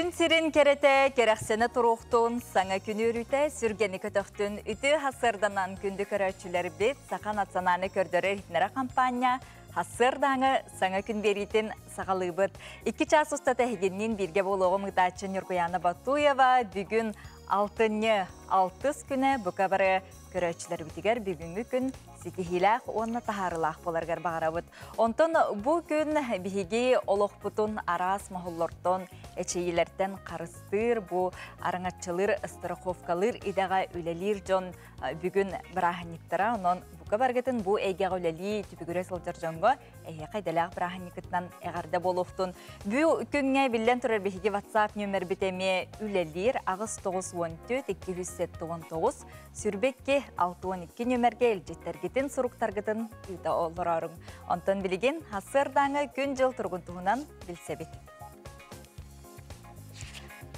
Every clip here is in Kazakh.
Күн сирин керете керексені тұруқтың саңа күні үріте сүргені көтіқтін үті хасырданан күнді көрәтшілер бет сақан атсананы көрдірі ритнера компания хасырдаңы саңа күн беретін сағалы бұд. 2 час ұста тәхігеннен бірге болуғы мұқтачын Нұргияна Батуева бүгін 6 күні бұқабары көрәтшілер бітігер бүгінгі күн сетихилах онна тахарылах боларгар бағарабыд. Онтон бұл күн биһиги олоқпутун арас махуллортон эчейлерден қарыстыр бұл араңатчылыр страховкалыр идаға үлелер жон бүгін біраханиктара. Онон бұқа баргетін бұл әйгеға үлели түпігіре сылжар жонға әйе қайдалақ біраханикітнан әғарда болуқтун. Бұл күнге білден тұрар биһиги WhatsApp нөмір бітеме үлелер ағыз 914-279 сүрбекке 612 нөмерге әлжеттерге суруктаргытын үйді олырарың. Онтон білеген хасырдаңы күн жыл тұрғынтығынан білсебет.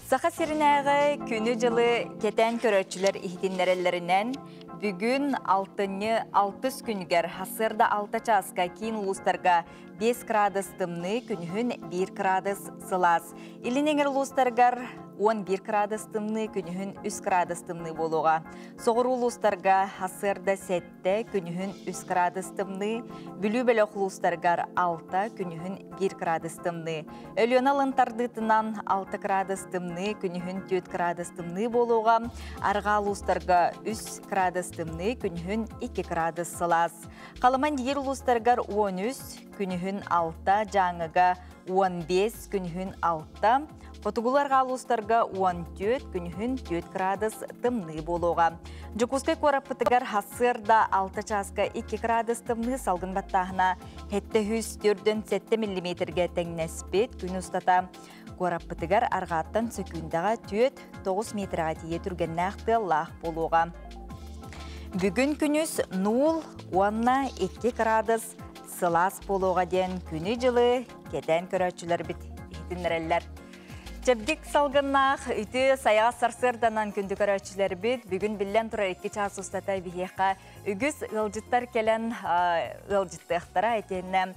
Сақа сиринәғы күні жылы кетен көрөтчілер ихтиннерелерінен бүгін 6 күнігер хасырда 6 часка кейін ұлыстарға 5 градус тымны күнігін 1 градус сылас. Илінеңер ұлыстарғар 11 градус тымны күнігін 3 градус тымны болуға. Соғыр ұлыстарға хасырда 7 күнігін 3 градус тымны, бүлі-бөлі ұлыстарғар 6 күнігін 1 градус тымны. Өліон алынтардытынан 6 градус тымны күнігін 4 градус тымны болуға. Арға ұлыстарға 3 градус тымны күнігін 2 градус сылас. Қалыман дегер ұлыстарғар 13 күнігін 6, жаңыға 15 күнігін 6, Потугуларға алыстарға 14 күнігін 4 градус тымны болуға. Жүкускай қорапытығар хасырда 6 часка 2 градус тымны салғын баттағына 704-7 мм-ге тәңнәспет күн ұстата. Қорапытығар арғаттан сөкіндағы 4-9 метрға тие түрген нақты лақ болуға. Бүгін күніз 0-2 градус сылас болуға ден күні жылы кетен көрәтшілер біт ехтінерелер. Жабдик салғыннақ үті саяға сарсырданан күнді көрәтшілер біт бүгін білен тұрар 2 час ұстата бігеқа үгіз ғылжыттар келен ғылжыттықтара әтенне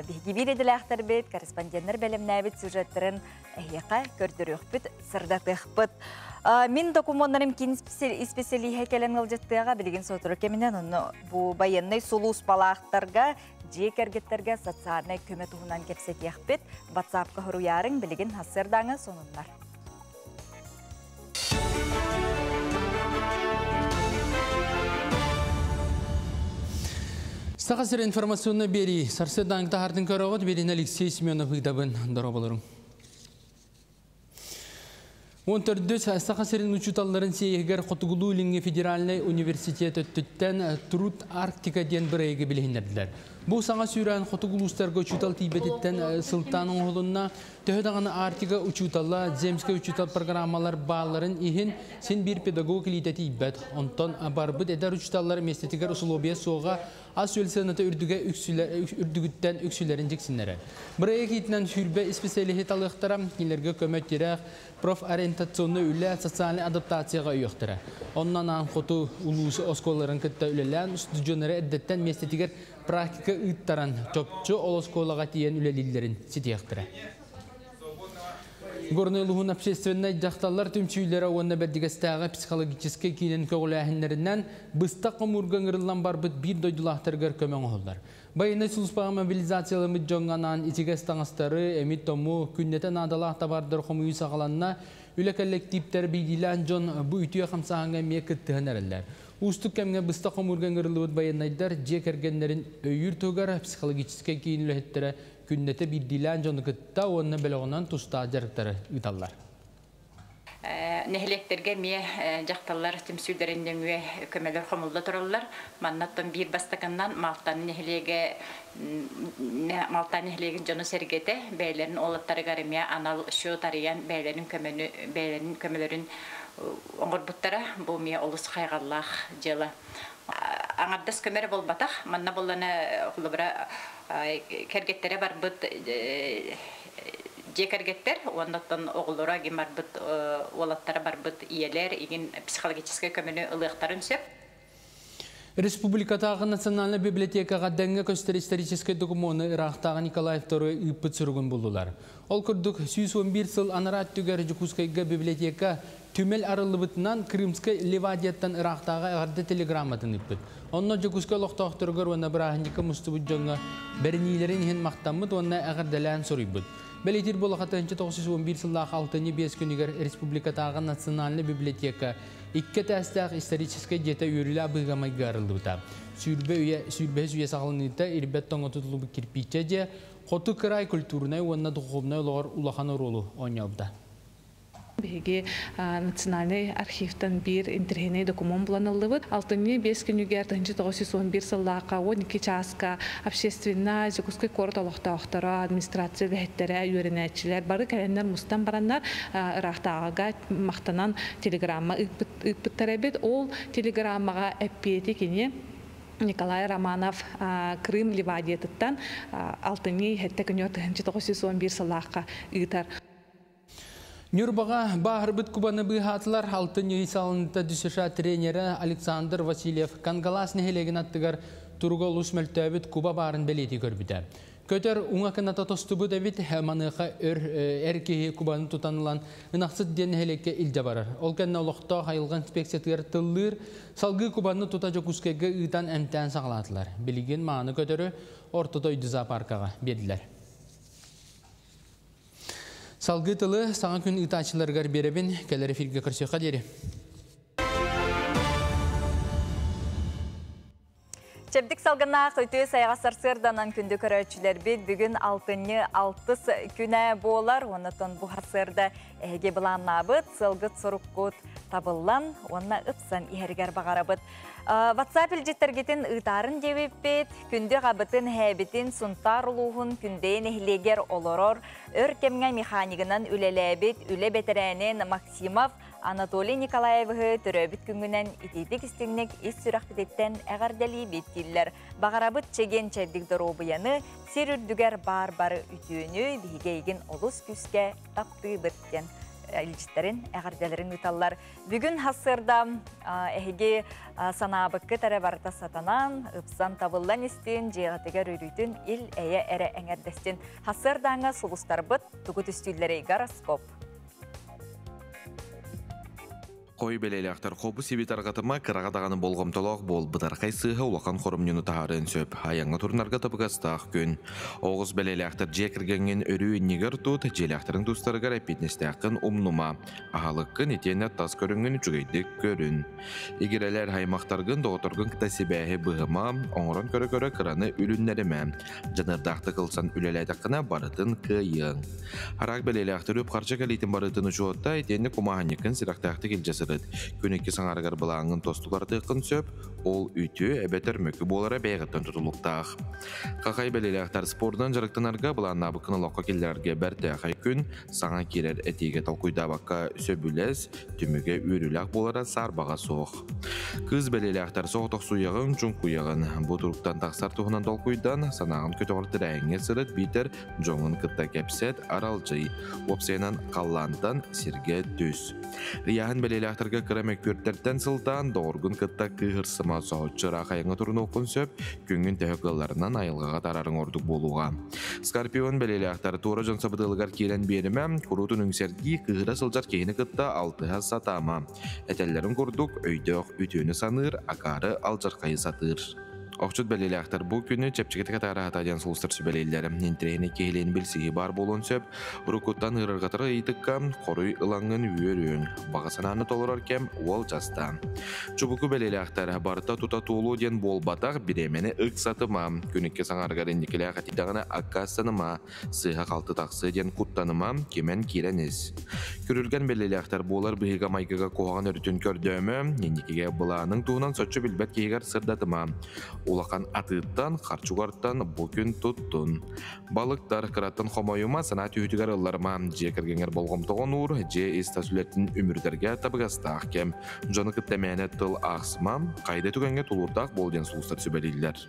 бігі береділі әқтар біт, корреспонденттер бәлімнә біт сюжеттерін әйеқа көрдіріқ біт, сырдатық біт. Мен документарым кейін специалиға келен ғылжыттыға білген сотыры кемінен бұл байыннай сұлуыс балақтарға жекергеттерге социальный көмет ұғынан кепсет еқпет, WhatsApp-қа ғыру ярың білген хасырдаңы сонынлар. Сақасыр информационны бері, сарсырдаңы тағардың көріғыд берін Алексей Семенов ұйдабын дұра болырым. 14 Сақасырын учуталларын сейгер Қотығылу Линге федеральный университет өттіттен Труд Арктика ден бір әйгі білігіндерділер. Бұл саңа сүйрән Қотығылустарға учутал тейбететтен сылтаның олынна төхедағаны Арктика учуталла земске учутал программалар бағаларын ехін сен бір педагог литеті ибет. Онтан барбыд әдер учуталлары местетігер ұсылобия соға аз өлсенаты үрдігіттен үксілерін жексінлері. Бір әйгі етінен хүрбе специалихет алықтара келерге көмет ерек профориентационны үлі социальный адаптацияға үйіқтірі. Оннан аңқоту ұлуысы осколарын күтті үлелән студионары әддеттен местетігер практика ұйттаран чопчу олосколаға тиен үлелілерін сетияқтірі. Горнойлығын общественный жақталар түмчүйлері онына бәдігістіға психологический кейінен көғіләхінлерінен бұстақ қомырған ұрылан барбыт бір дойдылақтырғыр көмен олдар. Байыны сұлыспаға мобилизациялымыз жоңғанан итігес таңыстары әмет тому күннетен адалақ табардыр қомүйі сағаланына үлі коллективтер бейділән жон бұ үтіе қамсағанға ме күттіғын әрілер. Устық кәмге бұста қомырған ұрылуыд байынайдар жек әргендерін өйір тұғар психологический кейін үліхеттері күннеті бейділән жоны күтті онына бәліғынан тұста жарықтары ұталар. Нехлектерге ме жақталар тимсүлдерінден өе көмелер қомылды тұрылар. Маннаттан бір бастықаннан малтан нехлеген жоны сәргеті бәйлерін олаттары ғарымия анал шо тариян бәйлерін көмелерін оңғыр бұттара бұл ме олыс қайғаллақ жылы. Аңардас көмері бол батақ, манна боланы құлыбыра кәргеттері бар бұт жекергеттер, ондан оғылыра ген бар бұт олаттары бар бұт иелер, еген психологический көмені ұлықтарын сөп. Республикатағы Национальная библиотекаға дәңгі көстер исторический документы Ирақтағы Николай II үппіт сүргін болдылар. Ол күрдік 111 сыл анарат түгер Жукускайға библиотека түмел арылыбытынан Крымскай Ливадияттан Ирақтағы ағарды телеграмматын үппіт. Онна Жукускай лоқтақтырғыр оны бірағынекі мұстыбыт жоңға бәрінейлерін хен мақтамыд, онна ағырдалан сұрыйбыт. Белетир болақаты 1911 сыллағы 6-5 күнігер Республикатағы Национальный библиотека икке тәстәқ исторический жете үйрілі абығамай ғарылдыта. Сүрбе сүйе сағылыныйта ирбет тоңы тұтылы кирпиче же қоты кырай культурнай онна дұқобнай олар улаханы ролу ойнауыда. Беге национальный архивтан бир интерхене документ планылыбыт. 6-5 күнүгер 1911 сыллака 12 часка общественна Жукускай корот олохтаохтара администрация вехеттере үйренәчилер бары календар мустан бараннар Ирактагага мактанан телеграмма ыппыттарабит. Ол телеграммага эппети кене Николай Романов Крым Ливадияттан 6-1911 сыллака ыйтар. Нюрбаға бағырбыт күбаны бұйхатылар 6-й салыныта дүсіша тренері Александр Васильев Кангалас нехелеген аттығар тұрға ұлыс мәлтәбіт күба барын бәлеті көрбіді. Көтер ұңақыната тостыбы дәбіт әманыға әркеге күбаны тұтанылан ұнақсыд ден нехелекке илде барар. Ол кәнна олықта қайылған спексетігер тыллыр салғы күбаны тұта Жукускайға ұйтан әмтән сағалатылар. Білген мағаны көтері ортыда үйдіза паркаға берділер. Салғы тылы саңа күн ұтачыларғар беребін кәлері филге көрсеуға дері. Чебдік салғына қойты сайға сарсырданан күнді көрәтшілер бет бүгін 6-6 күні болар. Онытын бұға сырда әге бұланна бұд, сылғыт сұрыққыт табылан, онына ұпсан иергер бағара бұд. WhatsApp ilжеттергетін ұтарын жевіп бет, күнді қабытын әбітін сұнтар ұлуғын күндейін әхлегер олорор, өркемге механигынан үлеләбет, үле бетерәнен Максимов Анатолий Николаевы түрөбіт күнгінен итейдік істігінек ес сүрақ бедеттен әғардәлі беттілер. Бағарабыт чеген чәддік дұробыяны сер үрдігер бар-бары үтіөні бейгейген олыс күске тапты бірттен. Илчиттерин әғардәлерін ұталар. Бүгін хасырда әхеге санабыққы тәрі барыта сатанан, ұпсан табылан істен, жеғатығар үрүйтін ил әйе әрі әңердестен. Хасырдаңа сұлыстар бұд, тұғыт үстілері гороскоп. Қой белелі ақтар қобы себет арғатыма қырағадағаны болғым толақ бол бұдар қайсыға улақан қорымнені тағарын сөп. Аяңа тұрнарға табығастақ күн. Оғыз белелі ақтар жекіргенген өрі негір тұт, жел ақтарын тұстарығар әпетнесті ақын ұмнума. Ағалыққын етенет тас көріңін жүгейдік көрін. Егерелер хаймақтарғын доғытырғын қыта себәхі бұғыма, оңырын көрі-көрі қыраны үліннеріме. Жанырдақты қылсан үлеләйдіқына барытын қиын. Арақ белелі ақтар өп қарча кәлейтін барытын ұшуатта етені құмағанекін сирақтақты келжесі Күнекке саңарғар бұлаңын тостуларды қын сөп, ол үйті әбәтір мүкі болары бәйғіттен тұтылықтақ. Қақай бәлелі ақтар спордан жарықтанарға бұлан набыққыны лоққа келдерге бәрті ақай күн, саңа керер әтеге талқұйда баққа сөбілес, түміге үйрілік болары сарбаға соқ. Қыз бәлелі ақтар соқтық сұйығын, жүн құйығын. Бұл тұрықтан тақсар тұғынан талқұйдан, санағын көтіғыртыр әңе сырыт бейтер, жоңын қытта кәпсет, аралжый. Опсайынан қаллантан серге түс. Рияғын бәлелі ақтарға кірамек көрттерден сылтан, доғырғын қытта қығырсыма соғытшыра қайыңы тұрын оқын сөп, күнген тәуіқыларынан айылғаға тарарың ордық болуға. Скорпион бәлелі ақтары тура жон сабыдылығар келен беріме, құрутын үңсерді қығыра сылжар кейіні қытта 6-ға сатама. Әтәлерін құрдық, өйдіқ үтіөні саныр, ақары алжарқайы сатыр. Оқчуд бәлелі ақтар бұл күні чәпчігеті қатары атаден сұлыстыр сөбәлейлері. Ентрейіне кейлен білсігі бар болуын сөп, ұрықуттан ғырғатыры етікка қорый ылаңын үйерін. Бағасананы толырар кем ол жаста. Чубуку бәлелі ақтар барыта тута туылу ден бол батақ біремені ұқсатыма. Күнікке саңарғар ендекелі ақтидағына аққасыныма, сыға қалты тақсы ден құттаныма кемен кереніз. Көрілген бәлелі ақтар болар бұйыға майгыға қоғаны үртін көрдімі, ендекеге бұланың туынан сотчы білбәт кейгер сырдатыма. Улақан атыттан, қарчуғарттан бүкін тұттын. Балықтар қыраттын қомайыма сана түйітігер ұлларыма же кіргенгер болғым тоғын ұр, же естасулеттін өмірдерге табығастақ кем. Жоны күттәмәне тыл ақсыма, қайды түгенге тұлырдақ болден сұлыстар сөбәлейлер.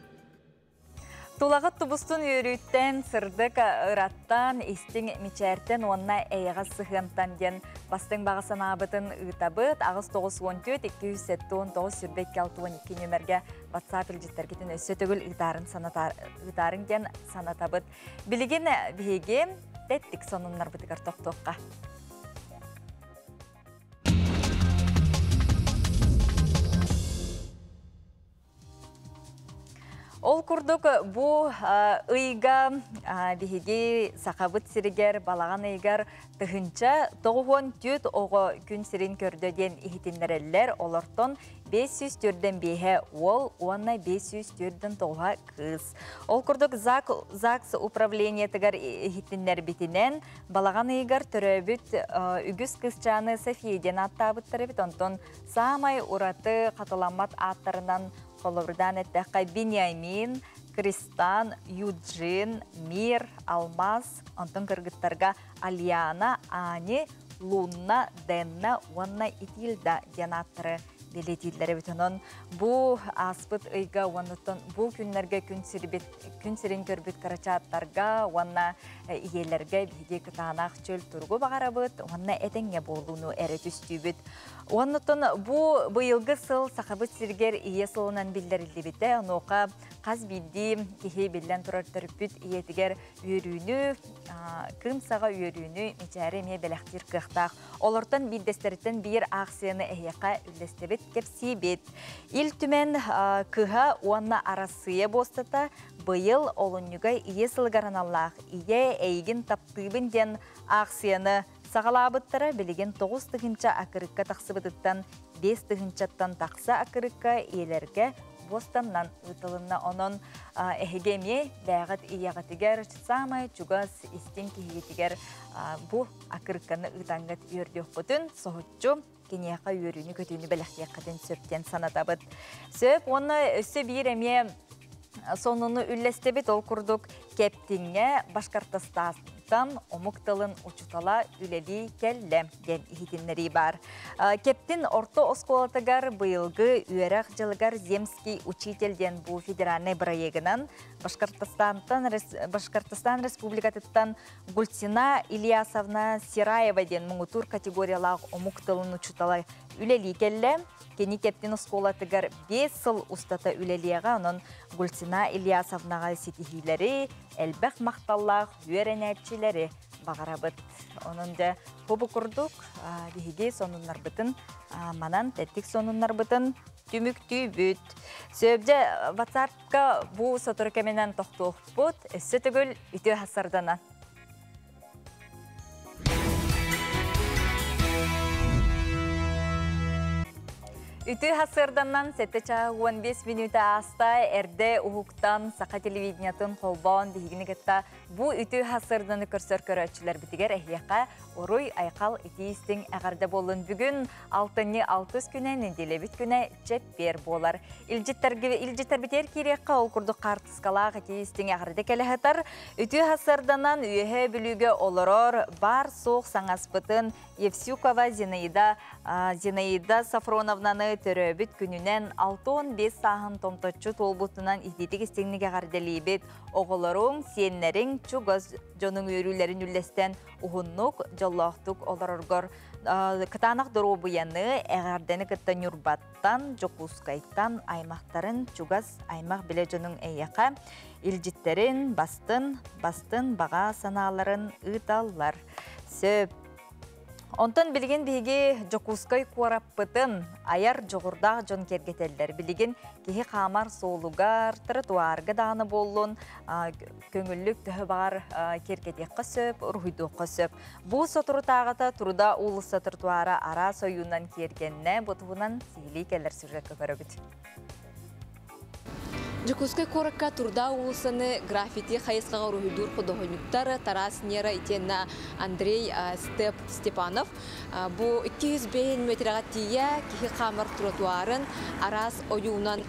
Тулағыт тубустун үйрүттен сырдык ыраттан истин мичәртен онна эйға сыхынтан ден бастың бағасын абытын ытабыт ағыз 914-207-9 сүрбек 612 нөмерге WhatsApp илжеттергетін өссө төгіл ытарын ден санатабыт. Білеген бейге тәттік сонынлар бұтығар тоқтоққа. Ол күрдік бұ ұйға бігеге сақабыт сірігер, балаған ұйғар тұхынша тоғуын түт оғы күн сірін көрдеден ихетінлерелер олортон 500 түрден бейе ол, онна 500 түрден тоға қыз. Ол күрдік ЗАГС управление тігар ихетінлер бітінен балаған ұйғар түрөбіт үгіз қызчаны Софиеден аттабыттары біт, онтон самай ұраты қатыламат аттарынан Қолыбырдан әттәққа Беньямин, Кристан, Юджин, Мир, Алмаз, онтын кыргыттарға Алиана, Ани, Лунна, Денна, Уанна, Итилда денаттыры белетилдері бүтінін. Бұ аспыт ұйға, уаннытын бұл күнлерге күн сірін көрбіт қарачаттарға, уанна иелерге бейде күтанақ чөл тұрғы бағара бұд, уанна әтенге болуыны әрі түсті бүд. Уаннытын бұ бұйылғы сыл сақабыт сіргер ие сылынан білдерілді біті, оныға қаз білді кехе білден тұрар түріппіт иетігер үйрүйіні, кымсаға үйрүйіні мечәрі ме бәләқтір қықтақ. Олардан білдестеріттен бір ақсияны әйеқа үлестебіт кепсі бет. Ил түмен кыға уанна арасыя бостата бұйыл олынюға ие сылғаран Аллах, ие әйгін таптыбын ден ақсияны сағалабыттары білеген 9 тұғынша ақырыққа тақсыбыдыттан 5 тұғыншаттан тақса ақырыққа елерге бостаннан ұтылынна оның әхегеме бәғат ияғатығар самай чугас істен кейгетігер бұ ақырыққаны ұтаңғат үйірдек бұтын соғытчу кенеяқа үйіріні көтіні бәліқтеққаден сөптен санатабыд. Сөп, оны өсі бір әме сонуну үллестебет ол күрдік кептіңе Башкортостан омукталын учутала үлели келле ден ихитиннери бар. Кептин орто осколатыгар быйылгы үйерак жылыгар земский учителден бу федеральный проегынан Башкортостан Республикатыттан Гульсина Ильясовна Сираева ден муңутур категориялаг омукталын учутала үлели келле. Кені кептин осколатыгар 5 сыл устата үлелияға онын Гульсина Ильясовнаға сетихилері, әлбәқ мақталлақ үйеренәтчілері бағарабыт. Onun da kobu kurduk, bihiги sonunlar bıtın, manan tettik sonunlar bıtın, tümüktü büt. Söbde WhatsApp'ka bu satır kemenen tohtuq bud, sütügül ütü hasardanan. Ütü hasırdandan 7:15 minuta asta erde uhuktan saqa televizyonatın kolban bihigini getta bu ütü hasırdanı körsör köröçüler bitiger ehyaqa oruy ayqal itiistin agarda bolun bugün 6 güne nedele bit güne cepper bolar. İlcitler biter kiriyaqqa ol kurduk qartıskalaq itiistin agarda kelehatar ütü hasırdanan üyehe bülüge oloror bar soğuk sangaspıtın Yevsyukova Zinaida Safronovnanı töröbüt gününen 6-15 sahın tomtotçu tolbutundan ihtitik istinliğe gardelibet oğulların, siyenlerin, çugaz jonun örülerin üllesten uhunnuk, jallahtuk olarorgor kıtanak duru bu yanı eğardeni kıtta nürbattan, jokuskaytan aymaqtарын çugaz aymaq bile jonun eyyaka ilcitlerin bastın bağa sanaların ıtallar. Söp Ondan bilgin bigi jokuskay kuarapıtın ayar jogurda jon kergeteller bilgin kihi kamar soğulugar trotuarga dağını bollun köngüllük tühü bar kergetekka söp ruhidukka söp bu soturu tağıta turda ulusa trotuara ara soyundan kergenne botuğunan sihili keller sürrekka köröbüt. Жукускай коракка турда улсаны граффити хайысқаға рухидур художниктар Тарас Нера итенна Андрей Степанов. Бу 200 метрға тия кихи қамыр тротуарын арас ойуынан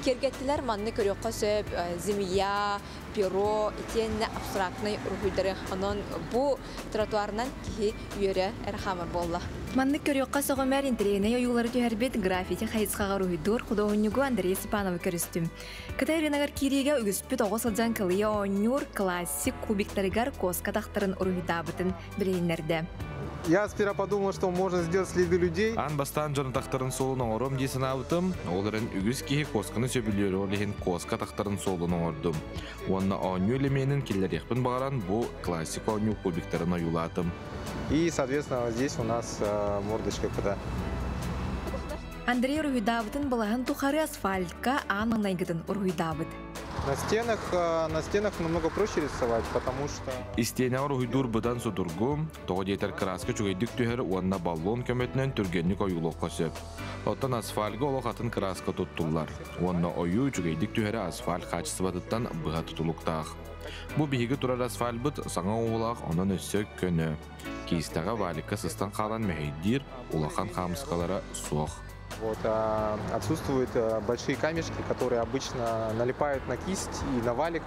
кергеттілер манны көрекқа сөп Зимия, перо, итенне абстрактный рухуйдары. Онон бу тротуарнан кихи үйері әрхамар болла. Маннык көрөкка согомер интерене оюлары төһәрбет граффити хайсқаға рухидур художнику Андрей Степанов көрістім. Кытайрынагар кириге үгіспіт оғысылжан кылыя оңюр классик кубиктарыгар коска тақтырын рухидабытын білейнерді. Я сперва подумал, что можно сделать следы людей. Ан бастан жон тақтарын солының орым дейсін аутым, оларын үгіз кейі косканы сөбілері олеген коска тақтарын солының ордым. Онна оңю элеменін келер екпін бағаран бұл классик оңю кубиктарын оюлатым. И, соответственно, здесь у нас мордочка кота. Андрей рухидабытын балағын тухары асфальтка анмаңнайгытын рухидабыт. На стенах намного проще рисовать, потому что... Истенеғыр ұйдур бұдан судургу, тоғы дейтер краска чүгейдік түйер уанна баллон көметінен түргенlik ойулық қосып. Оттан асфальға олық атын краска тұттулар. Уанна ойу чүгейдік түйері асфальт қачысы бадыттан бұға тұтулықтақ. Бұ бігі тұрар асфальт бұд саңа оғылақ онын өссек көні. Кейістіға валікка сыстан қалан мәйдер улақан қамысқалары соқ. Вот, отсутствуют большие камешки, которые обычно налипают на кисть и на валик.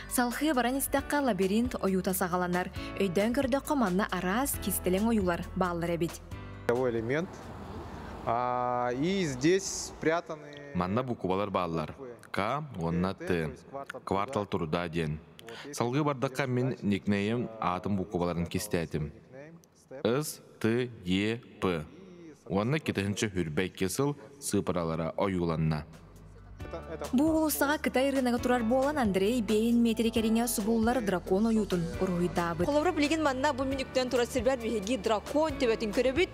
Салхы баранистаққа лабиринт оюта сағаланар. Өйден көрді қоманна арас кистелен оюлар баллар әбет. Элемент. И здесь спрятаны... Манна буквалар баллар. К, онна Т. Квартал турда ден. Салғы бардаққа мен никнейім атым букваларын кистетім. С, Т, Е, П. Онна кетінші хүрбәй кесіл сыпыралара оюланна. Бу улустаға Кытай рынага турар болан Андрей бейін метри керине субуллар дракон оютун уруйдабыт. Коловра билеген манна бу минуктен тура сирбер биһиги дракон төбөтүн көрөбүт.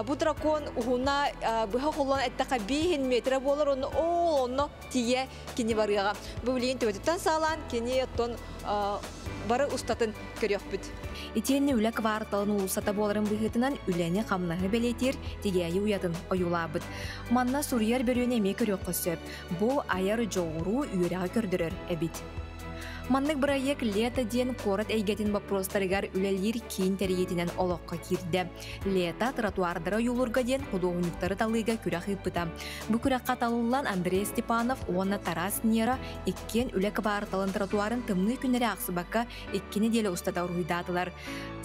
Бу дракон уна быха холлан эттака 5 метр болор онно тие кини барыга. Бу билеген төбөтүн салан кини оттон бары устатын көрөкпүт. Итенне үле кварталын улусата боларын быхытынан үлене камнагы белетир тигеyi уятын оюлабыт. Манна сурьяр берөне эме көрөк көсөп. Бу аяр жоғыру үйрәға көрдірер әбит. Маннык проект лето ден корот әйгетін вопростарыгар үлелер кейін тәриетінен олыққа кирді. Лето тротуардара юлурга ден художниктары талыга күрәк ыппыта. Бу күрәкка талылан Андрей Степанов онна Тарас Нера иккен үле кварталын тротуарын тымны күнері ақсыбаққа иккені делі ұстата ұруйдатылар.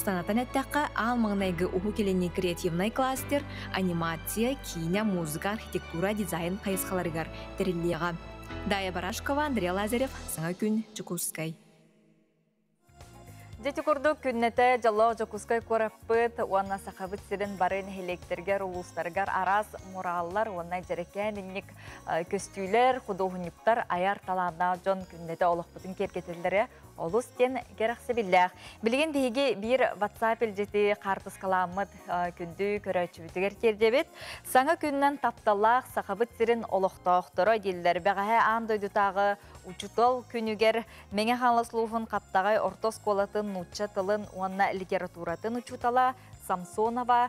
Станатан әттәққа алмағынайғы ұху келені креативнай кластер, анимация, киня, музыка, архитектура, дизайн қайысқаларыгар тәріллеға. Дая Барашкова, Андрей Лазарев, Саңа күн, Чукускай. Дети курдук күннете жаллау Чукускай көріппіт, уанна сақабыт сирен барын хелектергер, улустаргар арас мураллар, уанна жерекенінник көстүйлер, художниктар аяр таланна жон күннете олықпытын керкетелері олус кен керақсы білләқ. Білген бейге бір WhatsApp елжеті қартыс каламыд күнді көрәчібітігер кердебет. Саңа күннен тапталақ сақабыт сирен олықтауқтыры делдер. Бәғәе андойдутағы учутол күнігер менге қанлыслуғын қаптағай ортос колатын нуча тылын уанна литературатын учутала Самсонова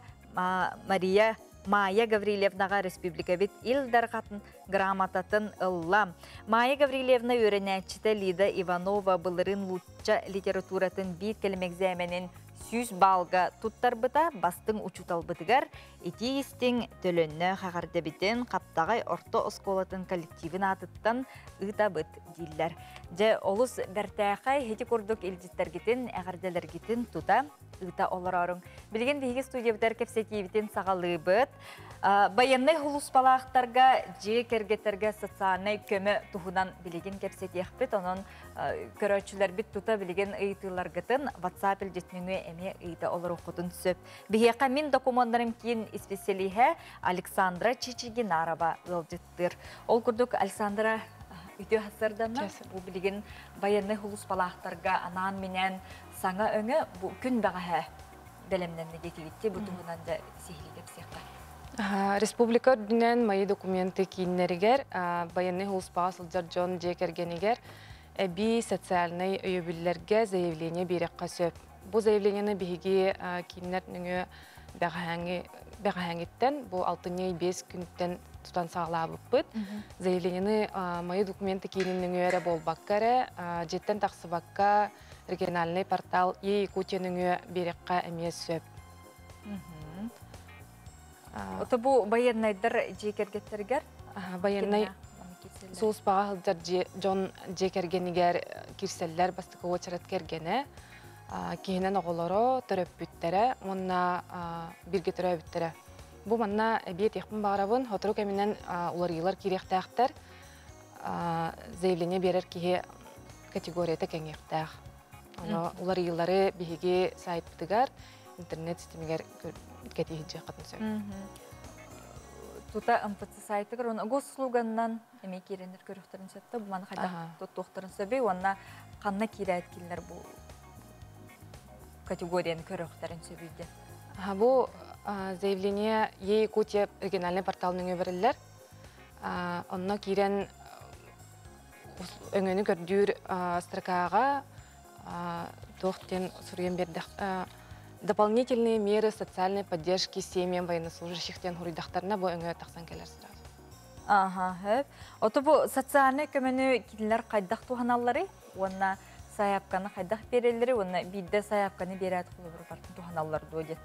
Майя Гаврилевнаға республика бит илдар қатын грамотатын ылла. Майя Гаврилевна өренәчіті Лида Иванова бұлырын лучча литературатын бит келмек зәменін 100 балға туттар бұта бастың учутал бұтығар, еті естің төлінні қағарды бітін қаптағай орто осколатын коллективін атыттан ұта бұт дейлер. Же олыс бәртәқай хеті көрдік елдеттергетін, әғарделергетін тута ұта олар орын. Білген бейге студиябітер кепсетивітін сағалы бұт. Баянны хулус балақтарға, же кергеттерге социальный көмі тұхынан білеген кепсетех біт, onun көрәтшілер біт тута білеген ұйтылар ғытын WhatsApp елдетмеңе әме ұйта олар оқытын сөп. Бігеқа мен документарым кейін испеселіхе Александра Чичигинарова ұлжеттір. Ол күрдік Александра үйте хасырдана, бұл білеген баянны хулус балақтарға анан менен саңа өңі күн баға бәлемнен детивитте бұл тұхынан да сехілі кепсеққа. Республика дүнен майы документы кейіннерігер, баянны хулспаға сылжар Джон Джекергенігер әбі социальный өйебілерге заявление берекқа сөп. Бұл заявлениені бейге кейіннер нүңі бәғәңеттен, бұл 6-5 күнттен тұтан сағылабы бұд. Заявлениені майы документы кейінен нүңі әрі бол баққары, жеттен тақсы баққа региональный портал Якутия нүңі берекқа әмес сөп. Ота бу баяннайдар жекергеттергер? Баяннай Соус баға хылдар жон жекергенігер кирселлер бастықы очарат кергені, кейінен оғылары түріп бүттері, онна бірге түріп бүттері. Бұл манна бейт еқпін бағарабын, отыру кәмінен улар-елар керектәқтер заявление берер кейі категорията кәңектәқ. Улар-елары бейге сайт бұтығар, интернет системегер кәтейінші қатын сөйм. Тута МПЦ сайтыгар, оны госслуганнан әме керендер көріқтерін сөтті, бұл маны қайдақ тұттуқтырын сөбей, онына қанна кере әткелер бұл категорияны көріқтерін сөбейді. Бұл заявление Якутия региональный порталының өбірілер. Онына керен өңіні көрдір строкаға тоқтен сұрген бердік. Дополнительные меры социальной поддержки семьям военнослужащих тен хуридақтарына бұл өңі тақсан келер сразу. Хөп. Оты бұл социальный көмені келілер қайдақ туғаналары, онына саяпқаны қайдақ берелері, онына бидді саяпқаны берәді құлы бұрын туғаналары дөйдет.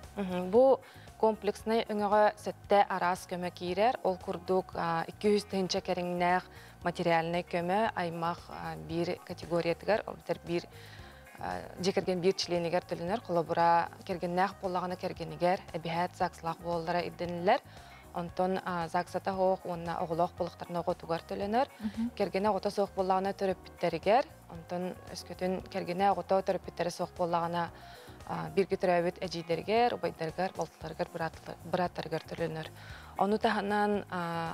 Бұл комплексный өңіға сәтті арас көмі кейрер, ол күрдік 200 тыңча кәріңнәқ материальный көмі аймақ бір категориятығар, ол бір жекерген бір членегер түлінер, қолы бұра кергеннәқ болағына кергенегер, әбіхәт зақсылақ болдара идденілер. Онтон зақсата хоқ, онына оғылақ болықтарына ғотуғар түлінер. Кергені ғота соқ болағына түріп біттерігер. Онтон өскөтін кергені ғота түріп біттері соқ болағына бірге түрәбет әжейдергер, ұбайдергер, балтыларгер, бұраттаргер түлінер. Оны тағынан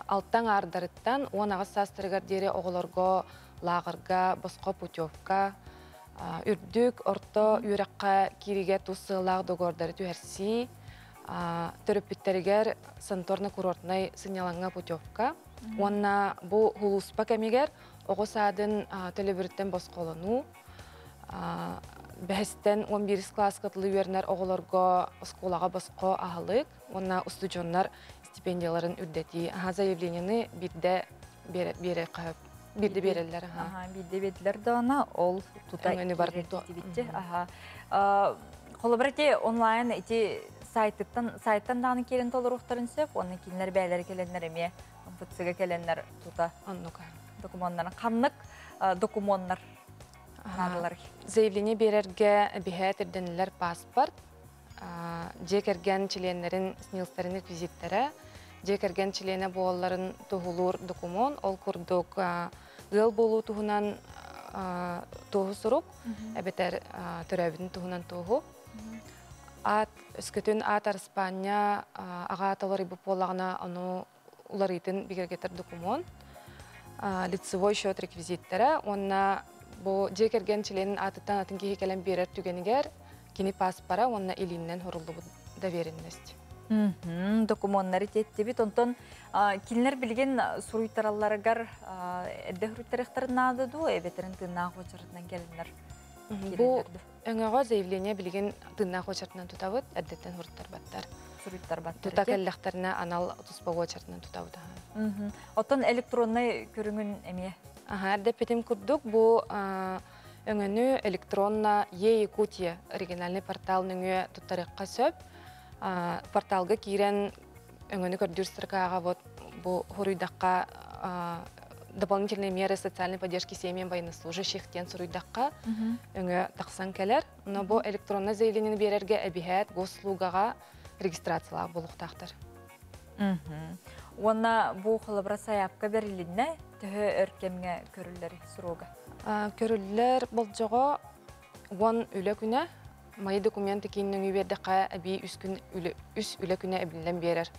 алттан ардарыттан, он ағыз састыргер дере оғыларға, лағырға, босқа путевка, үрдік, орто, үйраққа кириге тұсылақ доғордары түәрсі, түріп біттерігер санторны курортнай сынялаңа путевка. Онна бұл хулуспа кәмегер, оғы садын төлебіріттен босқолыну, бәхістен 11 класс қытылы өрінер оғыларға сколаға босқо ағылық, онна устудионлар стипендияларын үрдеті. Заявленияны бірде берелер. Бірде берелер да она, ол тута керетті. Қолыбырате онлайн сайттан дағаны келен толыр ұқтарын сөп, оның келінер бәлері келенлер еме, бұтсыға келенлер тута документарын. Қанлық документтар нағылар? Заявление берерге бігәт үрденілер паспорт, жекерген членлерін снилстерін реквизиттері, жекерген члене болаларын тұғылыр документ, ол күрдік ғыл болу тұғынан тұғы сұрук, әбетер түрәбінің тұғынан тұғы. Өскөтін ат Арыспания аға аталар ибіп болағына оны уларытын бігергетер документ, лицевой счет реквизиттері, онына бұл жекерген членін атыттан атын кейі кәлем берер түгенігер, кені паспара, онына иліннен хорулы доверенность. Документтары тетті бит, онтон келінер білген сұруйтараларығар әрді сұруйтарықтарын нағыды, әбетерін тыңнағы қочарытынан келінер. Бұл өңіға заявление білген тыңнағы қочарытынан тұтауыд, әрдеттен сұруйтар баттар. Тута кәлләқтарына анал тұспа қочарытынан тұтауыд. Отон электронный көріңін әме? Әрді петім күрдік, бұл өңіні электронна Якутия оригинальный порталының тұттарыққа сөп. Порталға кейрен өңіні көрдірстіркаға бұл хуруйдаққа дополнительные меры социальной поддержки семьям военнослужащих тен суруйдаққа өңі тақсан кәлер. Но бұл электронный заявлениені берерге әбіхәт госслугаға регистрациялағы болуқтақтыр. Онна бұл қылыбыра саяпқа берілінне түхі өркемге көрілдері сұруға? Көрілдер бұл жоға 10 үлі күні майы документы кейіннің үйбердіққа әбей үс үлі күні әбілден берер.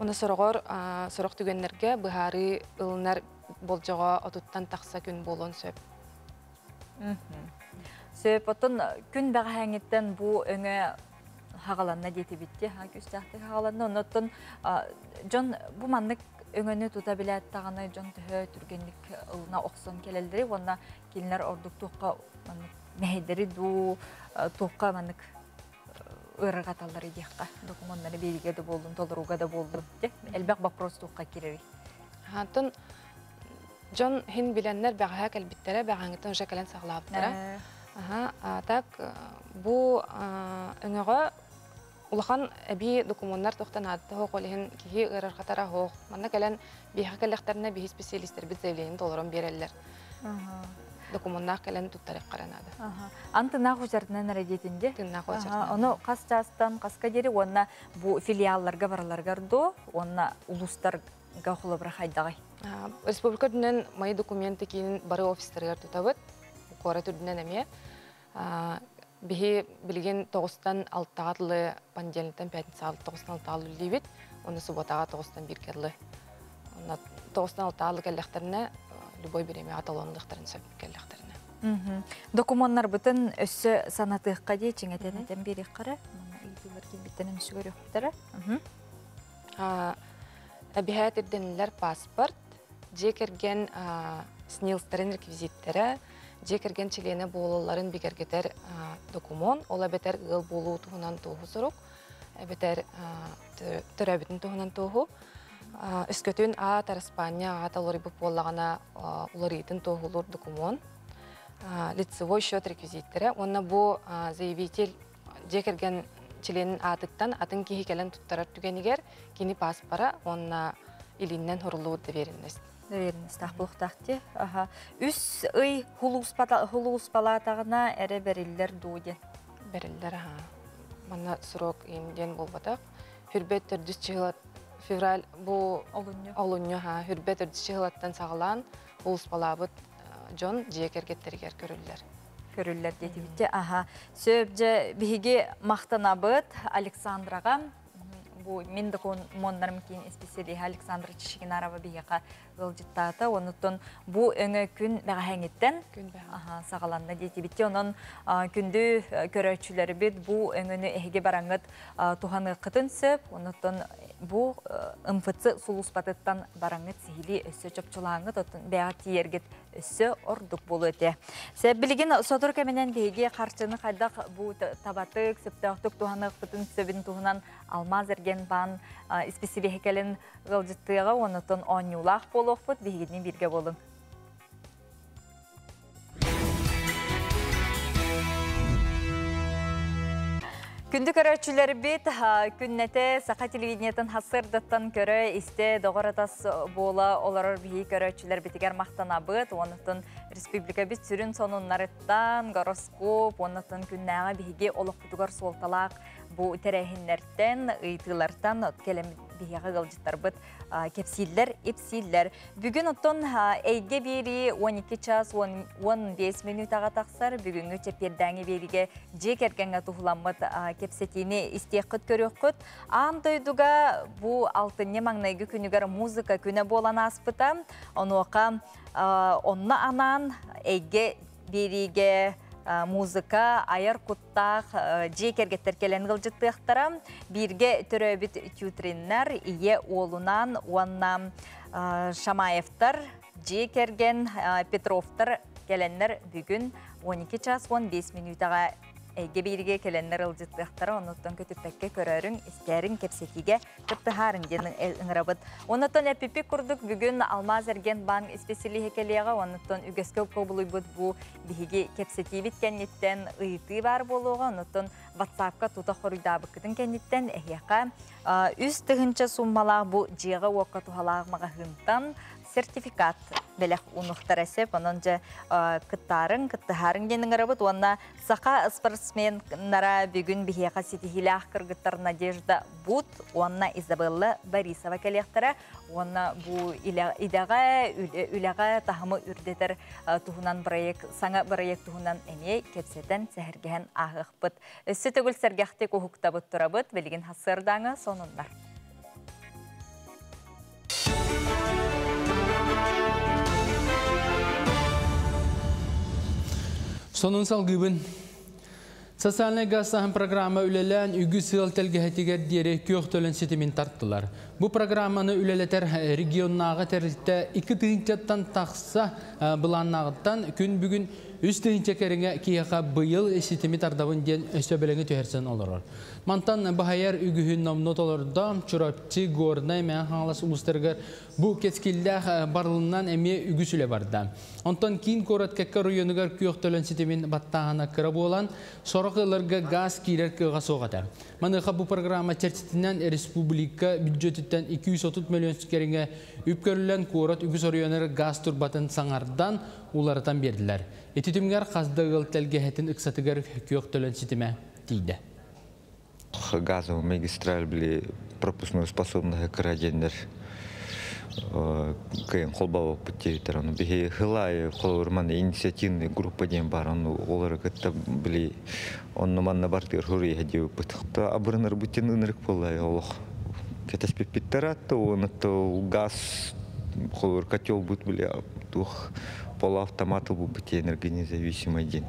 Оны сұрғыр сұрық түгенлерге бұхары ұлынар бұл жоға отыттан тақса күн болуын сөп. Сөп, отын күн бағы әңеттен бұл өңі хағаланна деті бітті, күстәқті хағаланна. Оныттын, жон бұл маңнық өңіні тұта біләт тағаны жон түхі түргенлік ұлына оқсын келелдері, онына келінер ордық тұққа мәйдері ду тұққа маңнық ұрыға талар едеққа. Документтары беріге де болдың, толыруға да болдың. Әлбәқ бапрос тұққа керері. Хантын, жон хин біленлер бәғаға кәлбіттері, бәғаңыттың ұжа кәлін сағылаптары. Так, бұл өңіға Улахан әби документтар тоқтан адды хоқ олеген кихи ырарқатара хоқ. Манна кәлен бейхі кәліқтеріне бейхі специалистер бит заявление толырын берелер. Документтар кәлен туттарық қаранады. Антына хужардынан әрәдетінде? Тынна хужардынан. Оны қас жастан, қасқа дері, онна бұ филиалларға бараларғарды, онна улустарға құлы бір қайдағай? Республика дүнен майы документы кейін бары офистерғар тұтабыд. Қора түрдінен әме. Бихи білген 9-тан 6-тағатлы панделінтен 5-тан 9-тан 6-тағалы үлдейбет. Оны субатаға 9-тан 1 кәрлі. 9-тан 6-тағалы кәлләқтеріне любой береме аталонлықтарын сөп кәлләқтеріне. Документтар бұтын өссі санатыққа дей чеңетенетен берек қара? Үйділер келбеттенім сүгөр өқтері? Әбіхәт ерденілер паспорт, жекерген снилстерін реквизиттері, жекерген чилені болуларын бекергетер документ, ола бетер ғыл болу тұғынан тұғы сұруқ, бетер түрәбетін тұғынан тұғы. Үскөтін ағатар Испания, ағата олары бұп болағана оларитын тұғылыр документ, лицевой счет реквизиттері. Онна бұл заявитель жекерген чиленин атыттан атын кихи келен туттарар түгенігер, кені паспара, онна илиннен хорулуыр доверенность. Доверенность тақпылықтақты. Үс үй хулуыс палатағына әрі бәрілдер дуыден? Бәрілдер, Манна сұрок инден болбатақ. Хүрбет түрдіс чығылат, февраль бұл олынyo, хүрбет түрдіс чығылаттан сағылан, хулуыс палабыт жон жекергеттергер көрілдер. Көрілдер деді бітті. Сөбже бігі мақтанабыт Александраға, мен де мондарым кейін специалии Александр Чешігін арава бейеқа ғылжыттаты. Онытын бұл өңі күн бәға әңеттен сағаланды дейті бітті. Оның күнді көрәтшілері біт бұл өңіні әйге бараңғыт туғаны қытын сөп. Онытын бұл ұмфытсы сұлуспатыттан бараңғыт сихили өссі чөпчілаңғыт. Отын бәға тиергет өссі ордық болу өте. Сәп білген сотыр кәменен бейге қарчыны қайдақ бұл табатық, сөптіқтік туғаны қытын сөбін туғынан алмаз ерген бан спесифик хекелен ғылжыттыға, онытын оңюлақ болуқ бұд, бейгеден бірге болың. Күнді көрәтшілер бет, күннәті сақа телевидениетін хасырдыттан көрі істе доғыратас бола оларыр бейі көрәтшілер бетігер мақтана бұд, онытын республика бет сүрін сонунларыттан, гороскоп, онытын күннәға бейге олық бұдығар солталақ, бұл тәрәхінлерден, ұйтылардан келем бейге ғылжыттар бұд кепсиллер, епсиллер. Бүгін ұттын әйге бері 12 час 15 минутаға тақсар, бүгінгі чепердәңі беріге жекергенге тұғыламыд кепсетіне істеқіт көрек құт. Андойдуға бұл алтынне маңнайғы күнігер музыка күні болан аспыта. Оны оқа онна анан әйге беріге музыка, айыр құттақ, жекергеттер келен ғылжыттықтара, бірге түрөбіт тютриннер, ие олунан, онна Шамаевтар, жекерген Петровтар келеннер бүгін 12 час 15 минутаға әйге беріге келеннер ғылжыттықтара, оныттан көтіппәкке көрерін, істерін кепсетіге тұттығарын денің ұңырабыд. Оныттан әпіпі күрдік бүгін алмаз ерген бан спесили хекелеға, оныттан үгеске көбілі бұд бұл бігі кепсеті біткеннеттен ұйты бар болуға, оныттан WhatsApp-қа тұта қорыйдабы күтін кеннеттен әйеқа үз тұғынша суммалақ бұл жиға оққа тұғалағы мағағынтан сертификат белек унуқтар әсеп, онынжа кыттарын, кыттыхарын денің арабыд, онына сақа спортсменнара бүгін бігеға сетихилях кыргыттар Надежда Буд, онына Изабелла Борисова келектері, онына бұл идаға, үліға тахымы үрдетер тұғынан проект, саңа проект тұғынан әме кепсетен сәхіргеген ағық бұд. Өсі төгіл сәргәқті көхікта бұд тұрабыд, белген хасырдаңы сонындар. Sonun salgıbın. Sosyal gazsahın programma ülelen ügü sığal telgehetiger diyerek köktölün setimin tarttılar. Bu programmanı üleleter regionnağı territte iki tığınçattan taqsa bulanağıttan gün bugün Üstünce kerenge kiyaka bıyıl esitimi tardavın den östöbelenge töhersen olurur. Mantan bahayar ügühün namnot olurda çorapçı gornay men halas uluslargar bu keskillah barılından emi ügüsüle barda. Ondan kin korat kekkar yönügar kuyoktölen sitimin battahana kırabı olan sorakılarga gaz kirer kıga soğatar. Manıqa bu programa çerçetinden Respublika büdjetinden 230 milyon kerenge üpkörülen korat ügüs oruyonları gaz turbatın sanardan ularatan berdiler. Etütümgar qazdağıl telgehetin ıksatıgar kuyoktölen sitime deydi. Газовый магистраль были пропускной способных крайдендер кайын холбау путевитер аны бихе хылай холурман инициативный группа ден бар аны олар кытта били онны манна бартыр хури хадиу пытыкта абырныр бутен ынырык болай олох кетеспеп питтератты оны то газ холур котел бут били тух полуавтоматы бу бути энергонезависимый ден.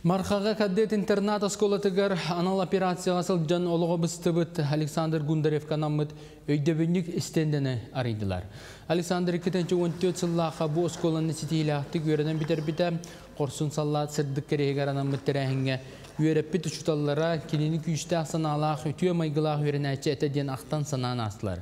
Мархаға кадет интернат осколатыгар анал операцияға сылджан олығы бұстыбыт Александр Гундарев канамыт өйдебінік істендені арайдылар. Александр 2014 сыллаға бұл осколаны сетейліақты көрінен бітер-біті қорсын саллат сырдық керегер анамыт тәрәхінге үйереппі тұшуталлара келені күйішті ақсан алақ өтіе майғылақ өрінәчі әтеден ақтан санан астылар.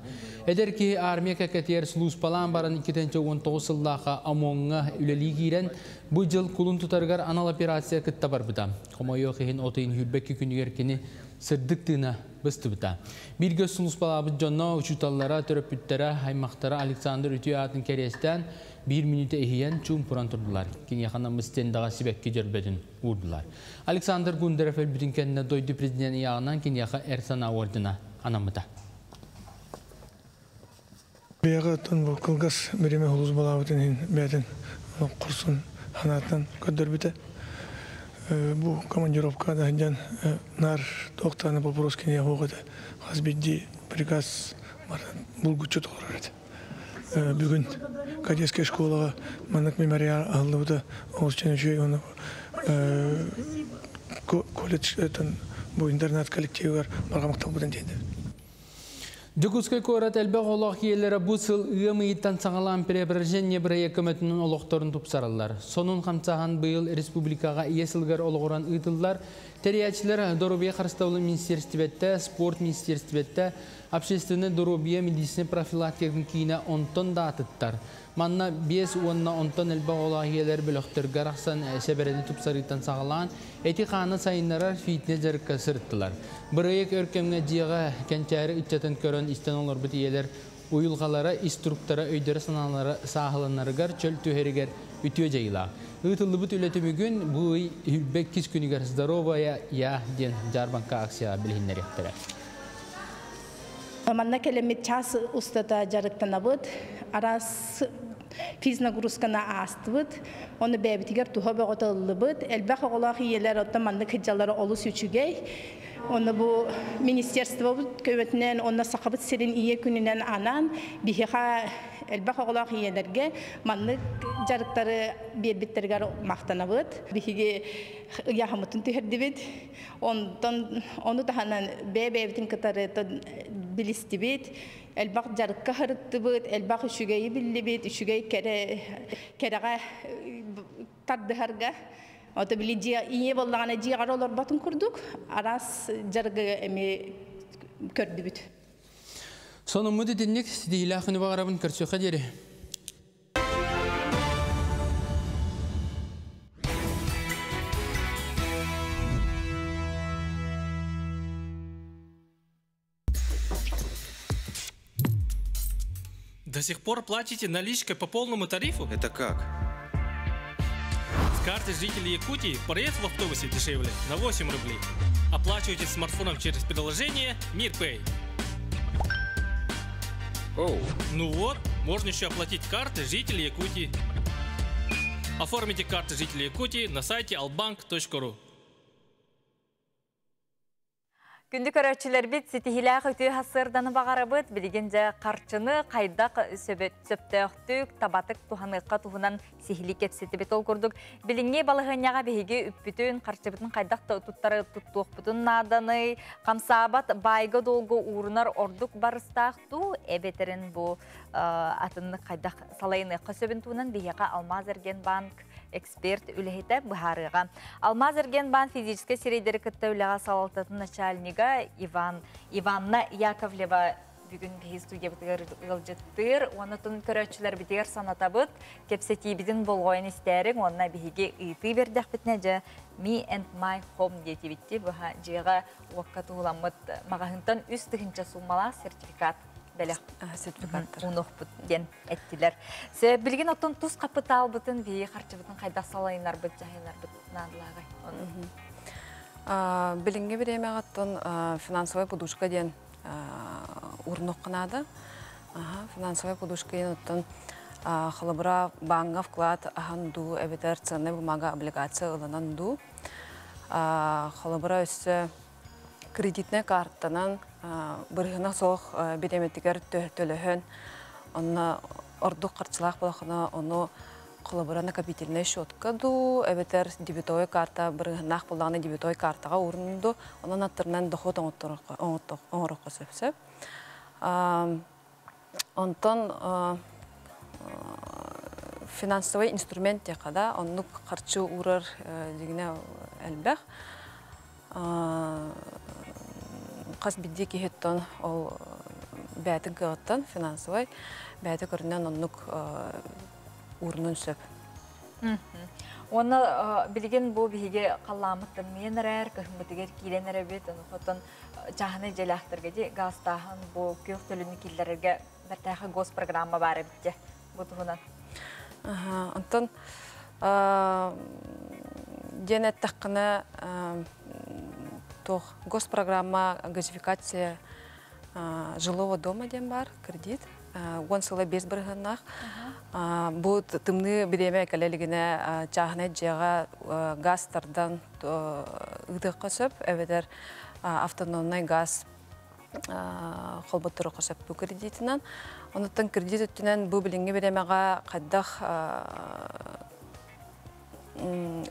Әдер ки армия кәкәтер сұлуыз палан барын 2019 сыллаға амоңға үлелі кейрен бұл жыл күлін тұтарғар анал операция күтті бар бұта. Қомайо қиын отайын хүлбәккі күнігер кені сырдық тыына бұсты бұта. Bir göz сұлуыз палабы жонна ұшуталлара төрөппіттері аймақтары Александр үтіе атын кәрестен 1 минуте ehiyен чум пуран тұрдылар. Кен яқанамыз тендаға сибәкке жөрбәдін ұрдылар. Александр Гундарев әлбітін кәніне дойды президент яғынан кен яқа әрсана ордына анамыда. Бияғы тұн бұл қылғас береме ұлыз балауытын бәдін құрсын ханатынан көддір біті. Бұл командировкада жан нар тоқтаны бұл бұрыскене оғыды. Қазбедді приказ бұл күтші тоғырыр еді. Бүгін кадетская школаға манық мемориал алды оғызчан үшей оны колледж бұл интернат коллективі барғамақтал бұдан дейді. Жүкізкай көрат әлбәқ олақ елері бұл сыл ұйымыйттан саңалан преображение бір екіметінің олықтарын тұпсаралар. Сонын қамсаған бұйыл республикаға иесілгер олығыран ұйтылдар. Тәриячілер Дорубия Қарыстаулы министерстібетті, спорт министерстібетті, общественный Дорубия медицина профилактикын кейіне онтон да атыттар. Манна 5-10 онтон әлбәқ олақ елер бөліқтір ғарақсан сәбәрені тұпсарыттан сағалан, әті қаны сайынларар фитнес жарыққа сырыттылар. Бірайек өркемге жиға кәнчәрі үтчатын көрін істен олар бұт елер ұйылғалары, инструктора өйдері саналары сағыланарығар чөл түйерігер үтіе жайыла. Үтілі бұт үлеті мүгін бұй үлбек кіз күнігер здоровая я ден жарбанка акция білгіннер ектірі. Манна келемет час устата жарықтана бұд, арас физнагрузкана астыбыт, оны бәбітігер туха бәғытылы бұд, әлбәқ оғылақ иелер отта манны кіджалары олыс үчігей, оны бұл министерство бұд көметінен, оны сақабыт серін ие күнінен анан, бихеға әлбәқ оғылақ иелерге манны жарықтары бербеттергер мақтана бұд, бихеге яғымытын түйерді бұд, оны таханан бәбітін кітары білісті бұд, Elbaq jarıqqa hırıttı bud, elbaq üşügeyi billi bud, üşügeyi kereğe tardı harga. Oto bili iyi bollağına ciğar olur batın kurduk, aras jarıqı emi kördü bud. Sonun müdü dinlik, sidihilahını bağırabın kırçıqa deri. До сих пор платите наличкой по полному тарифу? Это как? С карты жителей Якутии проезд в автобусе дешевле на 8 рублей. Оплачивайте смартфоном через приложение MirPay. Ну вот, можно еще оплатить карты жителей Якутии. Оформите карты жителей Якутии на сайте albank.ru. Күнді көрәтшілер бет сетихиләқ өті хасырданы бағарабыд, білген жа қарчыны қайдақ сөптіқтік, табатық туханыққа тухынан сихилік кепсеті бет ол көрдік. Біліңе балығыняға бейге үппітін қарчыбытын қайдақ тұттары тұттуқ бұтын наданы, қамсабат байғы долғы урынар ордық барыстақту, әбетерін бұл атынны қайдақ салайыны қөсөбін туынан бейеға Алмаз Эрген банк эксперт үлехете бұхарыға. Алмаз Эрген бан физический серейдері күтті үлеға салалтатын начальнига Иванна Яковлева бүгін бейі студия бітігер ғылжыттыр. Оны түн көрәтшілер бітігер санатабыт. Кепсеті бітін болғойын істерің, онына бейге ұйты бердіқ бітіне жа Me and My Home деті бітті. Бұға жеға уаққаты ұламыд мағағынтан үст түгінші суммала сертификат бәліқ ұнық бұттен әттілер. Білген оттың тұз қапыт албытын бейі қарчы бұтын қайда салайынар бұт, жағайынар бұт надылағай. Білінге біреме ғаттын финансовай подушка ден урнук қынады. Финансовая подушка енуттан халабыра банга вклад аханду эбетер ценный бумага облигация ылананду. Халабыра өсі кредитный картанан бұрғына соқ бедеметтігер төліхін. Онна ордук қарчылақ болақына оны халабыра накопительный счетка ду. Эбетер дебетовый карта бұрғынақ болағына дебетовый картаға урнунду. Онан аттырынан доход оңырыққа сөпсіп. Онтон финансовый инструмент текада, оннук қарчы урар дегіне әлбәқ. Қас бидде кейттен ол бәті ғыттан финансовый, бәті көрінен оннук урнын сөп. Оны білген бұл біге қаламыттын мен әрәр, көхімбітігер кейлен әрәбет, оны жағыны жәләқтірге де ғастағын бұл көк төліні келдерге бәртәқі гос программа бары бітті бұтығынан. Онтан ден әттіққіні гос программа газификация жилого дома ден бар, кредит. Он сылы бес бірғынақ. Бұл тымны бідеме кәлелігіне жағыны жеға газтардан ұдық қосып, әведер автономный газ қолбыттыры қосып бұл кредитінен. Онықтан кредит өттінен бұл білінге беремеға қайдақ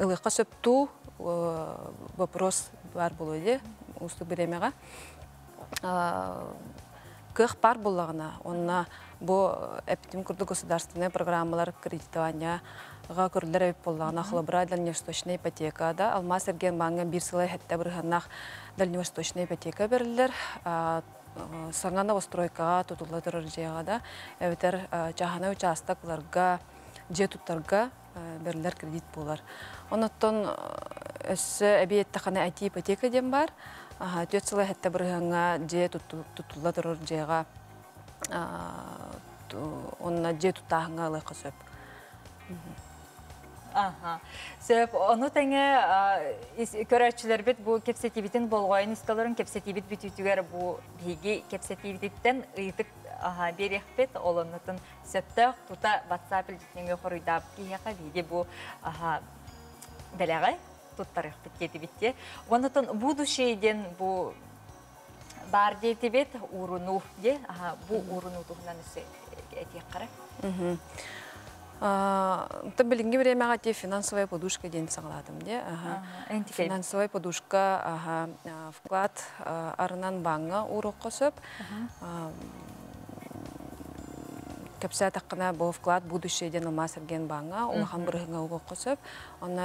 ұлыққа сөпту вопрос бар бұл өде, ұсты беремеға. Көх пар болағына, онына бұл әптім күрді государственные программалар кредитования-ға көрілер әп болағына Холобра дальневосточная ипотекада. Алмаз Эрген банға бір сылай әтті бірғанақ дальневосточная ипотека берілер. Саңа новостройкаға тұтылы тұрыр жеғада әвітер жағана участакларға, же тұттарға берілер кредит болар. Онықтан өсі әбейетті қана әти ипотека ден бар. Төт сылай әтті бірғанға же тұтылы тұрыр жеға онына же тұттағыңа лайқа сөп. Сөп, оны тәңе көрәтшілер бет бұл кепсетибетін болғайын істаларын кепсетибет бүтітігер бұл бейге кепсетибеттен ұйтық берек бет олынытын сөптіқ тұта WhatsApp үлдетнеңе қорыйдап кейеға бейге бұл бәләғай тұттарық біткеті бітте. Онытын будущейден бұл бар дейті бет ұрыну де, бұл ұрыну тұғынан өсі әтек қара. Білінге біремеға де финансовая подушка ден сағыладым де. Финансовая подушка вклад арынан банға ұрық қосып. Кәпсә таққына бұл вклад будущейден Алмаз Эрген банға, олақан бұрғыңа ұғы қосып. Оны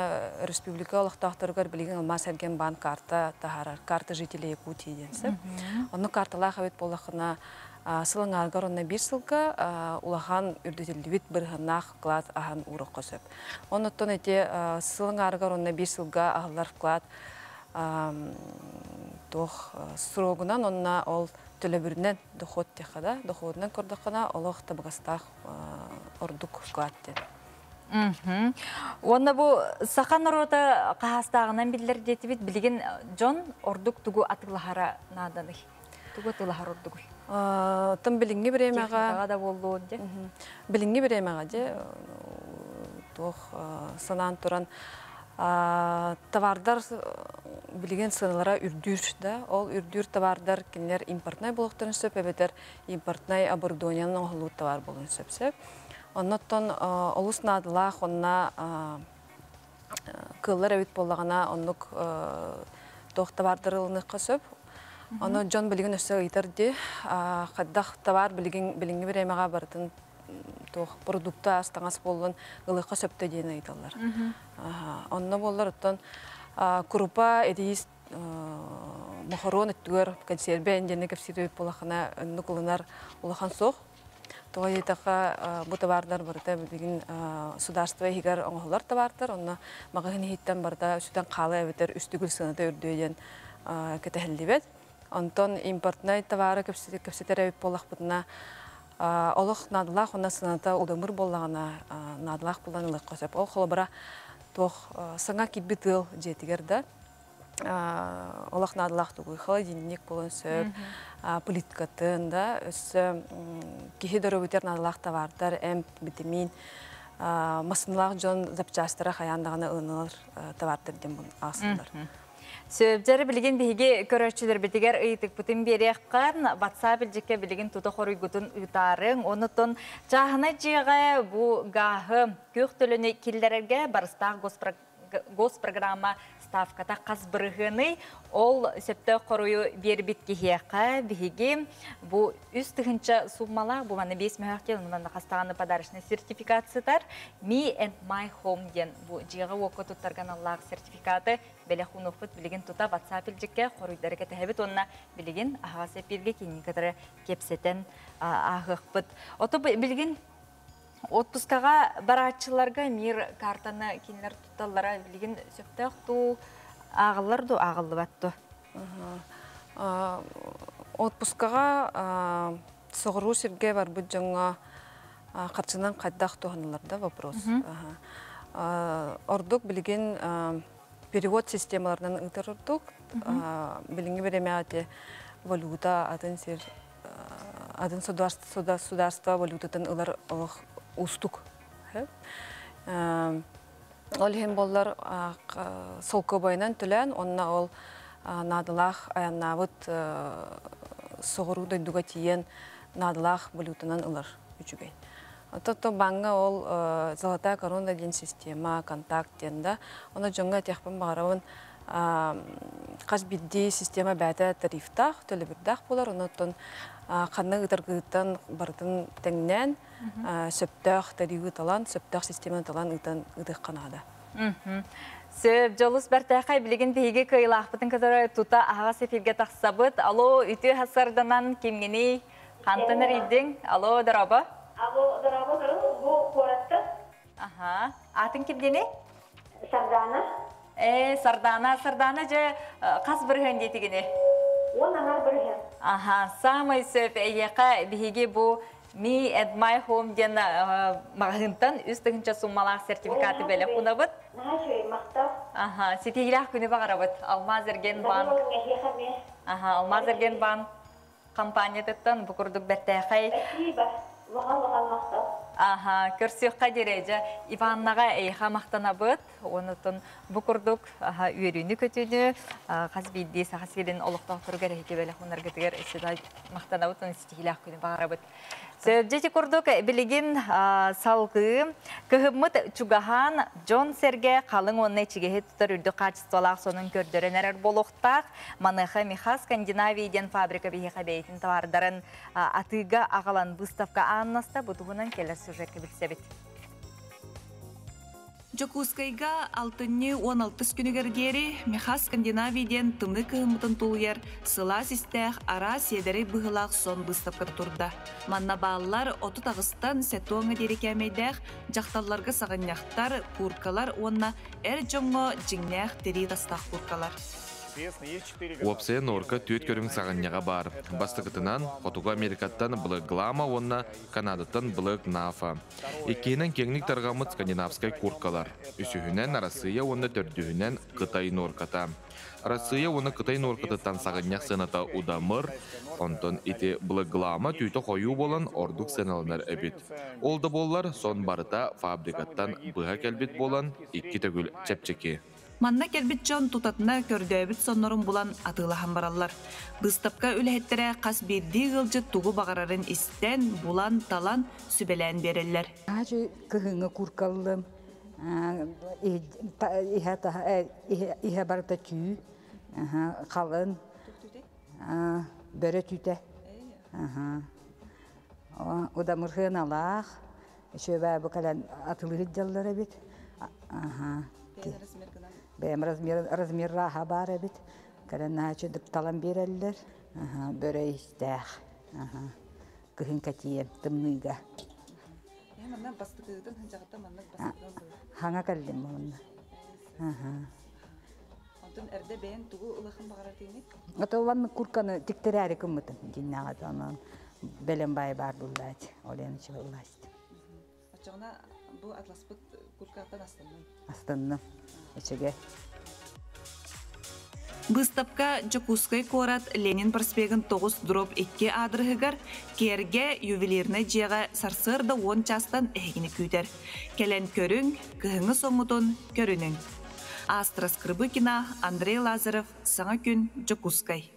республика олықтақтырғар білген Алмаз Эрген банк карта жителі Якутии денсіп. Оны карталақ әвет болақына сылың арғар онна бір сылға улахан үрдетілдібет бірғынақ вклад аған ұрық қосып. Оны тұн әте сылың арғар онна бір сылға ағылар вклад сұрогынан онна ол төлөбүрүнөн доход текада, доходунан көрдөкана олох табыгастах ордук вклад. Онна бу сахан орота кахастагынан билер детибит билген Джон ордук тугу атылахара наданы. Тугу атылахар ордук. Тым билинге биремага да болду де. Билинге биремага де тох санан туран товардар билген сыналара үрдүр да, ол үрдүр товардар кинлер импортнай болуктарын сөп, эбетер импортнай оборудованиянын оңлуу товар болун сөпсөп. Оннотон олус надылах онна кыллар эбит боллагана оннук тох товардырылыныкка сөп. Оны Джон билген өсө ыйтырды, каддах товар билинге биремага бардын продукта астаңас болын ылыққа сөпті дейін айталар. Онна болар оттан крупа эдиис махарон өттігер консерве әндені көпсетіп болақына үнні қылынар олақан соқ. Тоға етақа бұты бардар барда білген сударство егер оңғылар да бардыр. Онна мағағын еттен барда үстіден қалы әветер үстігіл сынады үрдейден кәтәхілді бет. Онтон импортнай товары көпсетер әвіп болақ бұтына олық надылақ, онна сыната ұдамыр болағына надылақ болан ұлық қосып. Ол қолы саңа кетбі тыл жетігерді. Олақ надылақ тұғы холодильник болын сөп, плиткатын да, өсі кехе дөрі өтер надылақ тавардар, витамин, масынлақ жон запчастыра қаяндағына ұнылар тавардыр дем бұн асындар. Сөбдері білген бейге көрәтшілер бетігер ұйтық бұтын береққан, батса білжекке білген тұты қорый күтін ұйтарын, онытын жағына жиға бұ ғағы көк төліні келдерерге барыстағы госпрограмма ставката қазбырғыны ол сөпті қорыю бербет кехеқа бейге бұ үстігінші суммалақ, бұ маны 5 мөқтел, мұнанда қастағаны падарышны сертификациядар Me and My Home ден бұ жиға оқы тұттарған Аллах сертификаты бәлі құнықпыт білген тұта WhatsAppілжікке қорыйдары кәтәхебет онына білген ағасы берге кейін кәдірі кепсетен ағықпыт. Оты білген отпускаға баратшыларға мир картаны кенілер тұтталара білген сөптіқ тұ ағылар ду ағылы батту. Отпускаға соғыру серге бар бұд жаңа қарчынан қайдақ тұғаныларда вопрос. Ордық білген перевод системаларынан ұйтар ордық. Білінгі береме әте валюта, атын сударства валютатын ұлар устук. Ол хем боллар солқы бойынан түлән, онна ол надылақ аяннавыт соғыру дойдуға тиен надылақ валютынан ұлар үчігей. Тото банга ол золотая корона ден система, контакт денда. Оны жоңға тяқпын бағарауын қаз бидді система бәді тарифтақ, төлі бірдақ болар. Оны қанны ұтарғыттан бардың тәңнен сөптақ тарифы талан, сөптақ система талан ұтық қанады. Сөп жолыс бәртәқай білген бейге көйлақ бұтын көдірі тұта аға сеферге тақсабыт. Алло, үті хасарданан кемгені қантыныр еддің? Алло, дұрабы? Алло, дұрабы дұрын, бұл қоратты. Атын кемдені? Сардана. Сардана же қас бірген детігіне? Он аңар бірген. Самай сөп әйеқа бейге бұл Me and My Home ден мағынтан үстігінші суммалақ сертификаты бәлі құнабыт? Сетегілақ күні бағарабыт. Алмазерген банк. Алмазерген банк компаниятыттан бұқырдық бәттәқай. Көрсіққа дережі Иваннаға әйха мақтанабыт. Онытын бұқырдық үйеріні көтіні қазбейді сағасерін олықтақ тұрғар әйке бәлі құнар көтігер мақтанабыт. Сетегілақ күні бағарабыт. Сөбжеті күрдік білеген салғы күхімміт чугахан Джон Серге қалың онны чигеге тұтар үрді қачыстуалақ сонын көрдерін әрір болуқтақ маныхы Миха Скандинавияден фабрика бейхе бейтін тавардарын атыға ағалан выставка аннаста бұтығынан келер сюжетке білсебет. Жокускайга 6-16 күнігергері Миха Скандинавияден тымны кығымытын тулуяр сыла систәқ ара седері бұғылақ сон бұстапқыр тұрда. Манна балылар оты тағыстан сәтуаңы дерекәмейдәқ жақталларға сағыняқтар, куркалар, онна әр жоңғы жіңнәқ дері тастақ куркалар. Уапсая норка түйет көрің сағынняға бар. Бастықытынан Хотуға Америкаттан бұлық Глама, онна Канадаттан бұлық Нафа. Еккейінен кеңлік тарғамыт скандинавскай куркалар. Үсіхінен Россия, онна төрдігінен Қытай норката. Россия, оны Қытай норкатыттан сағынняқ сыната удамыр, онтон ити бұлық Глама түйті қойу болан ордық сыналынар әбет. Олды боллар сон барыта фабрикаттан бұға кәлбет болан 2 төгіл чәпчеке. Манна келбит жон тутатына көрдөбіт соннорун булан атылахан бараллар. Быстапка үләһеттері қас берді ғылжы туғу бағарарын істен, булан, талан, сүбелән берелер. Ачы кығыңы куркалым, иһә барыта түй, қалын, бөрі түйті. Oda mırhın alaq. Şöyle bu kalan atılır jallara bit. Aha. Benim razmer raha var bit. Kalan naçı talan bererler. Aha, böyle işte. Aha. Kıhın katiyem tımnıga. Hemen bastıklıdan hıncakta manlık bastıklıdan. Hanga kaldım onunla. Aha. Ondan erde beğen tuğu ılakın bağırar deyini? Otovan kurkanı tiktirari kımıtın. Cinnağı da onun belem bay bar bullaç. Olen içi bullaçtı. Açığına bu atlaspıt kurkaktan astındım. Astındım. İçige. Быстапка Жакускай корат Ленин проспегін 9/2 адрыгыгар керге ювелирне жеға сарсырда 10 частан әгіні күйтер. Келен көрің, кығыңы соңытын көрінің. Астра Скрыбыкина, Андрей Лазарев, Саңа күн, Жакускай.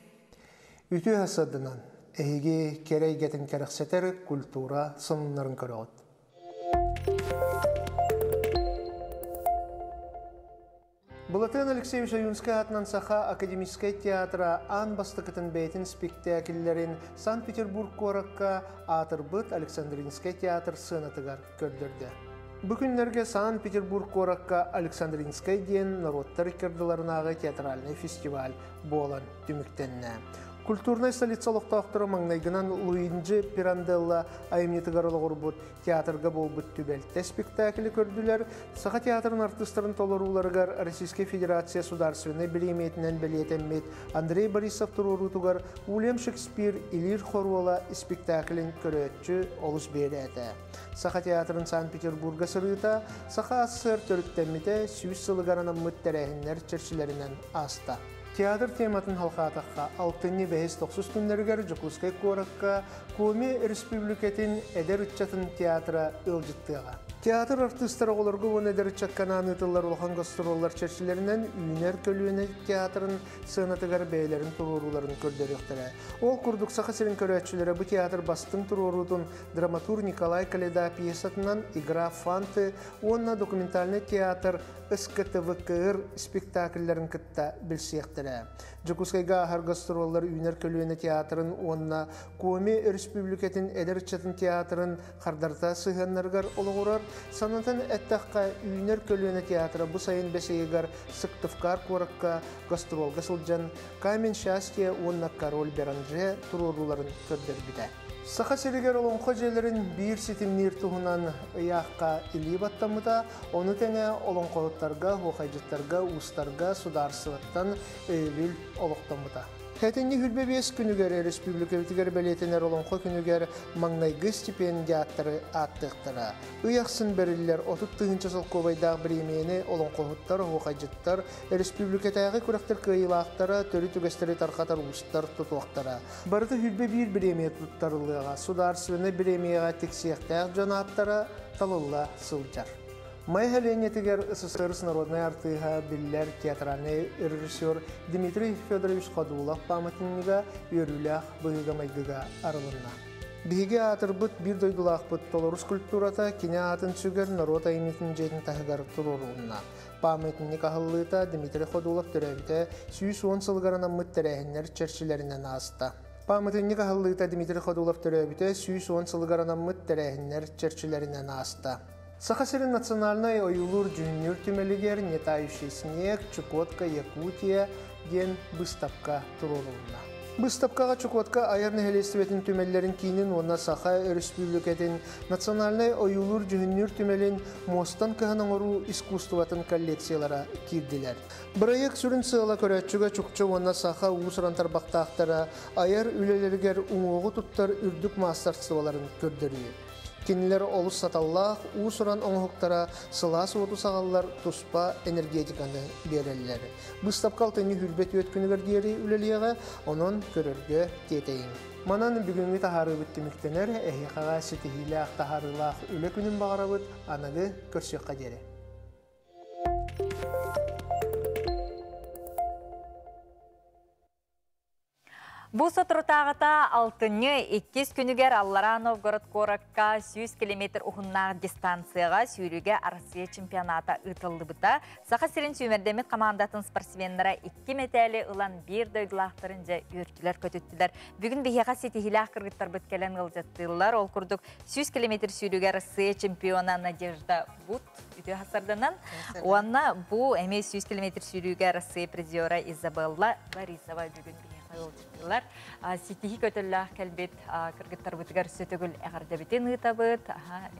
Үті асадынан, әйге керейгетін керексетер культура сынларын көріғыд. Булатын Алексеевич Аюнскай атынан саха академический театра ан бастықытын бәйтін спектакльлерін Санкт-Петербург коракка атырбыт Александринский театр сынатыгар көрдірді. Бүгінлерге Санкт-Петербург коракка Александринский ден народтар керділарынағы театральный фестиваль болан түміктенне. Культурный столицалықтақтыры маңнайгынан Луинджи Пиранделла айымнетігарылы ғұрбыт театрға болбыт түбелтті спектаклі көрділер. Саха театрын артыстарын толыруларығар Российской Федерация сударственной білеметінен білетеммет Андрей Борисов тұрурутугар Уильям Шекспир Илир Хоруола спектаклін көрөтчі олыс береті. Саха театрын Санкт-Петербурга сырыта, Саха АССР төріктеммете сүйіс сылыгарынан мұттәрәхінлер черчілерінен аста. Театр тематын халқатаққа 6-5-9 күндергер Жакускай коракка Коми Республикатын әдер үтчатын театра ылжыттыға. Театр артыстары оларға он әдер үтчатканан ұтылар олған гастроллар чәршілерінен үйінер көлуіне театрын сынатығар бәйлерін тұроруларын көрдеректірі. Ол күрдік сақа сірін көрәтшілері бұл театр бастың тұрорудың драматур Николай Каледа пьесатынан «Игра Фанты», онна документальный театр СКТВКР спектакльлерін кітті білсектірі. Жакускайга ахар гастроллар үйінер көлуіне театрын, онна Коми Республикатын әдер үтчатын театрын қардарта сығаннарғар олығырар. Санатан әттаққа үйінер көлуіне театры бұ сайын бәсейгар Сыктывкар коракка гастролға сылджан Камен Счастье онна Король Беранже тұроруларын көрдер біді. Саха серігер олонқо желерін бір сетімнер тұғынан ұяққа илі баттамыда, оны тәне олонқолыттарға, оқайжыттарға, ұстарға, сударсываттан өйбіл олықтамыда. Хәтінні хүлбе 5 күнігер республика өтігер бәлетінер олонқо күнігер маңнайғы стипендиаттары аттықтыра. Ұяқсын бәрілер 30-ғы сылқобайдағы біремені олонқоғыттар, оқайжыттар, республикатағы күрақтар күйілақтары, төрі түгестері тарқатар ұстар тұтуақтара. Барды хүлбе бір біреме тұттарылыға, сударсыны біремеға тексияқтаяқ жанаттара талылла сылжар. Май хәленетігер СССР народной артыға білер театральный режиссер Дмитрий Федорович Қадулов памятнига өріләқ бұғыға майгыға арылынна. Бігі атырбыт бір дойдылақ бұт толорус культурата кене атын сүгер народ айыметін жетін тағығар тұроруынна. Памятник ағылыта Дмитрий Қадулов түрәбіті 110 сылғарына мұттәрәхінлер чәршілерінен асты. Памятник ағылыта Дмитрий Қадулов түрәбіті 110 сылғарына мұттәрәхінлер чәршілерінен асты. Сахасырын национальный оюлур жүйінер түмелігер нетающий снег, Чукотка, Якутия ден Быстапка тұроруына. Быстапкаға Чукотка айарны хелестіветін түмелерін кейінін онна Саха Республикатын национальный оюлур жүйінер түмелін мостан кығының ору искусстватын коллекциялара кирділер. Бірайық сүрін сығыла көрәтшіға Чукчы онна Саха ұсырантар бақтақтара айар үлелергер ұңығы тұттар үрдік мастарсываларын көрдірейі. Кенілер олыс саталлақ, ұсыран оңғықтара сылас оту сағалар тұспа энергетиканы берелілері. Быстапқа алтыны хүрбет өткінігер дері үлелеға, onun көрерге тетейін. Манан бүгінгі тахары бүттіміктенер, әйіқаға сетихилі ақтахарылақ үлі күнін бағара бүт, анығы көрсеққа дері. Бу сотрутағыта 6-2 күнігер Аллара Новгород Коракка 100 км ұғыннағы дистанцияға сүйріге Россия чемпионата ұтылды бұта. Сақа сирин сүймердемет командатын спортсменлера 2 метәлі ұлан 1 дөйділақтырын жа үртілер көтіттілер. Бүгін бейеға сетихилақ кыргыттар бүткелен ғылжаттылар. Ол күрдік 100 км сүйріге Россия чемпиона Надежда Бут үті хасарданан. Оанна бұ әме 100 км сүйріге Россия призера Изабелла Борисова бүгін Олдылар. Сетихи көтілләх кәлбет кыргыттар бұтығар сөтігіл әғардабетін ұйтабыт,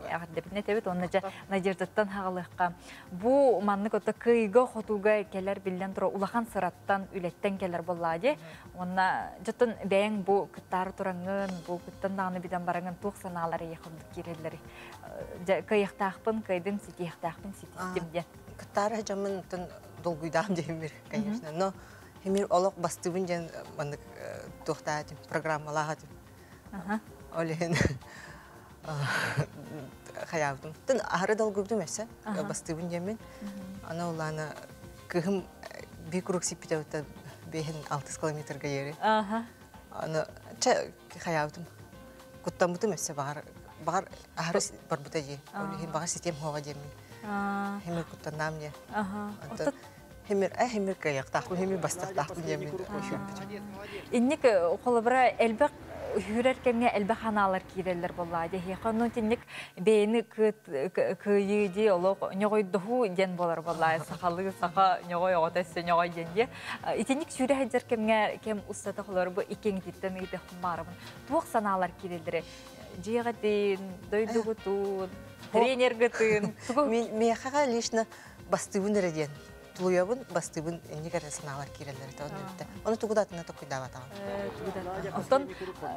әғардабетін әтебет, оны жа Надеждаттан хағылыққа. Бұ манны көті күйгі қотуға кәлер білден тұра улахан сыраттан үлеттен кәлер болады. Онна жатын бәйін бұ күттары тұраңын, бұ күттан дағыны биден бараңын туқ саналары еқылдық керелері. Күйіқтақпын, күйдің сетихтақпын, сетихтемден. Күттары жамын долгуйдам деймір, конечно, но Хемир олық бастыбын жен мандық тоқтадым, программалаға дым. Олеген қаяудым. Тын ағыры долгуйдым әсі, бастыбын жемен. Ана оланы күйім бей күрік сипіте өтті бейін 6 километрға ері. Ана қаяудым. Құттан бұтым әсі бағар ағыры бар бұта же. Олеген бағар систем хоға жемен. Хемир құттан намне. Хемир каяқтақпын, хемир бастақтақпын жемін өшімді. Иннік қолыбыра әлбәқ хүрер кәмге әлбәқ ханалар кейрелер болады. Хеқанын теннік бейіні күйеді олық неғойдығы ден болар болады. Сақалы сақа неғой оғытасы неғой денде. Итеннік сүрі әдер кәмге кәм ұстаты қолары бұл икеңдеттен үйді құмарымын. Туық саналар кейрелері. Жеғатын, дойдығытын, тренергітін. Меқаға лишна бастығын әрден. Тулуябын, бастыбын, негер сыналар керелері. Оны тугудатына тоқыйдава тағын. Отон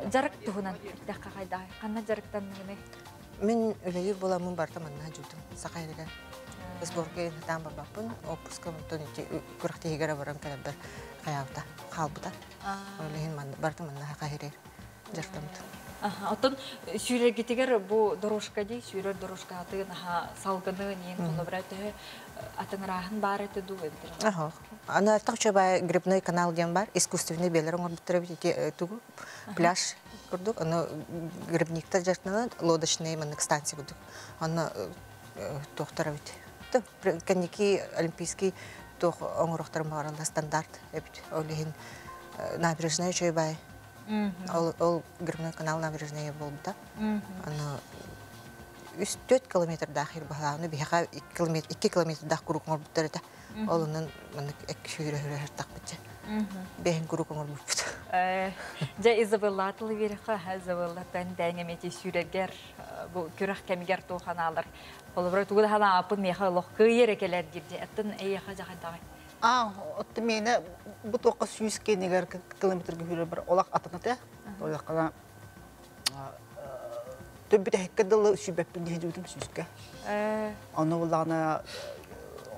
жарық туғынан тәққа қайда? Қанна жарықтан мүгіне? Мен өлейі боламын бартаманна жүдім. Сақайрыға. Біз боргейін хатан барбапын. Опуска мұнтон күріқті егері барам кәлі бір қаяута, қалбыта. Өлейін бартаманна қайрер жарықтамды. Отон сүйрер кетегер бұл дорожка дей, сүйрер дорожка атын салғыны нең қолы бірәті атыңырағын бар әті ду өндір. Аны артық чөбай грибной канал ден бар, искусственный белерін орбыттыры түгу, пляж күрдік. Аны грибниктар жартынан лодочный манық станция күрдік. Аны тоқтары өте. Кәнеки олимпийский тоқ оңырықтарын бағарында стандарт. Олеген набережная чөбай. Ол грибной канал набережная болды да. Аны 4 километр дақыр бағалауыны бейға 2 километр дақ күрік орбыттары да. Олының мұнық әк шүйірі тақ бітті. Бейін күрік орбыттары. Жа Изабелла атылы беріқі, Изабеллатан дәңеметі шүйрегер, күріқ кәмігер тоқаналар. Қолыбыры тұғыда хана апын меға лоқ күйер әкелер дерде. Әттін әйеға жағайдағай. Отты мені бұл тоққа 100 кенегер километрге хүрі бір олақ атынаты. Олаққана төббіті әккеділі сүйбәппін дейін жүдім сүйіске. Оны олағына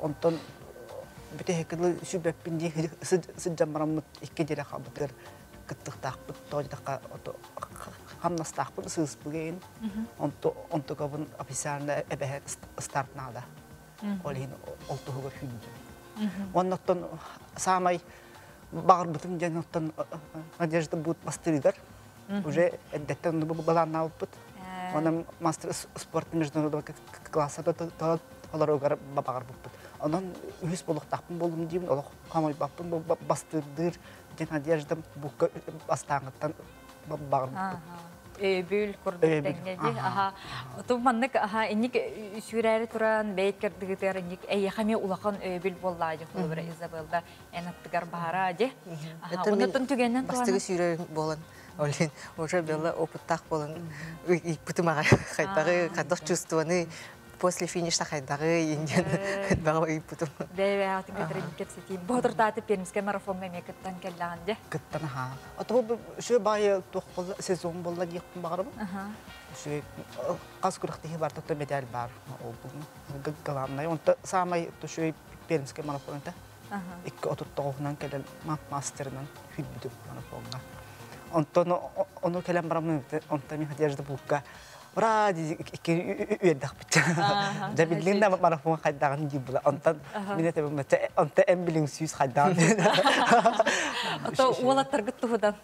онтан біті әккеділі сүйбәппін дейін сыджамарамыт екке дере қабыдыр күттіқтақпыт, тоғыдаққа қамнастақпын сығыс бүгейін. Онты көбін официарына әбәхет стартнада. Олейін олтығыға хүндім. Оннаттан самай бағыр бұтым жән оттан Надежда будет бастырыгар. Уже әддеттен баланна алып бұт. Оның мастер спорт международного класса олар оғар бағыр бұт. Онын үйіс болуқтақпын болым деймін, олық қамай бақпын бастырдыр жән Надежда бұқы бастаңыттан бағыр бұт. Өбіл көрдіктенге де. Отым маннық инник сүйрәрі тұран бәйт кәрдігітер инник әйеқаме улақан өбіл болады. Құлыбыр Изабелда әнаттығар бағара де. Онытын түгеннен туғаны? Бастығы сүйрәрі болын. Олен, уже белі опыттақ болын. Бұтымаға қайтағы, қандық чувствоны после финишта қайдағы енген баға бұтым. Бәйбәй атын көтірін кепсетейін. Бұғдыртаты перміске марафонға мекіттен кәллаған де? Кіттен, Отығы шөй байы сезон болла дейқпін бағырымын. Шөй қаз күріқтегі бар тұқты медаль бар. Ғаламнай. Онты самай шөй перміске марафонында. 2 отырттығынан кәлел мастерынан хүлбіді марафонға. Оны кәлем барамын, онта мен Надежда бұлға Ура, үйеддақ бітті. Жабілдіңді марафон қайдағын дейін бұла. Онтан мен әтебім әтті әмбілің сүйіз қайдағын. Ото уолаттар күтті ғудан?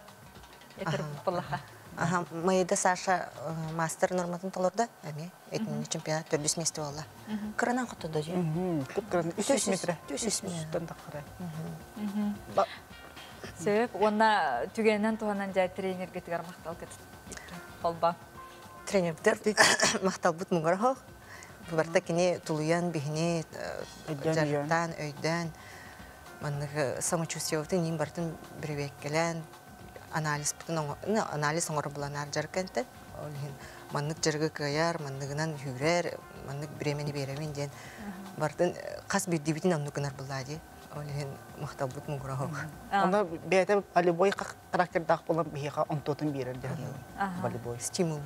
Ага, майда Саша мастер норматын толорда, әме, этнің чемпионат 400 месте олла. Қырынан құтыда же? Қырынан 300 метр. 300 метр. Сөп, онна түгеннен туғанан жай тренерге түгер мақтал кетіп қолба. Тренер мақтал бұт мұңғар хоқ. Барта кене тулуян бігіне жарықтан, өйден. Манығы самочувствиевті нем бартын бірвеккелен. Анализ оңыр бұланар жаркенті. Маннық жарғы көяр, маннығынан хүрер, маннық біремені беремен ден. Бартын қас бір дебетін амнықынар бұлады. Олеген мақтал бұт мұңғыра хоқ. Оны бәйті волейбой қарактердақ болан бейіға онтотын берер ден. Волейбой. Стимул.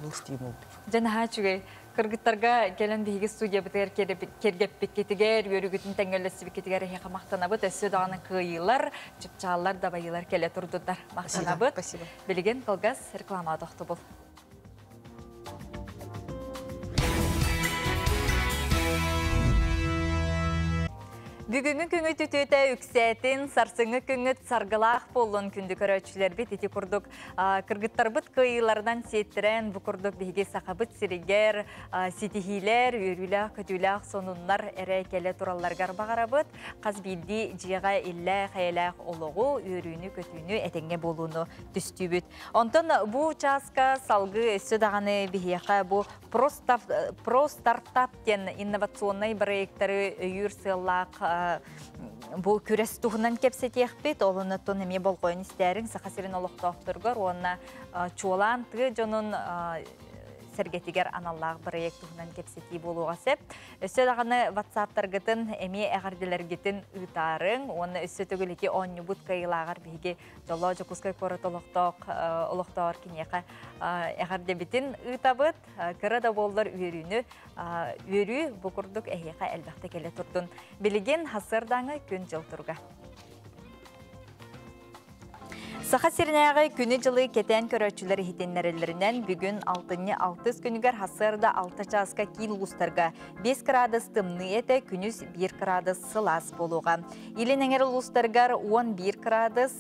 Жана хачугай, кыргыттарға келен бейгі студия бітер кергеп беккетігер, өрігітін тәңгелесі беккетігер хеға мақтанабыт, өсі дағаны қиылар, чыпчалар, дабайылар келе тұрдыдар мақтанабыт. Білген қылғас реклама доқты бұл. Бүгінгі күңі түтөті үксәтін, сарсыңы күңі сарғылақ болуын күнді көрөчілер бет еті күрдік. Кыргыттар бұт қиылардан сеттерен бұ күрдік бейге сақабыт сирегер, сетихилер, өріләқ, көтіләқ, сонунлар әрі келі туралларғар бағара бұт. Қаз білді жиға иллә қайылақ олығы, өріні көтіні әтенге болуыны түсті бүт. Онтын бұ часқа салғы өсі дағаны бейеқа бұ про-стартап кен инновационный проекттары үйір сыллақ бұл күрес тұғынан кепсет еқпет, олыны тұн әме бол қойын істерін сақасырын олықтақтырғыр, онына чуалан тұғы жонын сәргетігер аналлағы проект тұғынан кепсеті болуға сәп. Өсі дағаны ватсаптарғытын әме әғарділергетін ұтарын, оны өсі түгілеке 10 бұт қайылағар бейге жолы жоқұскай көріт олықтауыр кенеқа әғардебетін ұтабыт, кірі болдар үйріні, үйрі бұқырдық әйеқа әлбәқті келе тұрдың. Білген хасырдаңы күн жыл тұрға. Саха сирнәгы күні жылы кетен көрөчүлөр хитеннерелеринен бүгүн 6-6 күнүгөр хасырда 6 часка кил улустарга 5 градус тымны эте күнүс 1 градус сылас болуга. Иленеңер улустаргар 11 градус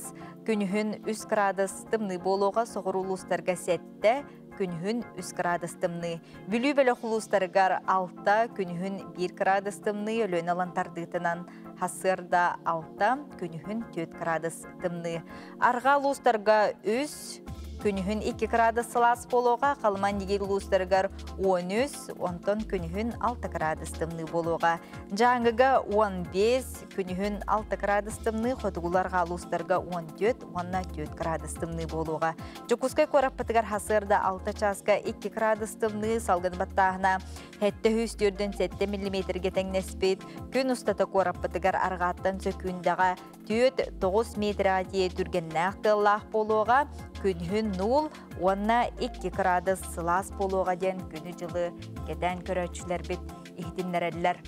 күнүхүн 3 градус тымны болуга, соғыр улустарга 7 күнүхүн 3 градус тымны. Бүлүү бөлөк улустаргар 6 күнүхүн 1 градус тымны, өлөн алантардытынан хасырда 6, күнүхүн 4 градус тымны. Арга улустарга 3, күнүхүн 2 градус сылас болуға, қалман егер улустаргар 13, онтон күнүхүн 6 градус тымны болуға. Жаңыга 15, күнүхүн 6 градус тымны, хотугуларга улустарга 14, онна 4 градус тымны болуға. Жокускай кораппатыгар хасырда 6 часка 2 градус тымны, салгын баттағына хетті хүстірден 7 мм теңнеспет, күн ұстата кораппатыгар арғаттан сөкүндаға 4-9 метр адие түргеннәқ тыллақ болуға, күнүхүн 0, онна 2 градус сылас болуға ден күні жылы кеден көрөчілер бет ихтиннерелер.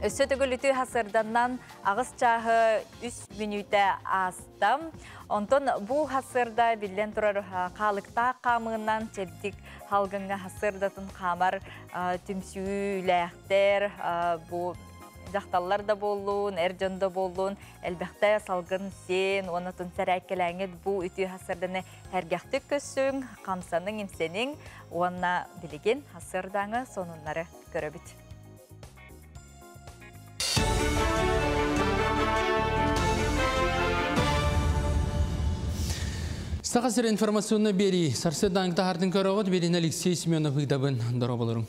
Өсі түгіліті хасырданнан ағыз чағы 3 минута астам. Онтон бұл хасырда білден тұрар қалықта қамығынан челдік халғынға хасырдатын қамар түмсүйләқтер, бұл жақталлар да болуын, әржон да болуын, әлбәқті салғын сен, оны тұн сәрәкеләңет бұл үті хасырданы әргәқтік көссің, қамсаның имсенің, онына білеген хасырдаңы сонынлары көрөбіт. Стақасыр информационны бері, сарсы даңғыта хардың көріғыт берін Алексей Семенов ұйдабын дұра болырың.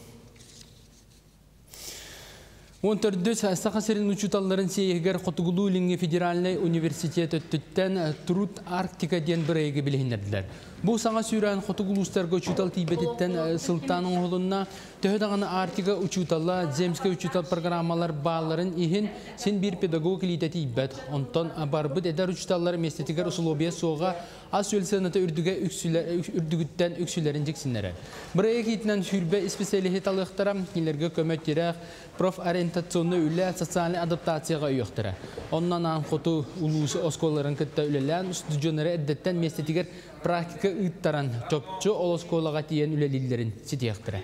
14 Стақасырын учуталларын сейгер Қотығылу Линге Федеральный университет өттіттен Труд Арктика ден бір әйгі білігіндерділер. Бұл саңа сүйрән Қотығылу ұстарға учутал тейбеттен сылтаның олынна төхедағаны Арктика учуталла земске учутал программалар бағаларын ехін сен бір педагог литеті иббет. Онтан барбыд әдер учуталлар местетігер ұсылобия соға аз өлсенаты үрдігіттен үксілерін жексінлері. Бір әйгі етінен хүрбе специалихет алықтара келерге көмөттерек профориентационны үлі социальный адаптацияға үйіқтірі. Оннан аңқоту ұлысы осколарын күтті үлелән студионары әддеттен местетігер практика ұйттаран чөпчі ол осколаға тиен үлелілерін сетияқтірі.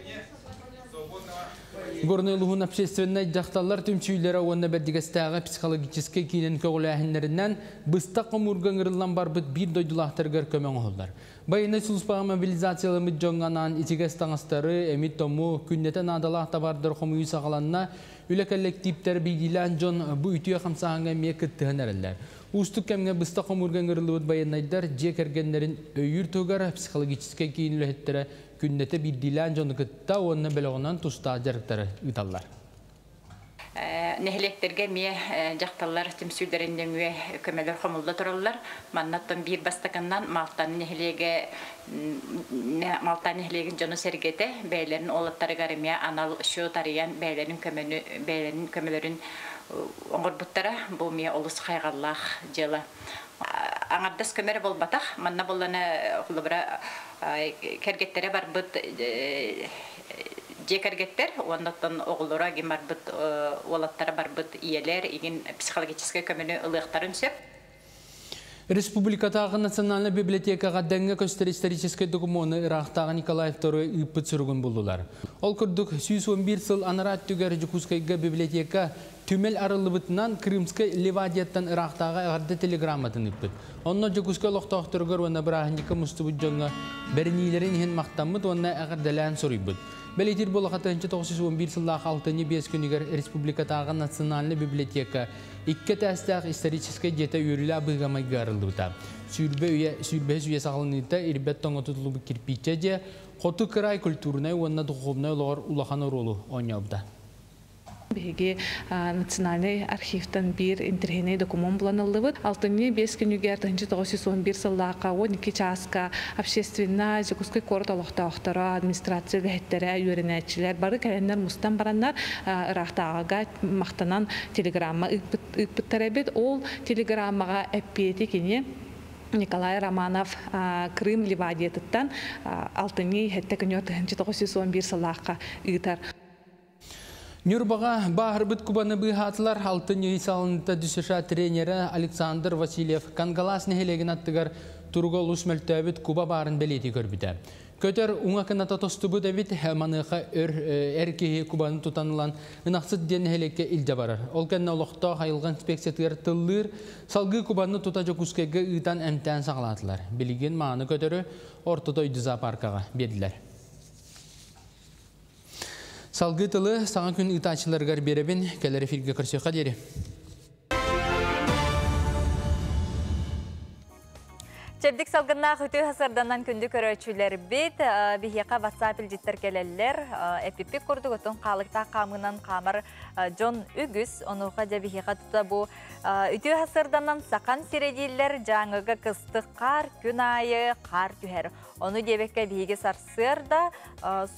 Горнылығын общественной жақталар түмчүйлері онына бәдігістағы психологический кейнен көғіләхінлерінен бұстақ қымурған ұрылан барбыт бір дойдылақтырғыр көмен олдар. Байыны сұлыспаға мобилизациялымы жоңғанан итігес таңыстары әмет тому күннетен адалақ табардыр қомүйі сағаланына үлі коллективтер бейділән жон бұ үтіе қамсағанға ме күттіғын әрілер. Устық кәмге бұстақ қымурған ұрылуыд байынайдар жек әргендерін өйір тұғар психологический кейін үліхеттері күннеті бейділән жоны күтті онына бәліғынан тұста жарықтары ұталар. Нехлектерге ме жақталар тімсүлдерінден өе көмелер қомылда тұралар. Маннаттан бір бастықаннан малтан нехлеген жоны сәргеті бәйлерін олаттары ғарымия анал шо тариян бәйлерін көмелерін оңғыр бұттара бұл ме олыс қайғаллақ жылы. Аңардас көмері бол батақ, манна боланы құлыбыра кәргеттері бар бұд же кәргеттер, ондақтан оғылыра ген бар бұд олаттары бар бұд иелер, еген психологический көмені ұлықтарын сөп. Республикатағы Национальный библиотекаға дәңгі көстер исторический документы Ирақтағы Николаев II үппіт сүргін болдылар. Ол күрдік 111 сыл анарат түгер Жукускайға библиотека түмел арылыбытынан Крымскай Ливадияттан Ирақтағы ағарды телеграмматын үппіт. Онна Жукускай лоқтақтырғыр оны бірағынекі мұстыбыт жоңға бәрінейлерін хен мақтамыд, онна ағырдалән сұрыйбыт. Бәлетер болы қатынчы 911 сыллағы 6-5 күнігер Республикатағы Национальный библиотека икке тәстәқ исторический жета үйрілі абығамай ғарылдыта. Сүрбе сүйе сағылыныйта ирбет тоңы тұтылыбы кирпиче же қоты кырай культурнай онна дұқығымнай олығыр улаханы ролу ойнауыда. Беге национальный архивтан bir интергеней документ буланылыбыт. 6-5 күнүгер 1911 сыллака 12 часка общественна Жукускай кордалыктактара администрация гәһәттәре юренәчләр бары кәләннәр мустан бараннар Ирактагы мактанан телеграмма иппеттеребет ол телеграммага әппети кине Николай Романов Крым Ливадияттан 6-1911 сыллака итар. Нюрбаға бағырбыт күбаны бұйхатылар алтын үйсалыныта дүсіша тренері Александр Васильев Кангалас нехелеген аттығар тұрғыл үсмәлті Куба барын бәлеті көрбіді. Көтер ұңақыната тосты бұд әбіт әманыға әркеге Кубаны тұтанылан ұнақсыд ден нехелекке илде барар. Ол кәнна олықта қайылған инспекциятығар тыллыр салғы Кубаны тұта жокускайға ұйтан әмтән сағалатылар. Білген мағаны көтері ортыда үйдіза паркаға беділер. Салғы тылы саңа күн ұтачыларғар беребін кәлері филге көрсеуға дері. Чебдік салғынна құты ғасырданан күнді көрөчілер бет, бігеқа WhatsApp үлжеттер келелер, әпіппік көрдік өтін қалықта қамынан қамыр Джон Үгіз, онуға да бігеқа тұта бұл үті ғасырданан сақан сиредейлер жаңығы қыстық қар, күн айы, қар түхер. Оны дебекке бейге сарсырда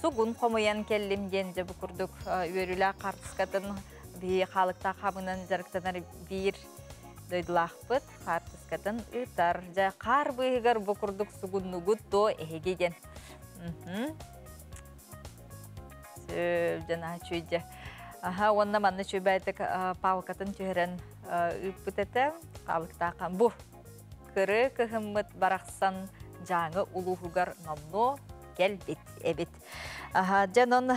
суғын қомыян келімден жабы күрдік өрілі қартысқатын бейге қалықта қамынан жарықтанар бір дойдылақпыт, қартысқатын ұтар. Жа қар бұйығыр бұқырдық суғын нүгіт до әйгеген. Жана чөйде. Онна манны чөйбәйтік пауқатын чөйрен үппітеті қалықта қан бұ. Кірі кіғымыт барақсан жаңы улуғығар номно келбет әбет. Жанон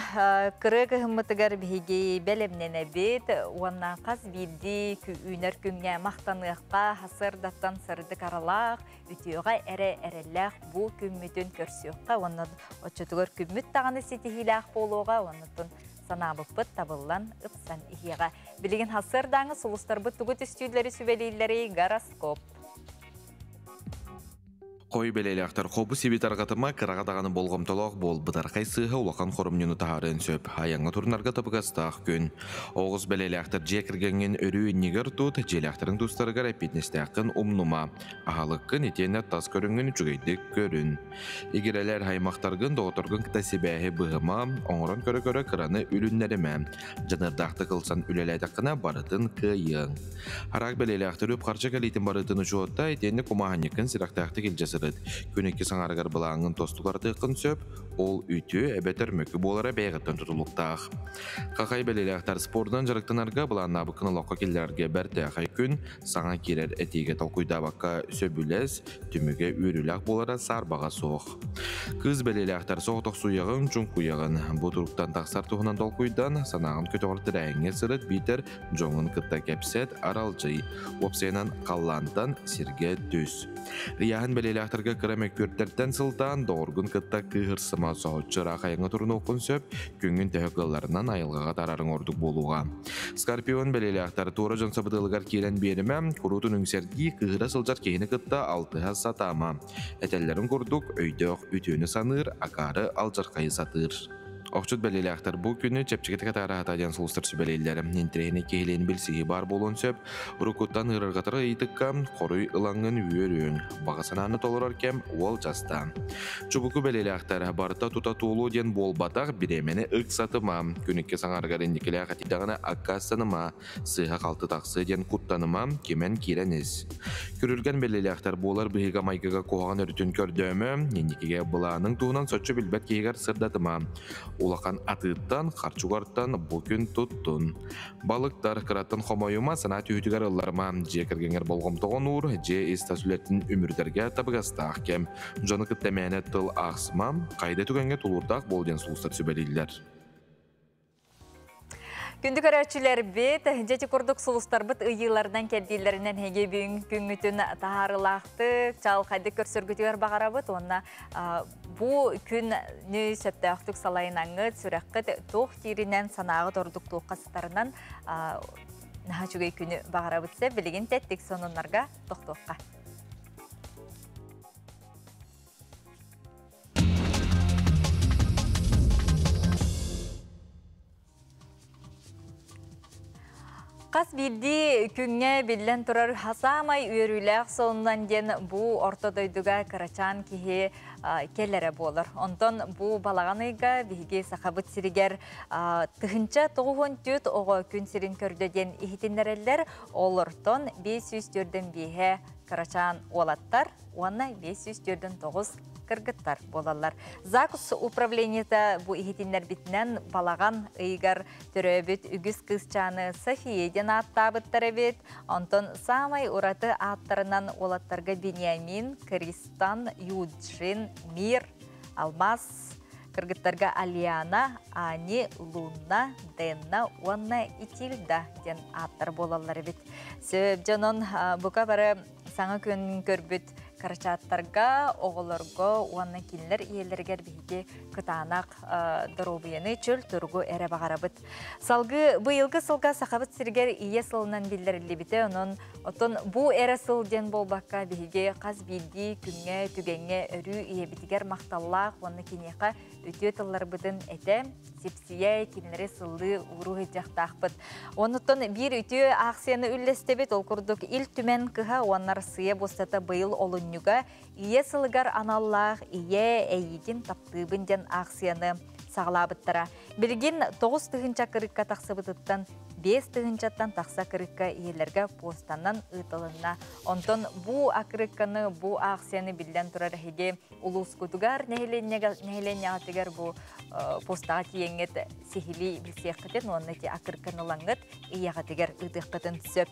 кырыгы хыммытыгар биһиги белемнен әбет, уаннан қаз билди үйнер күнге мақтаныққа хасырдаттан сырдык аралақ, үтіуға әрі-әріләқ бұл күммітін көрсіуққа, уаннан отчетугар күмміт тағаны сетихиләқ болуға, уаннан санабықпыт табылан ұпсан ихиға. Білеген хасырдаңы сұлыстарбыт тұғыт үстүйділері сүбелейлері гороскоп. Қой белелектер қобы себет арғатыма қырағадағаны болғым толақ бол бұдар қайсыға улақан қорымнені тағарын сөп. Аяңа тұрнарға табығастақ күн. Оғыз белелектер жекіргенген өрі негер тұт, желектерін тұстарығар әпетнестәқін ұмнума. Ағалыққын етені тас көрінген жүгейдік көрін. Егерелер хаймақтарғын доғытырғын кітасебәхі бұғыма, оңырын көрі-көрі қыраны үліннеріме. Жанырдақты қылсан үлеләдіқіна барытын қиын. Арақ белелектер өп қарча кәлейтін барытын ұшуатта етені құмағанекін сирақтақты келжесі сырыт. Күнекке саңарғар бұлаңын тостуларды қын сөп, ол үті әбетер мөкі болара бәйғыттан тұтылықтақ. Қақай бәлеліқтар спордан жарықтанарға бұлан набықын лоққа келлерге бәрді қай күн саңа керер әтеге талқұйда баққа сөбілес, түміге өрілік болара сарбаға соқ. Кыз бәлеліқтар соқтық суяғын, жүн құяғын. Бұл тұрықтан тақсар тұғынан талқұйдан санағын көтіғыртыр әңе сырыт бейтер жоңын қытта кәпсет аралжай. Опсайынан қаллантан сирге төс. Рияғын бәлеліқтарға кірамек көрттерден сылтан доғырғын қытта кығырсыма соғытшыра қайыңы тұрын оқын сөп, күнгін тәуқыларынан айылғаға тарарын ордық болуға. Скорпион бәлеліқтары тура жон сабыдылығар келен беріме, құрутын үңсерді кығыра сылжар кейіні қытта 6 сатама. Әтәлерін құрдық, өйдіқ үтіні саныр, акары алжарқайы сатыр. Оқчут бәлеліқтар бұл күні чепчікеті қатары атаден сұлыстыр сөбәлейлері. Нентрейіне кейлен білсігі бар болуын сөп, ұрықуттан ғырырғатыры етікка қорый ылаңын үйерін. Бағасананы толырар кем ол жаста. Чубуку бәлеліқтар барыта тута туылу ден бол батақ біремені ұқсатыма. Күнікке саңарғар ендекелі ақтидағына аққасыныма, сыға қалты тақсы ден құттаныма кемен кереніз. Көрілген бәлеліқтар болар бұйыға майгыға қоған өрітін көрдімі, ендекеге бұланың туынан сотчы білбәт кейгер сырдатыма. Улақан атыттан, қарчуғарттан бүкін тұттын. Балықтар қыраттан қомайыма санат үйдігер ұлларма жекіргенер болғым тоғын ұр, же истасулеттін өмірдерге табығастақ кем. Жоны күттәмәне тыл ақсыма, қайды түгенге тұлырдақ болден сұлыстар сөбәлейлер. Күнді көрәтшілер бет, жәті күрдік сұлыстар бұт ұйылардан кәддейлерінен әге бүйін күнгітін тағарылақты, чал қайды көрсіргітігер бағара бұт, онына бұ күн нөй сөпті ақтық салайынаңы сүрәққыт тоқ тирінен санағы тордық тоққасытарынан наға жүгей күні бағара бұтсе, білеген тәттік сонынларға тоқ-тоққа. Қас білді күнге білден тұрар хасамай үйеріләқ соңынан ден бұ ортодойдуға қарачан кеге келлері болыр. Онтон бұ балағаныйға бігі сақабыт сірігер тұхынча тұғын түт оғы күн сірін көрдеден ихтіндерелер олыртон 504-ден біге қарачан олаттар, онна 504-9 кыргыттар болалар. Закус управлениета бу ихитиннер битнен балаган ыйгар төрөбүт үгүс кызчаны Софиеден аттабыттар эбит. Онтон самай ураты аттарынан олаттарга Бениамин, Кристан, Юджин, Мир, Алмаз, кыргыттарга Алиана, Ани, Луна, Денна, Уанна, Итилда ден аттар болалар эбит. Сөп жанон бука бары саңа күн көрбүт карачаттарга, оғылырға, уанна келілер иелергер бейге күтанақ дұрубияны чөл тұрғы әрі бағарабыт. Салғы бұйылғы сылға сақабыт сіргер ие сылынан білдірілі біті, отын бұ әрі сыл ден болбаққа бейге қаз білді күнге түгенге өрі ие бітігер мақталлақ, уанна кенеқа өте тылар бұдын әті, сепсия келінері сылды ұруғы жақтақпыт. Онытын бір өте ақсияны үллестебет, ол күрдік ил түмен кыға, уаннар сыя бостата бұйыл олыннюға, ие сылығар аналлақ, ие әйеген таптыбын ден ақсияны сағылабыттара. Білген 9 тұғынча кырыққа тақсыбыдыттан 5 тұғынчаттан тақса кырыққа иелерге постаннан ұтылына. Онтон бұ ақырыққаны, бұ ақсияны білден тұрар әйге ұлыс күтігар нәйлене атығар бұ постаға тиеңет сехили білсеққытын, оны те ақырыққаны лаңғыт ияғатығар ұтыққытын сөп.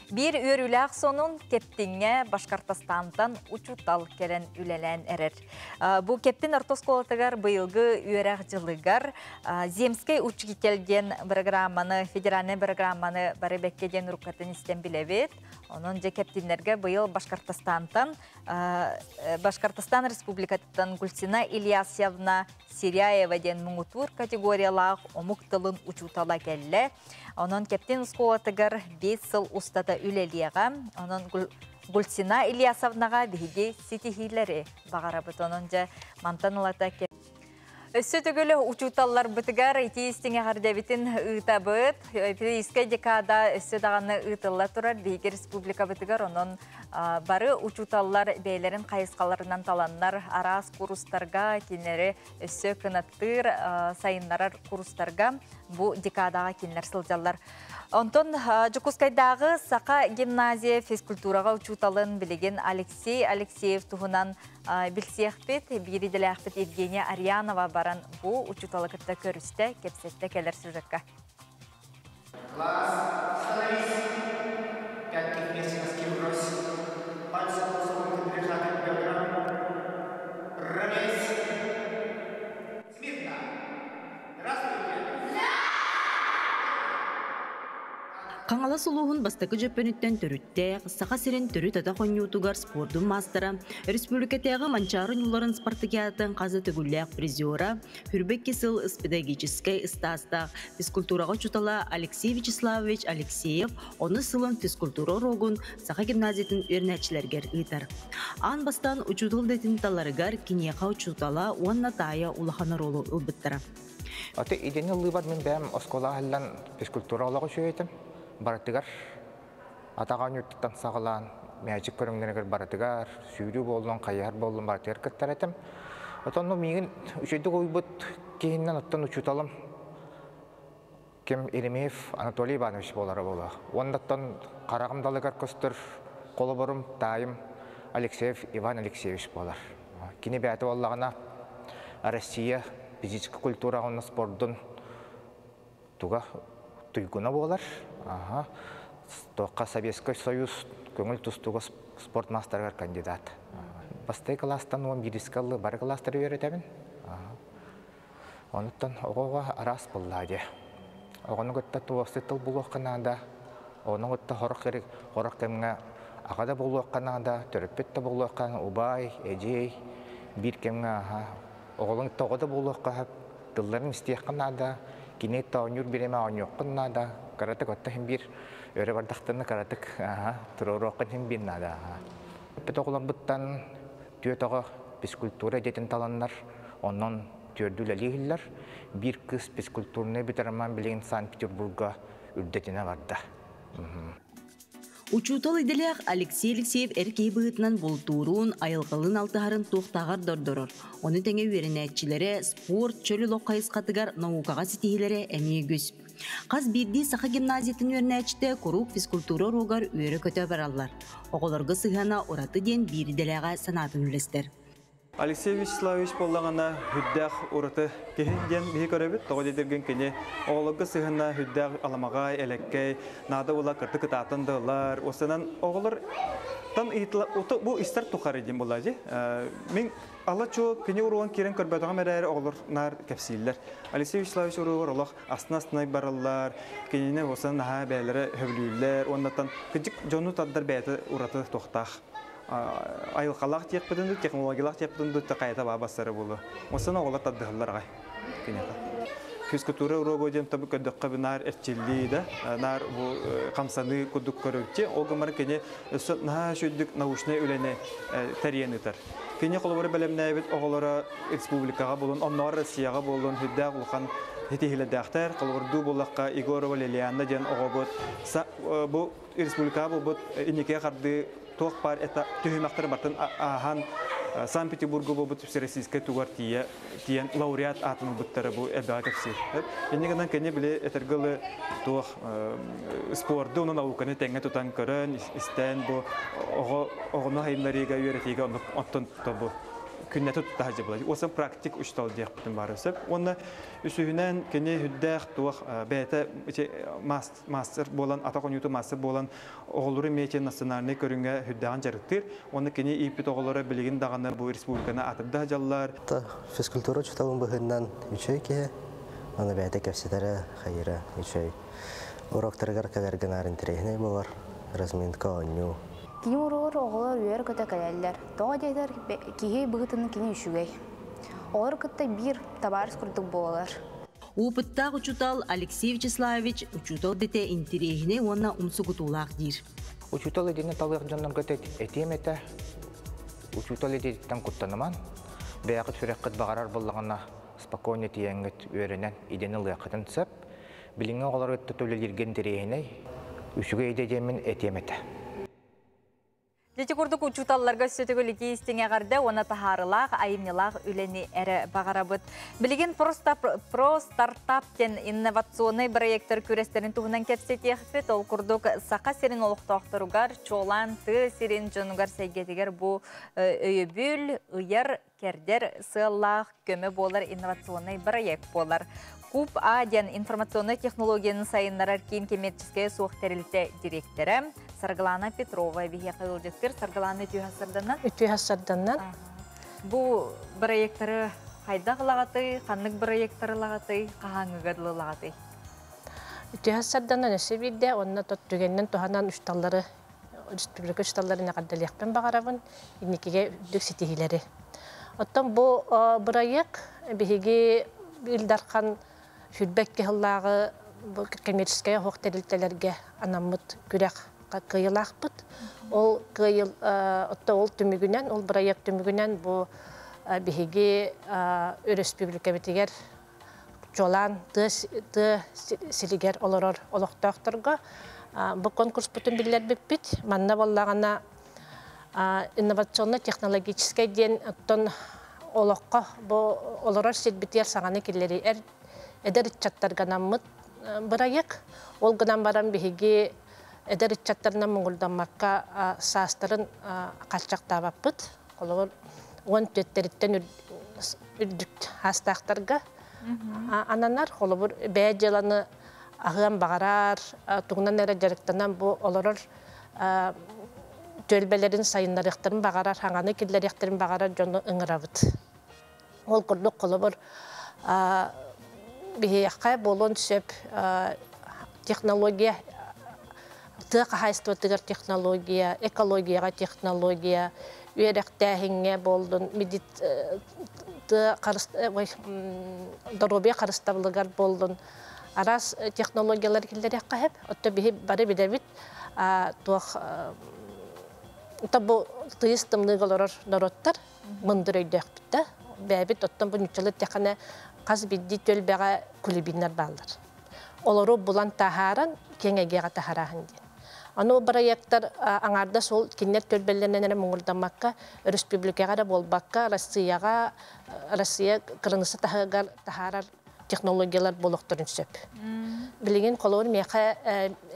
Bir örülək sonun keptinge Başkartastan'dan uçutal kelen ülelen erer. Bu keptin ortoskolatıgar bıyılgı örək jılıgar zemskay uç gitelgen programmanı, federalne programmanı bari bekkeden rukatın isten bilebet. Onun je keptinlerge bıyıl Başkartastan'dan Başkartastan Respublikatından Gulsina İlyasyevna Siryaeva den muğutur kategoriyalaq omuktılın uçutala kelle. Onun keptin skolatıgar 5 yıl ustada üleliyağa, onun Gulsina İlyasovnaga bihi sitihilleri bağarabıt. Onunca mantanılata Өссө төгөлі учуталлар бұтығар итиістіңе ғардабетін ұйтабыт. Искай декада өссө дағаны ұйтылла тұрар. Бейгі республика бұтығар оның бары учуталлар бейлерін қайысқаларынан таланнар арас курустарға, кенері өссө кынаттыр сайынларар курустарға бұл декадаға кенлер сылжалар. Онтон Жукускайдағы Сақа гимназия физкультураға учуталын білеген Алексей Алексеев туғынан білсеқпет, бириделяқпет Евгения Арьянова баран бұл учуталы кітті көрісті кепсетті келер сюжетка. Класс, становись. 5 вместе носки вбрось. Пальцы ползут, прижаты к бедрам. Равняйся. Смирно. Здравствуйте. Қаңала сұлуғын бастықы жөппөнүттен түріттәқ, сақа сирен түріт ата қоньютугар спордың мастера, республикатағы манчарын уларын спартакиатын қазы түгілләқ призиора, Хүрбек кесіл педагогической истастақ, физкультураға чутала Алексей Вячеславович Алексеев, оны сылын физкультура рогын сақа гимназиятын өрнәтчілергер ұйтар. Ан бастан учутыл дәтін таларығар кенеқа учутала онна тая улахана ролу ұлбыттара. Аты идені ұлы бар мен бәм оскола әлін физкультура олағы шөйтім. Баратыгар, атаған үттіттен сағылан, мәжік көріңденегер баратыгар, сүйрі болуын, қайар болуын баратыгар кіттар әтім. Отанны мейгін үшеді қойбыт кейіннен оттан ұчуталым. Кем Еремеев Анатолий Иванович болары болы. Ондаттан қарағымдалығар көстір, қолы бұрым, дайым Алексеев Иван Алексеевич болар. Кені бәті олағына Россия физическа культура онны спордың туға түйгіна болар. Тоққа Советский Союз көңіл тұстуға спорт мастарғар кандидат. Бастай кластан оң бирискалы бар кластары өретемін. Оныттан оғыға арас бұлладе. Оғыны көтті туастытыл бұл оққанада, оның көтті қорық кемге ағада бұл оққанада, түріппетті бұл оққан, ұбай, әдей, бір кемге оғылың тоғыда бұл оққап, дылларын істеққанада, кинет таунюр биреме аунюққанада, каратык отта хим бир өрө бардактыны каратык туророккан хим бир нада. Бет оғылан бұттан түйетоғы физкультура жетен таланнар, оннан түрдүлелигиллер, бир кыз физкультурны битерман билеген Санкт-Петербурга үрдетіне барды. Учутал иделяқ Алексей Алексеев әркей бұғытынан болтуруын айылғылын алтығарын тоқтағар дордорор. Оны тәңе өрінәтчілері спорт, чөлі лоққайыз қатығар наукаға сетихилері әмей көз. Қаз бірді сақа гимназиятын өрінәтчіде көрук физкультура роғар өрі көті баралар. Оғылырғы сығана ораты ден бір иделяға санатын үлестер. Алексей Вячеславович боллағана хүддәқ ұрыты кехінден бейі көребет, тоғы дедерген кене оғылығы сығына хүддәқ аламағай, әлеккей, нады ола кірті кітатындылар. Осынан оғылыр тан ийтіла, бұл істер тұқар еден болады. Мен ала чо кене ұруған керен көрбәтіға мәрәрі оғылыр нар кәпсейлер. Алексей Вячеславович ұруғыр олақ астына-астынай баралар, кенені осынан наға бәлері хөвлейлер, оннаттан күдік жону таддар бәйті ұраты тоқтақ. Айылқалақ тек бұдынды, технологиялақ тек бұдынды қайта бабастары болу. Осыны оғылар таддығылар ғай. Физкультура урого дем табы көдіққа бінар әртчелі, нар қамсаны көдік көрікте, оғымар кене на шөддік наушны өлені тәриен үтір. Кене қолыбары бәлеміне әбет оғылары республикаға болын, оннар Россияға болын, хүддәқ ұлған хетихілі дәқтер, қолыбырду болаққа Игорова Лилианна ден оғы бұл республикаға бұл инеке қарды тоқ бар, это түйімақтар бартын ахан Санкт-Петербургу бұбыт всероссийская туғар тиен лауреат атының бұттары бұл әбіға кәпсер. Енегінен кәне біле әтіргілі тоқ спорды оның ауқаны тәңе тұтан көрін, істен бұл оғыны хайымларыға үйретеге оттын тұбы. Күннәті тұттағы болады. Осын практик үштал дейік бұтын бары өсіп. Оны үсігінен кене хүддәқ туақ бәйті мастер болан, атақ онюты мастер болан оғылыры мейтен национальный көрінге хүддәғын жарықтыр. Оны кене ипет оғылыры білеген дағаны бұл республиканы атырда жалар. Физкультура чуталын бұғыннан үшей ке, оны бәйті кәпсетері қайыры үшей. Уроқтарығар кәлерген арын тірейіне болар, разминка оню. Ким урор оғылар үйер көті кәлелер. Тоға дейдер кейі бұғытының кені үшігей. Оғыр күтті бір табарыс күрдік болалар. Опыттақ учутал Алексей Вячеславович учутал дете интерегіне онна умсу күтулақ дейір. Учутал едені талығын жоннан көтет әтем әті. Учутал едеттен күттаныман. Бәяқыт сүрек қыт бағарар болағына спокойно тиеңгет өренен идені лыақытын сөп, біліңе олар өтті төлелерген дерейіней, үшіге едедемін етеметі. Дети курдук учуталларга сөтөгөлүки истеңе она тахарылак, айымнылак үлени әрі бағарабыт. Билеген про стартаптен инновационный проекттер күрестерин туһунан кепсетехпет, ол курдук сака серин олуктоохторугар, чолан, ты серин жонугар сейгетигер бу өйөбүл, ыйар, кердер, сыллах, көмө болар инновационный проект болар. Куб Аден информационный технологияның сайынларар кейін коммерческая суықтарилте директоры Саргалана Петрова вихе қылылдеттер. Саргалана түйхасырданнан? Түйхасырданнан. Бұл проекттары қайда қылағаты, қанлық проекттары лағаты, қағаңығадылы лағаты? Түйхасырданнан өсі білді, онына түгеннен туғанан үшталлары, республика үшталларына қаддалияқпен бағарабын, енекеге үдік сетихилері. Оттан бұл проект бігі білдарқан Хүлбәкке хыллағы коммерческая хоқтарилтелерге анамыт күрек кыйылақ бұд. Ол кыйыл, ол түмігінен, ол проект түмігінен бұл бігеге республика бітігер жолан, ты силигер олорор олықтақтырға. Бұл конкурс бұтын білер біппіт. Манна боллағана инновационно-технологический ден оттон олыққа бұл олорор сетбітер сағаны келері Эдер чаттар ганаммыт бұрайық. Ол гынан баран бігеге эдер чаттарынан мұңылданмаққа састырын қалчақтабаппыт. Қолығыр 14-теріттен үрдік хастақтарға. Ананар қолығыр бәй жыланы ағыған бағарар, тұғынан әрі жарықтанан бұл олырыр төлбелерін сайынларықтарын бағарар, хаңаны келдеріқтерін бағарар жоны ұңырабыт. Ол күрдік қолығыр бігеяққа болон сөп технология, тыға хайстуатығыр технология, экологияға технология, үйеректәхіңе болдың, дұробия қарыстабылығар болдың. Арас технологиялар келдер яққа хеп, отты бігі бары бідәбіт, бұл тыйыстымлығылар народтар мұндыр өйдәқ бітті. Бәбіт оттан бұл нүчілі тәқіне қаз бидді төлбәға күлібінлер балдар. Олары бұлан тахаран, кеңегеға тахарағын ден. Аны проекттар аңарда сол кеннер төлбәлерінен мұңылдамаққа, республикаға да болбаққа, Россия қырыңысы тахарар технологиялар болуқтырын сөп. Білеген қолауыр меқа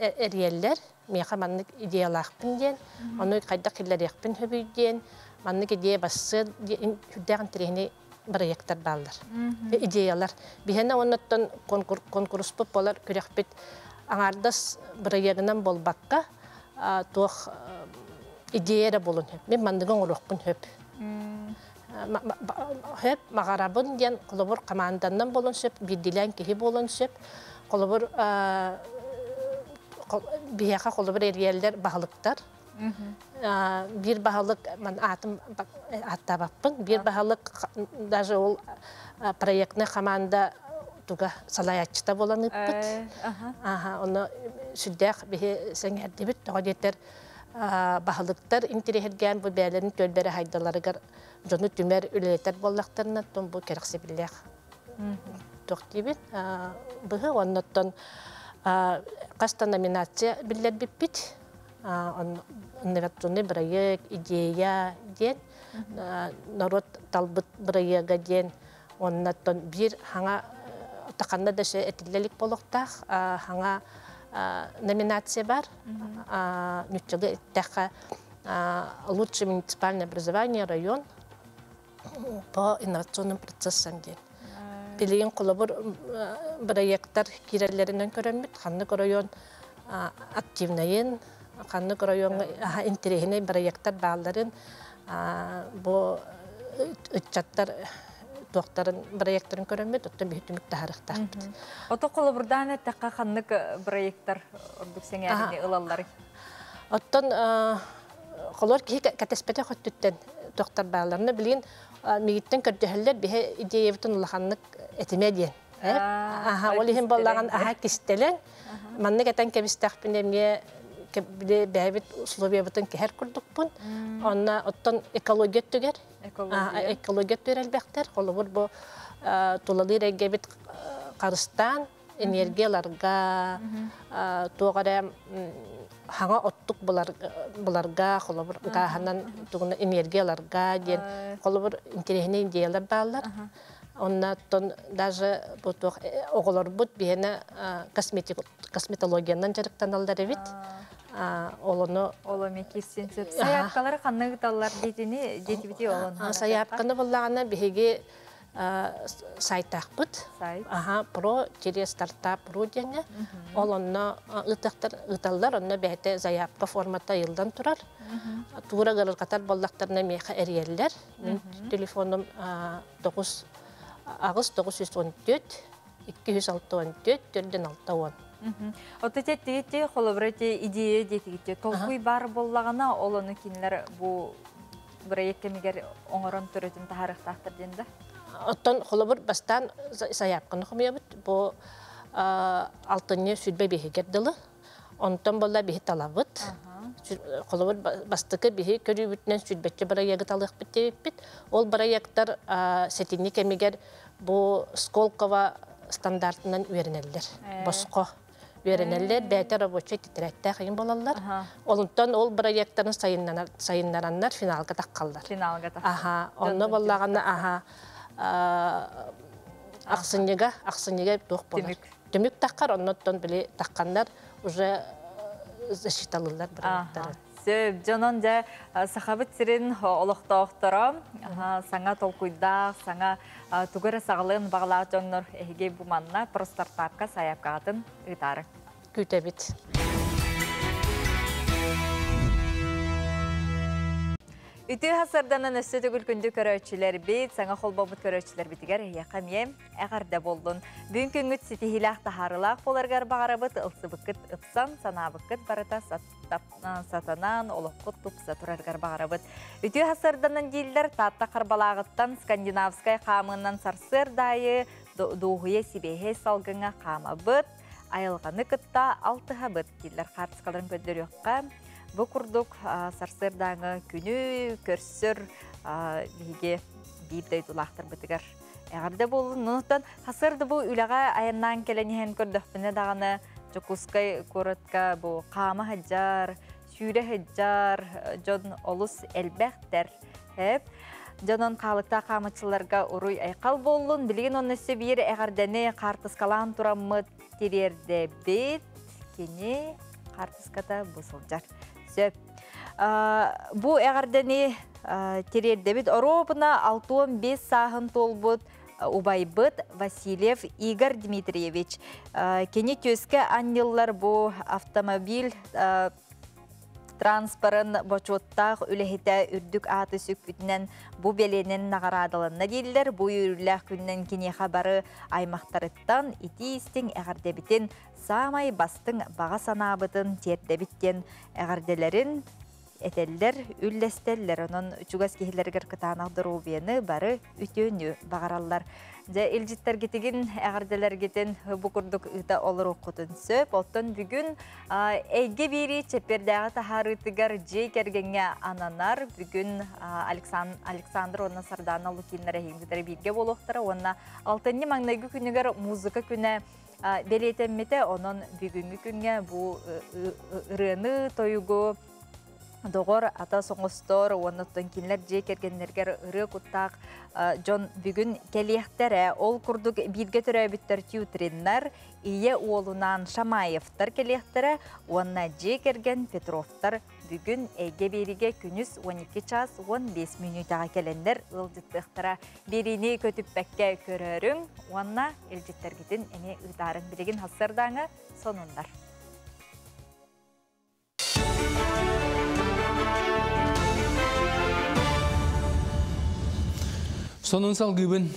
әриелер, меқа маннық идеялақпын ден, оны қайда келер еқпін хөбейден, маннық идея басы хүддәғын тірегіне проекттар балдар. Идеялар. Бихена оннаттан конкурс бұп болар күрекпет аңардас проектынан болбаққа туық идеяра болын хөп. Мен мандығын ұрықпын хөп. Хөп мағарабын ден қолыбыр команданнан болын сөп, бидділен кехи болын сөп, қолыбыр бияқа қолыбыр әриелдер бағылықтар. Bir bahalık аттабаппын, bir bahalık даже ол проектны команда туга салаятчыта болан ыппыт. Оны сүрдәк бихе сәңәрдебит, тоғадеттер bahalıktар интерехерген бұл бәлерін төлбәрі хайдаларыгар жоны түмер үлелетер боллақтарына тон бұл керексе білек. Тоқтебит, бұғы оннаттан қаста номинация білер біппит. Инновационный проект, идея ден, народ талбыт проекта ден, оннаттан бир хаңа тақанда да этилелик болуқтақ, хаңа номинация бар, нүттілі тәқа лучшее муниципальное образование район по инновационным процессам ден. Билеген қолабыр проекттар кирелерінен көрінмет, ханнық район активнайын, Қанық районға интерехіне проекттар бағаларын бұл үтчаттар тоқтарын проекттарын көрінмет, оттан бейттімік тағырықтақпыд. Ото қолы бұрдан әттіққа қанық проекттар ордық сен әріне ұлалары? Оттан қолыр кейі кәтеспеті қөттіттен тоқтар бағаларына білген мегіттен көрдіхілер бейі идеевітін ұлақанлық әтіме дейін. Ол ехін боллаған кестелен, манны кәтен кәбістақпын әмге бәбит условия бутын кәһәр күрдүкпүн. Онна оттон экология түгер. Экология түгер әлбәктер. Холобур бу тулалыр эгебит карыстан энергияларга тугара хаңа оттук буларга холобур гаханан тугуна энергияларга ден холобур интересный идеялар баллар. Оннан даже бутук оголор бут бихена косметологиянан жарыктаналдар бит. Олону оломекисин саяпкалар канныгыталар детини детибити олон. Саяпканы буллагана биһиги сайтакпыт. Про через стартап про деңе. Олонно ыталлар онно бәте заявка форматта йылдан турар. Тура галар катар боллактарына меха эриеллер. Телефоным 9 Агыс 914 264 466. Отет тете холобрете идея детигите толкуй бар боллагана олону кинлер бу проекттемигер оңорон төрөтүн тарыхтактыр денде. Оттон холобур бастан саяпканы хумябыт бу алтынны сүдбе бехигердылы. Онтон болла бехи талабыт. Холобур бастыкы бехи көрүбүтнен сүдбетче проект алык бит. Ол проекттер сетинник эмигер бу Сколково стандартынан үйренелдер. Боско үйренелдер, бәйті рабочий тетіретті қиын болалар. Олынтан ол проекттарын сайыннараннар финалға таққалдар. Финалға таққалдар. Оны болағаны ақсынеге тоқ болар. Түмік таққар, оннан біле таққандар уже защиталылар проекттары. Сөп, жонон жа сахабыт сирин олықтауқтырам, саңа толкуйда, саңа тугары сағылығын бағылағы жоңнор әйге бұманна простартапқа саяпқағатын ұйтары. Күйтебіт. Үті хасарданын өсті түгіл күнді көрөчілер бейт, саңа қолбамыт көрөчілер бітігер яқамием әғарда болдың. Бүгін күнгіт сетихилақ тахарылақ боларғар бағарабыт, ұлсы бұқыт ұпсан, сана бұқыт барыта сатанан, олыққыт тұпса тұрарғар бағарабыт. Үті хасарданын дейлдер татта қарбалағыттан скандинавскай қамынан сарсыр дайы доғуе сибейе салғыңа қамабыт, айылғаны күтта алтыға бұт дейлдер қартысқаларын көддер өққа. Бұл күрдік сарсырдаңы күні көрсір бейге бейбдей дұлақтыр бұтығар. Әғарда болын, ұнықтан қасырды бұл үліға айыннан келенеген көрдіқпіне дағаны Жокускай көрітка бұл қамы хаджар, сүйре хаджар, жон олыс әлбәқтер. Жонын қалықта қамытшыларға ұруй айқал болын, білген онысы бір әғарданы қартысқалан тұрамыд терерді бет, кене қартысқата бұсылжар. Бу әғарданы терерді бет, Оропына 6-15 сағын толбыд Убайбыт Васильев Игорь Дмитриевич. Кені төскі аннеллар бу автомобиль транспорын бочоттақ үліхеті үрдік аты сөкпітінен бу беленен нағарадылынна дейділер. Бу үрілік күннен кене қабары аймақтарыттан ити-істің әғардебітін самай бастың баға санабытын тердебіттен әғарделерін әтелдер үллестеллер. Оның үчігіз кейлергер кытанағдыр обияны бары үтөні бағаралар. Жа елжіттер кетеген әғарделер кетін бұқырдық ұта олар оқытын сөп. Оттан бүгін әйге бері чепердегі тахарытығар жей кергенге ананар. Бүгін Александр онна сардан алу кейінлері әйгіндері берге болуқтары. Онна алтынны маңнайғы күнігер музыка күні белетеммете. Оның бүгінгі күнге бұл ұрыны тойығы Доғыр ата соңыстор, оныттың кенлер жей кергенлергер ұры құттақ жон бүгін келияқтары. Ол күрдік бірге түрі бүттір тютриннар, ие олынан Шамаевтар келияқтары, онына жей керген Петровтар бүгін әйге беріге күніз 12 час 15 минутаға келендер ұлжыттықтыра беріне көтіп бәкке көрерің, онына елжеттер кетін әне ұтарын білеген хасырдаңы сонындар. Sonun salgıbın.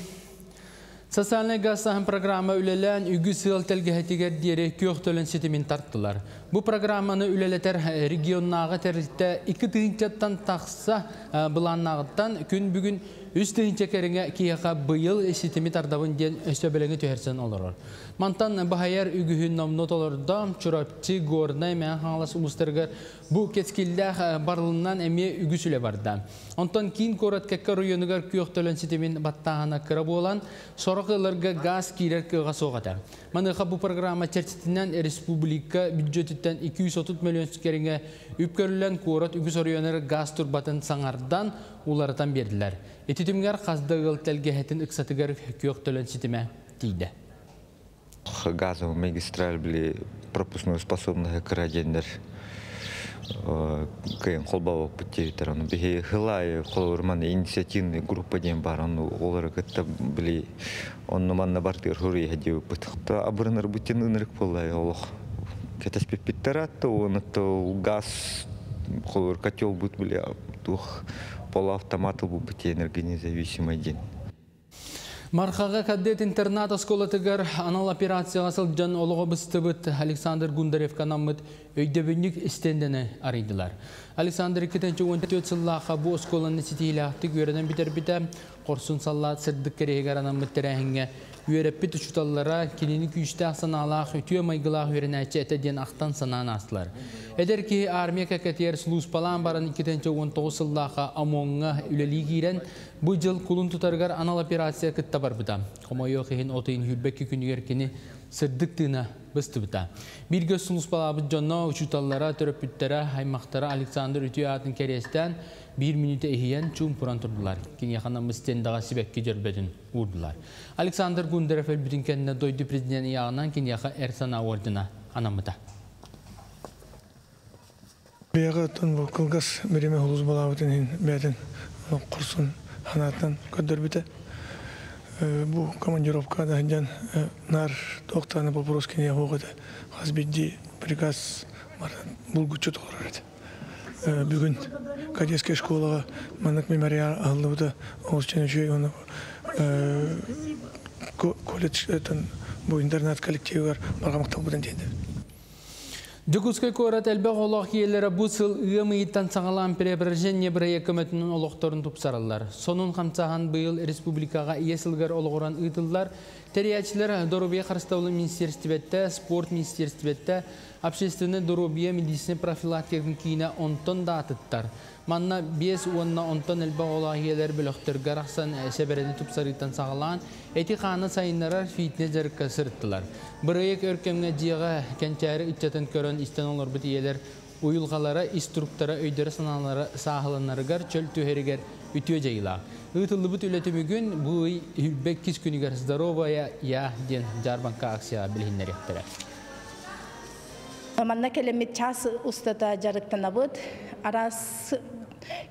Sosyal gazsahın programı ülelen ügü sığal telgehetiger diyerek köktölün setimin tarttılar. Bu programını üleleter regionnağı territte iki tığınçattan taqsa bulanağıttan gün bugün Üstühince kerenge kiyaka bıyıl esitimi tardavın den östöbelenge töhersen olurur. Mantan bahayar ügühün namnot olurda çorapçı gornay men halas uluslargar bu ketskillah barılından emiye ügüsüle barda. Ondan kin korat kekkar ruyonıgar küyoktölön sitimin battahana kırab olan sorakılarga gaz kiler kıga soğatar. Manıqa bu programa çerçetinden Respublika büdjetitten 230 milyon kerenge üpkörülen korat ügüs ruyonları gaz turbatın sanardan ularatan berdiler. Etütümgar qazdağıl telgehetin ıksatıgar küyoktölön sitime tiydi. Газовый магистраль были пропускной способных крайдендер кайын холбау путевитер он бихе хылай холурман инициативный группа ден бар он олар кытта били он манна бартыр хури хадиу путта абрыныр бутинынырык болай олох кетеспеп питтератты он то газ холур котел бут били тух полуавтоматы бу бути энергонезависимый ден. Мархаға кадет интернат осколатыгар анал операцияға сылжан олығы бұстыбыт Александр Гундарев канамыт өйдебінік істендені арайдылар. Александр 2014 сыллаға бұл осколаны сетейліғті көрінен бітер-біті қорсын саллат сырдық керегер анамыт тәрәхінге үйереппіт ұшыталылара келені күйішті ақсан алақ өтіе майғылақ өрінәчі әтеден ақтан санан астылар. Әдер ки армия кәкәтер сұлуыз палан баран 2019 сыллаға амоңға үлелі кейрен бұл жыл құлын тұтарғар анал операция күтті бар бұда. Қомайы қиын отайын хүлбәккі күнігеркені сырдық тыына бұсты бұда. Bir göz сұлуыз палабы жонна ұшыталылара төрөппіттері аймақтары Александр өтіе атын кәрестен 1 минута ehiyен чум пуран тұрдылар. Кен яқанамыз стендаға сибәкке жөрбәдін ұрдылар. Александр Гундарев әлбітін кәніне дойды президент яғынан кен яқа әрсана ордына анамыда. Бияға тұн бұл қылғас береме ұлыз балабытын бәдін құрсын ханатынан көддірбіті. Бұл командировкада жан нар тоқтаны бұл бұроскен яғуғыды. Қазбедді приказ бұл күтчі толар еді. Бүгін кадетская школаға манық мемориал алды оғыз және жүйе оны колледж бұл интернат коллективі барғамақтал бұдан дейді. Дюкускай корат әлбәқ олақ елері бұл сыл ұйымыйттан саңалан преображение бірай өкіметінің олықтарын тұпсаралар. Сонын қамсаған бұйыл республикаға иесілгер олығыран ұйтылдар. Тәриячілер Доробия Қарыстаулы министерстібетті, спорт министерстібетті, общественный Доробия медицина профилактикын кейіне онтон да атыттар. Манна 5-10 әлбәқ олақ елер біліқтіргер ақсан сәбәрені тұпсарыттан сағалан, әті қаны сайынларар фитнес жарыққа сырттылар. Бірайек өркемге жиға кәнчәрі үтчетін көрін істен олар бұт елер ұйылғалары, инструктора, өйдері саналары сағылынарығар, чөл түйерігер үтіе жайыла. Үтілі бұт үлеті мүгін бұй үлбек кіз күнігер здоровая я ден жарбанка акция білгінер ектірі. Манна келемет час устата жарықтана бұд, арас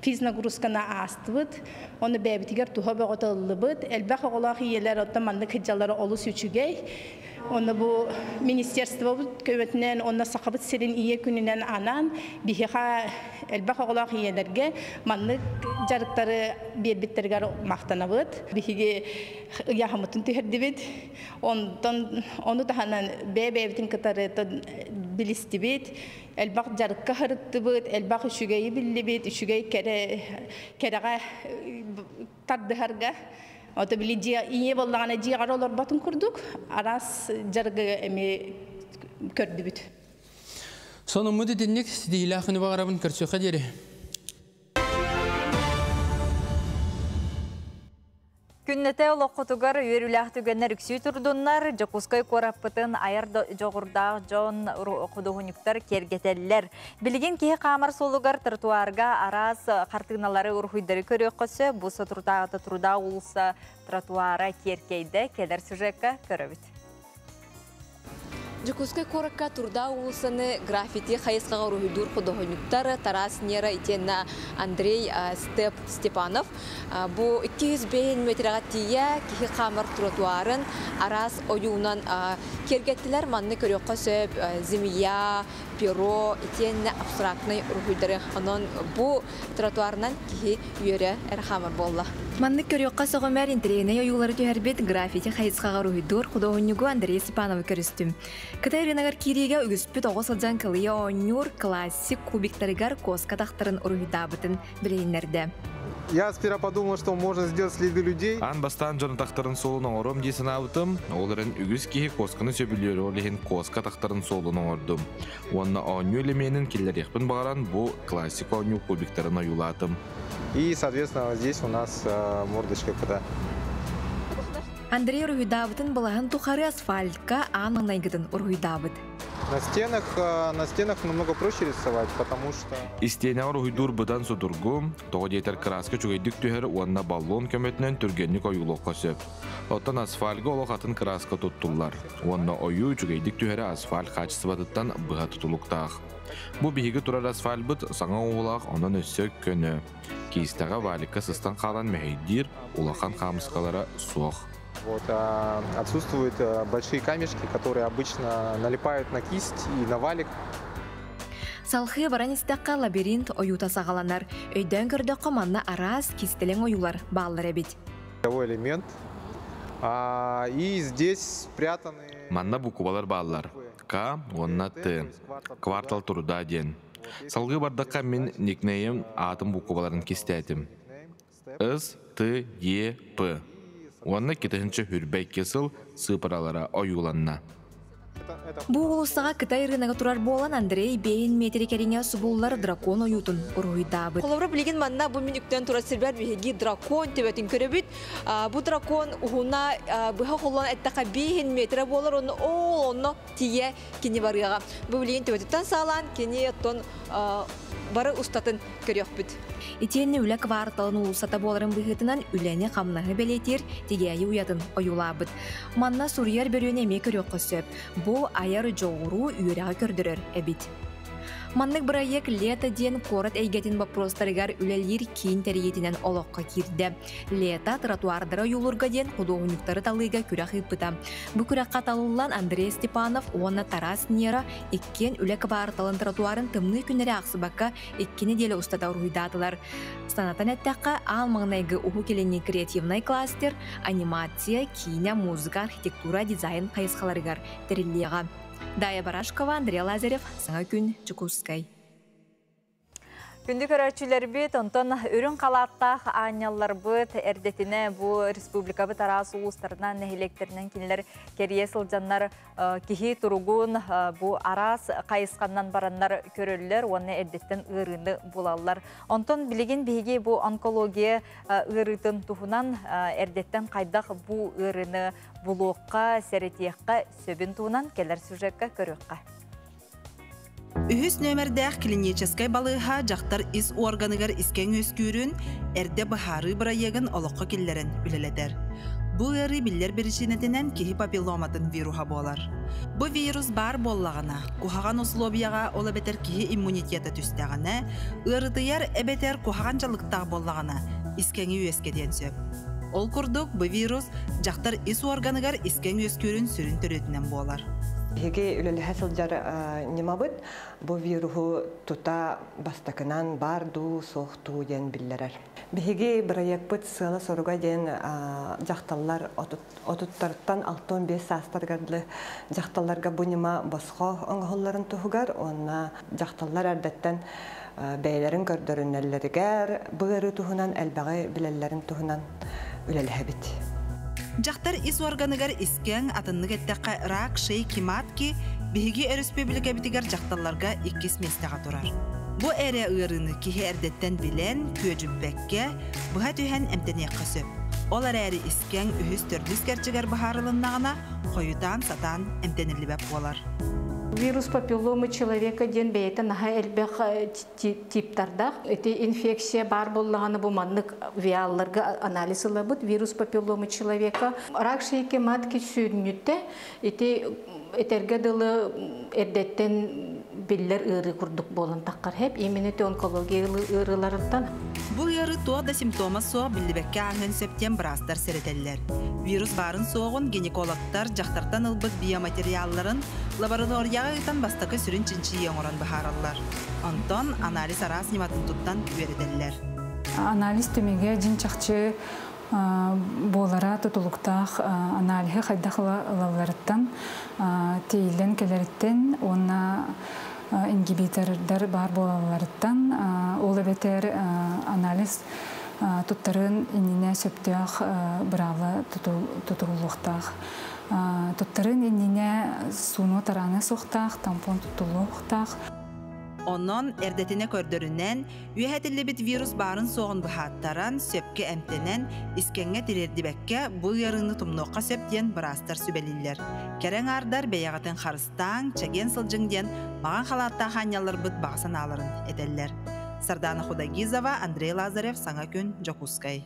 физнагрузкана астыбыт, оны бәбітігер туха бәғытылы бұд, әлбәқ оғылақ иелер отта манны кыджалары олы сүчігей, оны бұл министерство көбетінен, оны сақабыт серін ие күнінен анан, бихиға әлбәқ оғылақ иелерге манны жарықтары бербеттергер мақтана бұд, бихиге яхамытын түйерді бұд, оны таханан бәбітін кытары білісті бұд, әлбәқ жарыққа харытты бұд, әлбәқ үшігейі білі бұд, үшігей кәреға тардығарға, оты білі ие болағына жиғар олар батын күрдік, арас жарғы әме көрді бұд. Соның мұды деннек сидейлі ақыны бағарабын көрсеуға дері. Күннете олоққытығар үйеріләқтігенер үксүй тұрдынлар, Жокускай қораппытын айыр жоғырдағы жон құдығынықтар кергетелілер. Білген кейі қамар солығар тротуарға араз қартығыналары ұрхүйдары көрек қосы, бұсы тұрда ұлысы тротуара керкейді, келер сюжетқа көрібіт. Жокускай коракка турда улысыны граффити хайысқаға рухидур құдығынықтар Тарас Нера итенна Андрей Степанов. Бұ 200 метрға тия кейі қамыр тротуарын арас ойуынан кергеттілер манны көрекқа сөп зимия, перо, итенна абстрактный рухидары. Онын бұ тротуарынан кейі үйері әр қамыр болла. Манны көрекқа соғымәр интерейіне ойулары түйәрбет граффити хайысқаға рухидур құдығынығы Андрей Степановы көрістім. Катаринагар кириге үгіспіт оғы сылжан кылыя оңнюр классик кубиктарыгар коска тақтарын ұрыйдабытын білейінерді. Я сперва подумал, что можно сделать следы людей. Ан бастан жон тахтарын солун оңором дейсін абытым, оларын үгіз кейі косканы сөбілері олеген коска тахтарын солун оңордым. Онна оңю элеменин келер екпін бағаран бұл классик оңю кубиктарын оюлатым. И, соответственно, здесь у нас мордочка кота. Андрей Ургуйдабытын балағын тухары асфальтка анын айгытын Ургуйдабыт. На стенах намного проще рисовать, потому что... Истене Ургуйдур бұдан судургу, тоғы дейтер краска чугайдық түйер уанна баллон көметінен түргенник оюлуққа сөп. Оттан асфальға олық атын краска туттулар. Уанна ою чугайдық түйері асфальт қачысы батыттан бұға тұтулуқтақ. Бұл биігі тұрар асфальт бұд саңа оғылақ онын өссөк көні. Кейістіға валикка сыстан қалан мәйдір улақан қамысқалара суық. Отсутствуют большие камешки, которые обычно налипают на кисть и на валик. Салхы баранистаққа лабиринт оюта сағаланар. Өйден көрді қоманна арас кистелен оюлар баллар әбет. Элемент. И здесь спрятаны... Манна буквалар баллар. К, онна Т. Квартал туруда ден. Салғы бардаққа мен никнейім атым букваларын кистетім. С, Т, Е, П. Онна кетехінчі хүрбәй кесіл сыпаралара оюланна. Бұл ұлыстаға Қытай рынығы тұрар болан Андрей бейін метрі кәріңе сұбулар дракон ойутын Ургуйдабыт. Қолабыра білеген манна бұл минуктен тұра сірбәр бейгі дракон төбетін көрі Бұл дракон ұғына бұға қолан әттіға бейін метрі болар, оны тие кені барыға. Бұл білеген төбетіттен сағалан, кені еттон бары ұстатын көрек бүт. Итенне үлі кварталын ұлысата боларын бұғытынан үләне қамнағы бәлетер тегейі уятын ойулабыт. Манна Сурьер бөріне ме көрек қосып, бұл аяр жоғыру үйреға көрдірер әбіт. Маннык проект лето ден корот әйгетін вопростарыгар үлелер кейін тәріетінен олыққа кирді. Лето тротуардары юлурга ден құдуғынықтары талыға күрәқ ұпыта. Бұ күрәққа талылан Андрей Степанов оны Тарас Нера еккен үлі кварталын тротуарын тымны күнері ақсыбаққа еккені делі ұстата Ургуйдатылар. Станатан әттәққа ал маңнайғы ұху келені креативнай кластер, анимация, киня, музыка, архитектура, дизайн қайысқаларыгар тәріліға. Дая Барашкова, Андрей Лазарев, Саңа күн, Чукускай. Күнді көрәтшілер бет, онтон үрін қалаттақ анялар бұд, әрдетіне бұл республика бұд арасы ұлыстарынан, нәхелектерінен кенелер керие сылжанлар кехи тұрғын бұл арас қайысқаннан баранлар көрілілер, оны әрдеттен ұрынды болалар. Онтон білеген бейге бұл онкология ұрытын тұхынан әрдеттен қайдақ бұл ұрыны бұлуққа, сәретияққа, сөбін тұғынан келер сюжетқа көріққа. Үхіс нөмірдәқ клиническай балыға жақтар ис органыгар искен өскүрін әрді бұхары бұрайығын олыққа келлерін үлеледер. Бұл әрі білер бірішінетінен кейі папилломатын вируха болар. Бұл вирус бар боллағына, кухаған условияға ола бетер кейі иммунитеті түстәғіне, ұрытыяр әбетер кухаған жалықтағы боллағына, искені өскеден сөп. Ол күрдік бұл вирус жақтар ис органыгар искен өскүрін сүрін түретінен болар. Хеге үлелі хәсілдер немабыд, бұл вируху тута бастакынан барду, соқту ден білдерер. Беге біраяк бұд сылы соруға ден жақталар отуттарттан 6-15 састарғарлы жақталарға бұнема босқо оңғыларын тұғығар, онна жақталар әрдеттен бәйлерін көрдірінелерігер, бұғыры тұғынан әлбәғі білелерін тұғынан үлелі әбіт. Жақтар ис органыгар искен атыннық әттәққа рак, шей, кематки бейгі республика бітігер жақталарға 2 местеға тұрар. Бұ әрі ұйырыны кейі әрдеттен білен, көжімбәкке, бұға түйен әмтенеққа сөп. Олар әрі искен үхіс түрдіс кәрчігер бұхарылыннағына қойытан, сатан әмтенілі бәп болар. Вирус папилломы человека ден бәйті наға әлбәқ типтардақ. Эти инфекция бар болғаны бұл маннық виалларға анализ ұлабыд. Вирус папилломы человека. Рак шейке матки сүйіннітті. Этерге дылы әрдеттен білдер ұры күрдік болын таққар хеп. Иммунити онкология ұрыларыттан. Бұл ұры туада симптома соқ білдібәкке аңын сөптен бірастар сәретелілер. Вирус барын соғын гинекологтар жақтартан ылбыт биоматериалларын лабораторияға ұйтан бастақы сүрін чинчи ең оран бұхаралар. Онтон анализ арас нематын тұттан көвеределілер. Анализ төмеге жин чақчы болара тұтылықтақ аналихы қайдақылы ылаларыттан тейілден келеріттен, оны ингибитордар бар болаларыттан, ол бетер анализ туттарын иннине сөптөөх быралы тутулуктах. Туттарын иннине суну тараны сохтах, тампон тутулуктах. Онон эрдетине көрдөрүнен үйәтілі вирус барын соғын бұхаттаран сөпке әмтенен искенге тирердибәкке бұл ярыны тұмноққа сөптен бұрастар сүбелілер. Керен ардар бәяғатын қарыстан, чәген сылжыңден маған қалатта ханялар бұд бағсан алырын әдәллер. Сардана Худагизова, Андрей Лазарев, Саңа күн, Жокускай.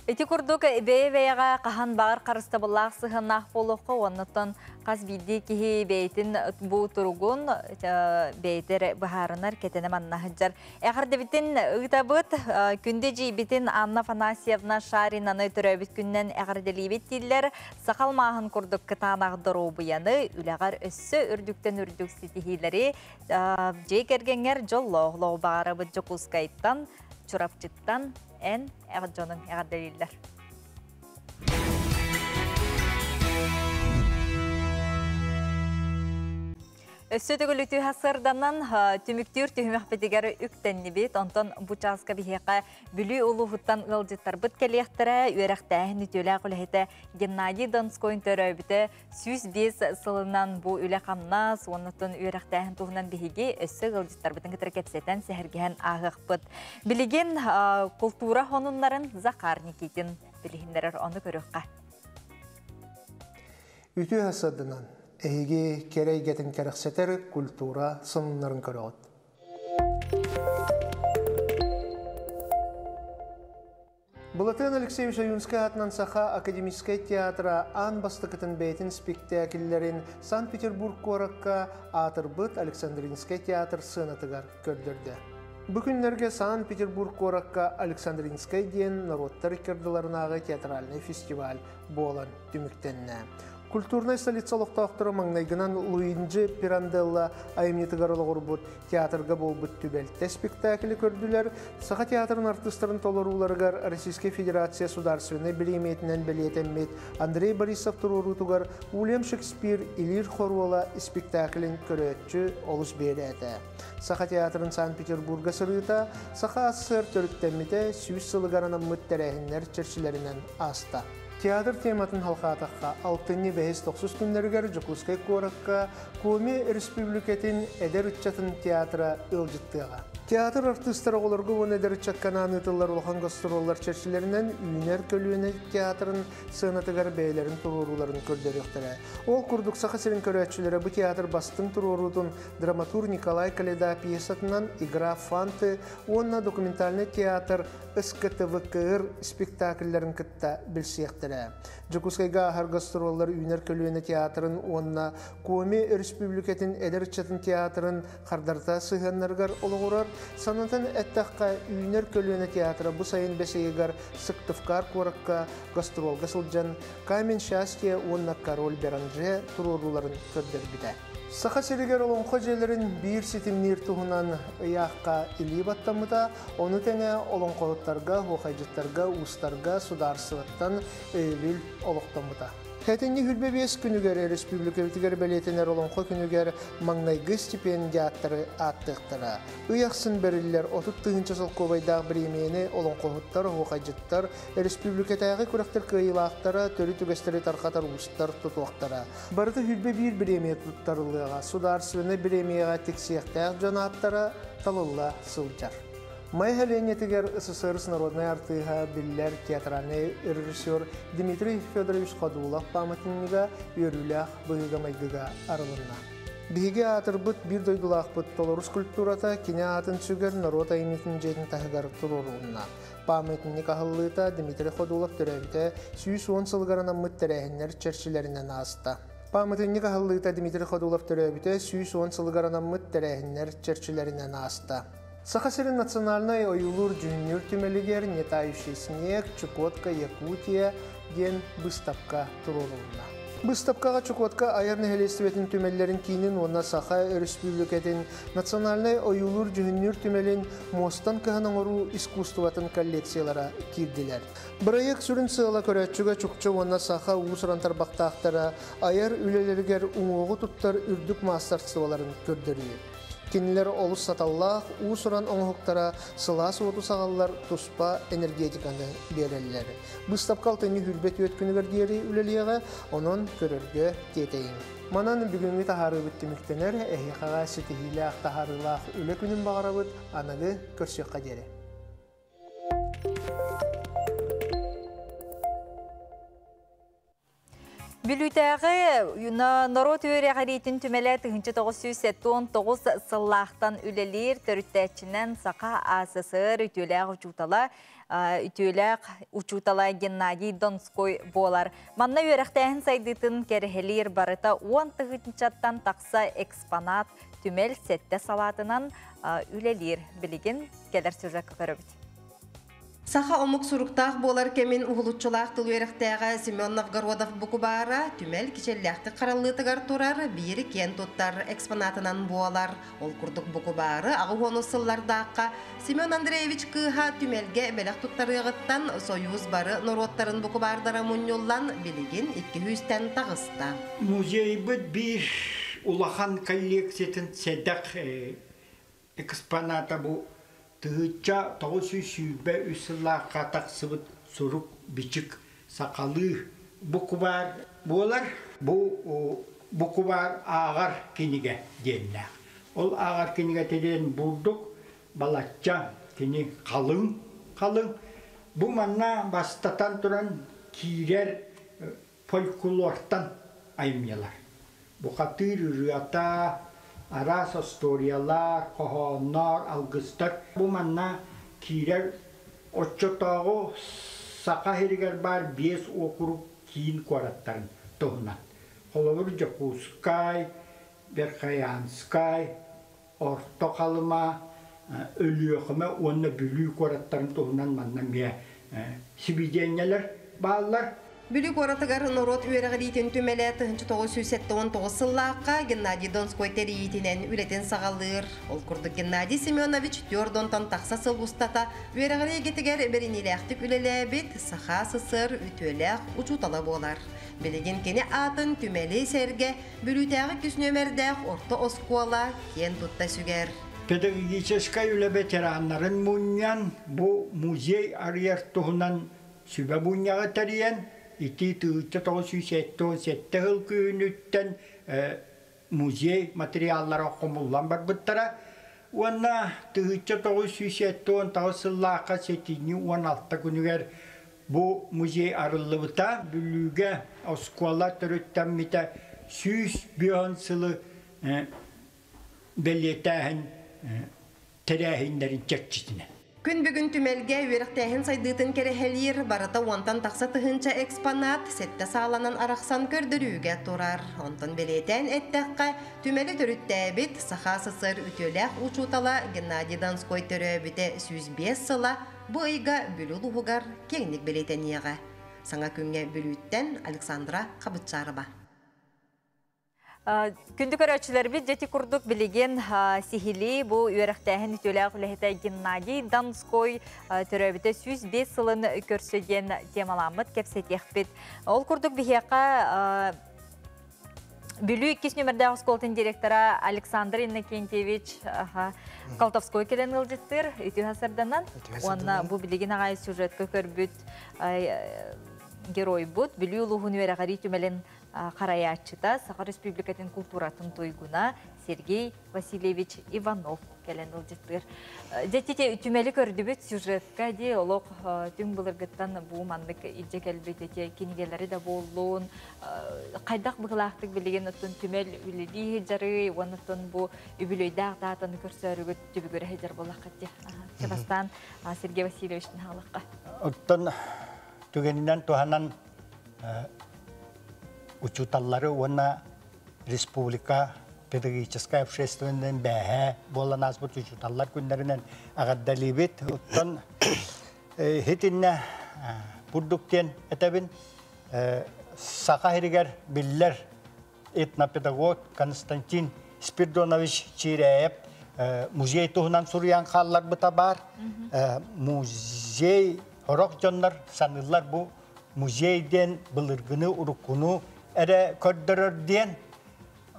Эти курдук бейвейга кахан багар карыста буллах сыгынах болуқы, оннотон қаз биди кихи бейтин бу туругун бейтер бахарынар кетене манна хыджар. Эгер дебитин ыгтабыт күнде жибитин Анна Фанасьевна Шаринаны төрөбит күннен эгер делибит диллер сакал махын курдук кытанагдыруу буяны үлегар өссө үрдүктен үрдүк ситихилери жейкергенгер жоллоглоо багарыбыт Жокускайттан чурапчыттан en erjoның erdeliller. Өссөтөгөлүтү хасырданан түмүктүр түһүмөхпетигер үктенни бит, онтон бучаска бихека бүлү улуһуттан ылжыттар быт келехтере үрәхтәһин үтөлә кулехте Геннадий Донскойн төрөбүтө 105 сылынан бу үле камна соннотон үрәхтәһин туһунан бихиги өссө ылжыттар бытын кетеркепсетен сехерген агыкпыт. Билеген культура хонуннарын Закарникитин билихиндерер оны көрөккә. Үтү хасырданан Эйге керейгетін керексетер культура сыннарын көрөт. Булатын Алексеевич Аюнский атынан саха академический театра ан бастыкытын бейтин спектакльлерин Санкт-Петербург коракка атырбыт Александринский театр сынатыгар көрдөрдө. Бүгүнлерге Санкт-Петербург коракка Александринский ден народтар кырдыларынагы театральный фестиваль болан түмүктенне. Культурный столицалыктактыры маңнайгынан Луинджи Пиранделла айымнетігарылығыр театрга болбыт түбелтте спектаклі көрділер. Саха театрын артыстарын толыруларыгар Российской Федерация сударственной билеметінен білетенмет Андрей Борисов турурутугар Уильям Шекспир Илир Хоруала спектаклін көрөтчі олыс береті. Саха театрын Санкт-Петербурга сырыта, Саха ассыр төріттенмете сүйіс сылыгаранын мүттәрәхінлер черчилерінен аста. Театр тематын халқатаққа 6-5-9 күндергер Жокускай коракка Коми Республикатын эдер үтчатын театра ылжыттыға. Театр артыстары оларға он эдер үтчатканан ұтылар олған гастроллар черчилерінен үйінер көлуіне театрын сынатыгар бәйлерін туруруларын көрдеріқтірі. Ол күрдік сақа серін көрәтшілері бұл театр бастың турурудың драматур Николай Каледа пьесатынан «Игра Фанты», онна документальный театр СКТВКР спектакльлерін кітті білсектірі. Жокускайга ахар гастроллар үйінер көлуіне театрын, онна Коми Республикатын эдер үтчатын театрын қардарта сығаннарғар олығырар. Санатын әттаққа үйінер көлуіне театры бұ сайын бәсейгар Сыктывкар коракка гастролга сылжан Камен Счастье онна Король Беранже туруруларын көрдер біді. Саха серігер олың қожелерін бір сетімнер тұғынан ұяққа илі баттамыда, оны тәне олың қоғыттарға, оқайжыттарға, ұстарға, сударсываттан өйвіл олықтамыда. Хәтенне хүлбебес күнігер республика бітігер бәлетінер олыңқы күнігер маңнайғы стипендиаттары аттықтыра. Ұяқсын бәрілер 30-ғы жыл көбайдағы біремені олыңқығыттар, оқайжыттар, республикатағы күрақтар күйілақтары, төрі түгестері тарқатар ұстар тұтуақтара. Барды хүлбе бір біреме тұттарылыға, сударсыны біремеға тексияқтақ жанаттара талылла сылжар. Май хәленетігер СССР народной артыға биллер театральный режиссер Дмитрий Федорович Ходулов памятнига өріләқ бұйыға майдыға арылына. Биге атырбыт бір дойдылақ бұт толорус культурата кине атын сүгер народ айыметін жетін тағығар тұроруына. Памятник ағылыта Дмитрий Ходулов түрәбіті 110 сылғарынан мұттәрәхінлер черчилерінен аста. Памятник ағылыта Дмитрий Ходулов түрәбіті 110 сылғарынан мұттәрәхінлер черчилерінен аста. Сахасерин национальный оюлур жunior тюмелигер нетающий снег, Чукотка, Якутия, ден Быстапка турулуна. Быстапкаға Чукотка айырны хелестебетін тюмеллерин кейнин, онна Саха республикатын национальный оюлур жunior тюмелин мостан кығының ору искусствоватын коллекциялара кирдилер. Бірайық сүрін сығыла көрәтчіға Чукча, онна Саха уысырантар бақтақтара айыр үлелергер уңоғы туттар үрдік мастарсываларын көрдірейі. Кинилер олус саталлах, уусуран оңоқтара сыла суоту сағаллар туспа энергетиканы берелілер. Бұстапқал тәні хүлбет өткінігер дері үлелеға, онын көрерге тетейін. Манан бүгінгі тахары бүттіміктенер, әйіқаға сетихилақ тахарылақ үлі күнін бағарабыд, анығы көрсеққа дері. Бүлүтәғі народ өрәғаретін түмәлі 1979 сыллақтан үлелер төріттәчінен сақа асысыр үтеләғ Геннадий Донской болар. Манна өрәқтәғін сайдытын кәрхелер барыта 10 чаттан тақса экспонат түмәл сәтті салатынан үлелер білеген кәдір сөзі көрібіт. Саха омук суруктах болар кемин ухулутчулах тылуерахтага Семен Новгородов букубара түмел кичеллахты караллытыгар турар бири кен туттар экспонатынан болар. Ол курдук букубары агуону сыллардакка Семен Андреевич кыха түмелге белек туттарыгыттан союз бары нороттарын букубардара муньоллан билигин 200-тен тагыста. Музей бит бир улахан коллекциятын седак экспоната бу Тыгытча тоғысы сүйбе үсіллаққа тақсыбыт сұрук бичік сақалы бұқыбар болар. Бұқыбар ағар кенеге денне. Ол ағар кенеге теден бұлдық балатча кене қалың. Бұл манна бастатан тұран кейрер фольклортан аймелар. Бұқатыр үріата Арас историялар, қоғонлар, алғыстар. Бұл манна кейрер отчотағы сақа херігер бар 5 округ кейін қораттарын тұғынан. Қолығыр Жакускай, Берхаянскай, Орто қалыма, өліөқіме, онына бүлі қораттарын тұғынан манна мия сибиденелер балалар. Бүлік оратығар народ үйерағыритін түмелі 1979 сыллаққа Геннадий Донской терейетінен үлетін сағалыр. Ол күрдік Геннадий Семенович 4-тан тақса сыл ұстата үйерағыры кетігер берінеліқтік үлелі бет сақа сысыр үтөліқ ұчутала болар. Білеген кені атын түмелі серге бүлітәғі күс нөмердәқ орта оскуала кен тұтта сүгер. Педагогическай үлі ветеранларын мұньян бұл музей арьер тұғынан сүбе бұньяғы тәріен ити тыгытча 1977 жыл күйінүттен музей материаллар оқымылан бар бұттара. Онна тыгытча 1977 сыллаққа сетini 16 күнігер бұл музей арылы бұта бүліге оскуала түріттен мете 100 бүйон сылы белетәхін тәрәхіндерін чекчетіне. Күн бүгін түмелге үйеріқтәхін сайдытын керехелер барыта онтан тақса тұхынча экспонат сетті сағаланан арақсан көрдірүүге тұрар. Онтан белетен әттәққа түмелі түріттәбіт сақа сысыр үтеләқ ұчутала Геннадий Донской түрөбіте 105 сыла бұ айға бүлі ұлығығар кеңнік белетен еға. Саңа күнге бүліттен Александра Қабытчарыба. Күнді көрәтшілер біз жеті күрдік білеген сихили бұл үйеріқтәхін үтеләқ үләхеті Геннадий Донской түрәбіті 105 сылын көрсөген темаламыд кәпсетеқ бет. Ол күрдік бігеқа бүлі 2 нөмірді осколтын директора Александр Иннокентьевич Колтовской келен ғылжеттір үті ғасырданан. Онна бұл білеген ағай сюжеткі көрбіт герой бұд. Бүлі ұлығын үйеріғари түмелен Қараячыта Саха Республикатын культуратын тойгуна Сергей Васильевич Иванов келен ұлжеттір. Жеттете үтімелі көрдібет сюжетка де олық түн бұлырғыттан бұл мандық илже кәлбетете кенегелері де болуын. Қайдақ бұғылақтық білеген ұттын түмел үлілі жары, оныттын бұл үбілейдақ дағытын көрсөрігіт түбі көрі жар болақ қатте. Себастан Сергей Васильевичтің халыққа. Ұттын түгенінен туғанан учуталлары оны республика педагогическая общественный бәһә болан азбыт учуталлар күндерінен ағаддалибет. Оттан хетінне бұрдуктен әтәбін сақа херігер білілер этнопедагог Константин Спирдонович Чирәйіп музей туғынан сұриян қаллар бұта бар. Музей хорок жонлар санылар бұл музейден бұлырғыны ұрыққыны әрі көрдірірден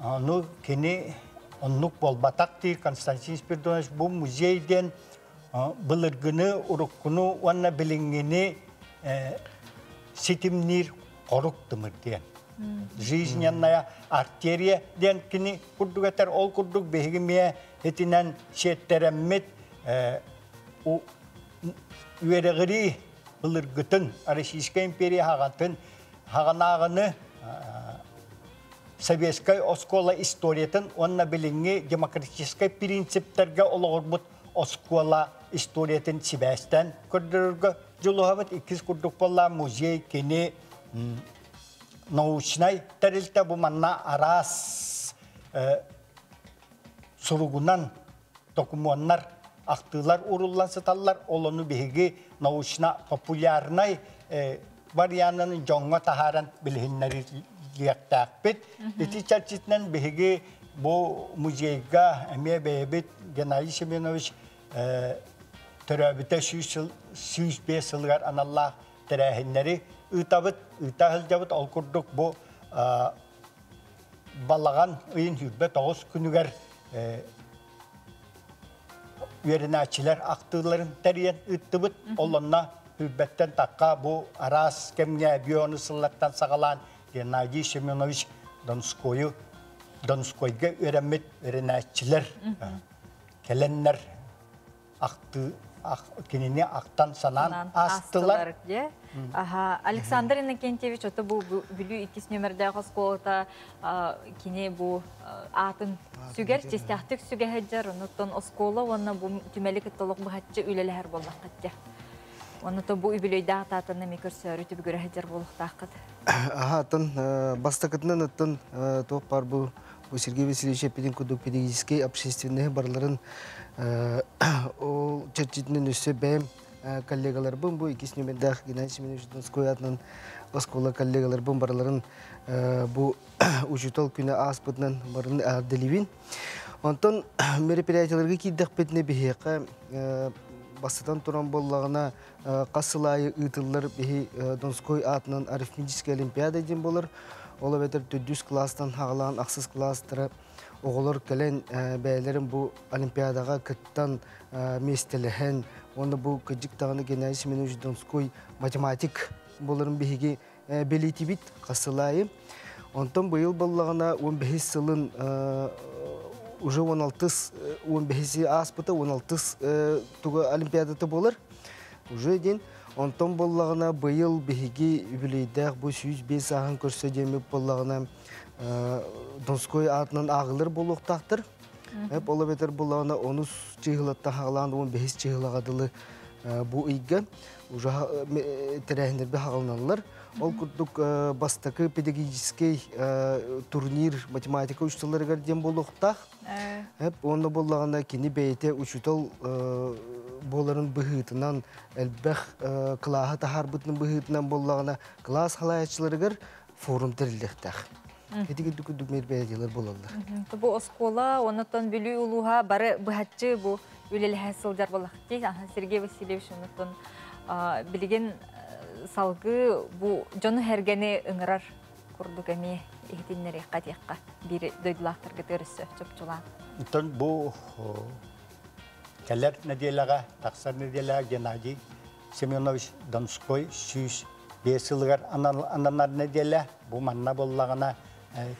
оны кені Onluk bolbatakti Konstantin Spiridonovich bu muzeyden bılırgını, urukkunu, ona bilingini sitimnir koruktumur diyen. Жизненная артерия ден кини курдук этер ол курдук бегимие этинен шеттереммет үерегири былыргытын Российская империя хаганагыны советская оскола историятын онна билинги демократический принциптерге ологорбут оскола историятын сибэстен көрдөргө жолугабыт икис курдук болла музей кини научный тәрелтә бу манна арас суругунан документар актылар уруллансыталлар олону беги научна популярный вариантын жоңго тахаран билһиннәри лияктакпет эти чарчитнен беги бу музейга эме бебит Геннадий Семенович төрөбүтө 105 жылгар аналла терәһиннәри Ütavut, ütahıldavut olkurduk bu balağan ıyın hürbet oğuz günüger üyerinəçiler aktığların teriyen üttıbıt olunna hürbetten takka bu aras kemge biyonu sıllattan sağalan Gennadiy Semyonovich Donskoy'ga öğrenmet üyerinəçiler kelenler aktı kinini aktan sanan astılar. Александр Иннокентьевич, это был билю икис нөмірдегі сколата кіне бұл атын сүгер, тестяқтық сүгер, онытын оскола, оны бұл түмелі кіттолық бұғатчы үйлелер болдақ қатты. Онытын бұл үбілейді ататыны мекір сөрі түбі көрі әдер болықтақ қыд. Атын бастақытынан ұттын тоқ бар бұл Сергей Васильевич Епедин күдік педагогический общественный барларын ол чәрчетінен өсі бәйім коллегалар бұн, бұл икес нөмірдәқ Геннадий Семенович Донской атынан оскола коллегалар бұн барларын бұл учетол күні аспытынан барын әрделевін. Онтан мероприятияларға кейдіқ бетіне бейеқі бастатан тұран боллағына қасылайы ұйтылар бейі Донской атынан арифметический олимпиада ден болар. Ола бәтір 400 класстан хағылаған ақсыз класстары оғылар кәлен бәйлерін бұл олимпиадаға күттан местеліхен. Оны бұл күджік тағыны Геннадий Семенович Донской математик боларын бейге белеті бит қасылайы. Онтан бұйыл боллағына 15 сылын уже 15 аспыты 16 туғы олимпиадаты болар. Уже ден онтан боллағына бұйыл бейге үбілейдәқ бұл 105 ағын көрсе демек боллағына Донской атынан ағылыр болуқтақтыр. Ола бетер боллағына 13 чығылатта хағылағында 15 чығылағадылы бұл үйгі. Уже тәрәхіндербе хағылыналар. Ол күрдік бастақы педагогический турнир математика ұштылары ғарден болуқтақ. Оны боллағына кені бәйте ұшытал боларын бұғытынан, әлбәқ қылаға тахар бұтының бұғытынан боллағына класс халайатшыларығыр форум тәрілдіқтақ. Кәдегі дүкүдік мербәйделер болалар. Бұл оскола, онытын білі ұлуға бары бұғатчы бұл өлелі әсілдер болақты. Сергей Васильевич онытын білген салғы бұл жоны әргені ұңырар күрдік әме ехетінлері қатиаққа бір дөйділақтырғы дөрісі чөпчулан. Онтын бұл кәлер неделаға, тақсар неделаға Геннадий Семенович Донской 105 жылғар ананар неделя бұл манна боллағына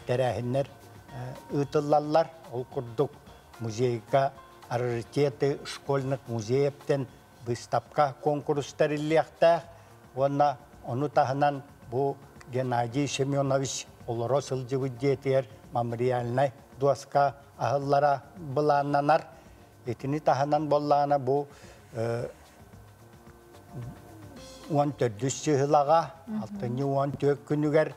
тәрәхіннер ұтылалар. Ол күрдік музейға раритеты школьных музеевтен выставка конкурстар ілияқтақ. Оны тағынан бұл Геннадий Семенович олары сылжығы детер мемориальный доска ағыллара бұлананар. Етіні тағынан боллағына бұл 14 жылаға, 6-14 күнігер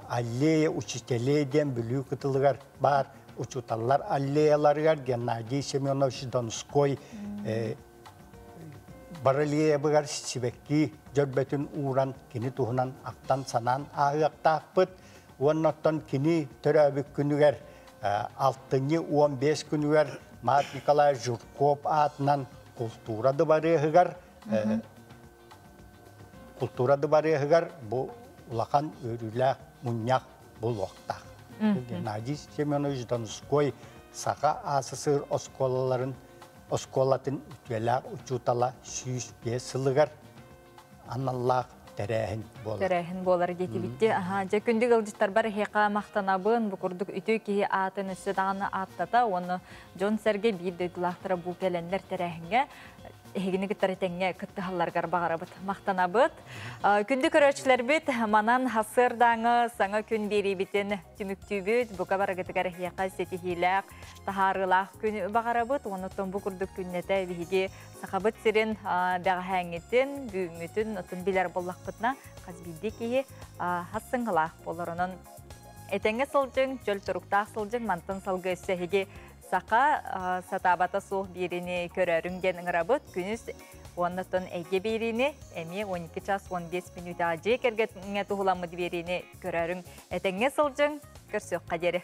аллея учителейден бүлі күтілігер бар. Учуталар аллеяларығар Геннадий Семенович Донской баралия бұғар сибекки жөрбетін уран кені туғынан ақтан санан ағықтақ бұд. Оннаттан кені түрәбік күнігер 6-15 күнігер Мат Николай Журков атынан культурады барығығар. Культурады барығығар бұл ұлақан өрілі мұнияқ бұл оқтақ. Геннадий Семенович Донской sağa asısır oskolaların ütüyeler uçutala süs bir sılıgar anallah terehin bolar. Terehin bolar getibitti. Aha, jakündü gılcıttar bar heqa maqtanabın bu kurduk ütü ki atın üstü dağını attata onu John Serge bir de glahtıra bu gelenler terehinge Hegini gittaritenге kıttı hallargar bağırabıt, maqtanabıt. Kündü köröçler bit, manan hasır dağı, sana kün beri bitin tümüktübüt, bu kabar gıtıgar hiyaka setihilak, taharılaq kün bağırabıt, onutun bu kurduk künnete vihigi sakabıt sirin dağı hängitin, büyümütün, otun biler bollaq bıtna, qaz bildi ki hassıngılaq bollarının etenge sılcın, jöl turuktaq sılcın, mantın salgı össe hegi Saka satabata soğuk birini körörüm gen ıngırabıt, günüz ondan ege birini, emi 12 ças 15 minut acı kerget tuhulamıdı birini körörüm etenge sılcın, körsök kaderi.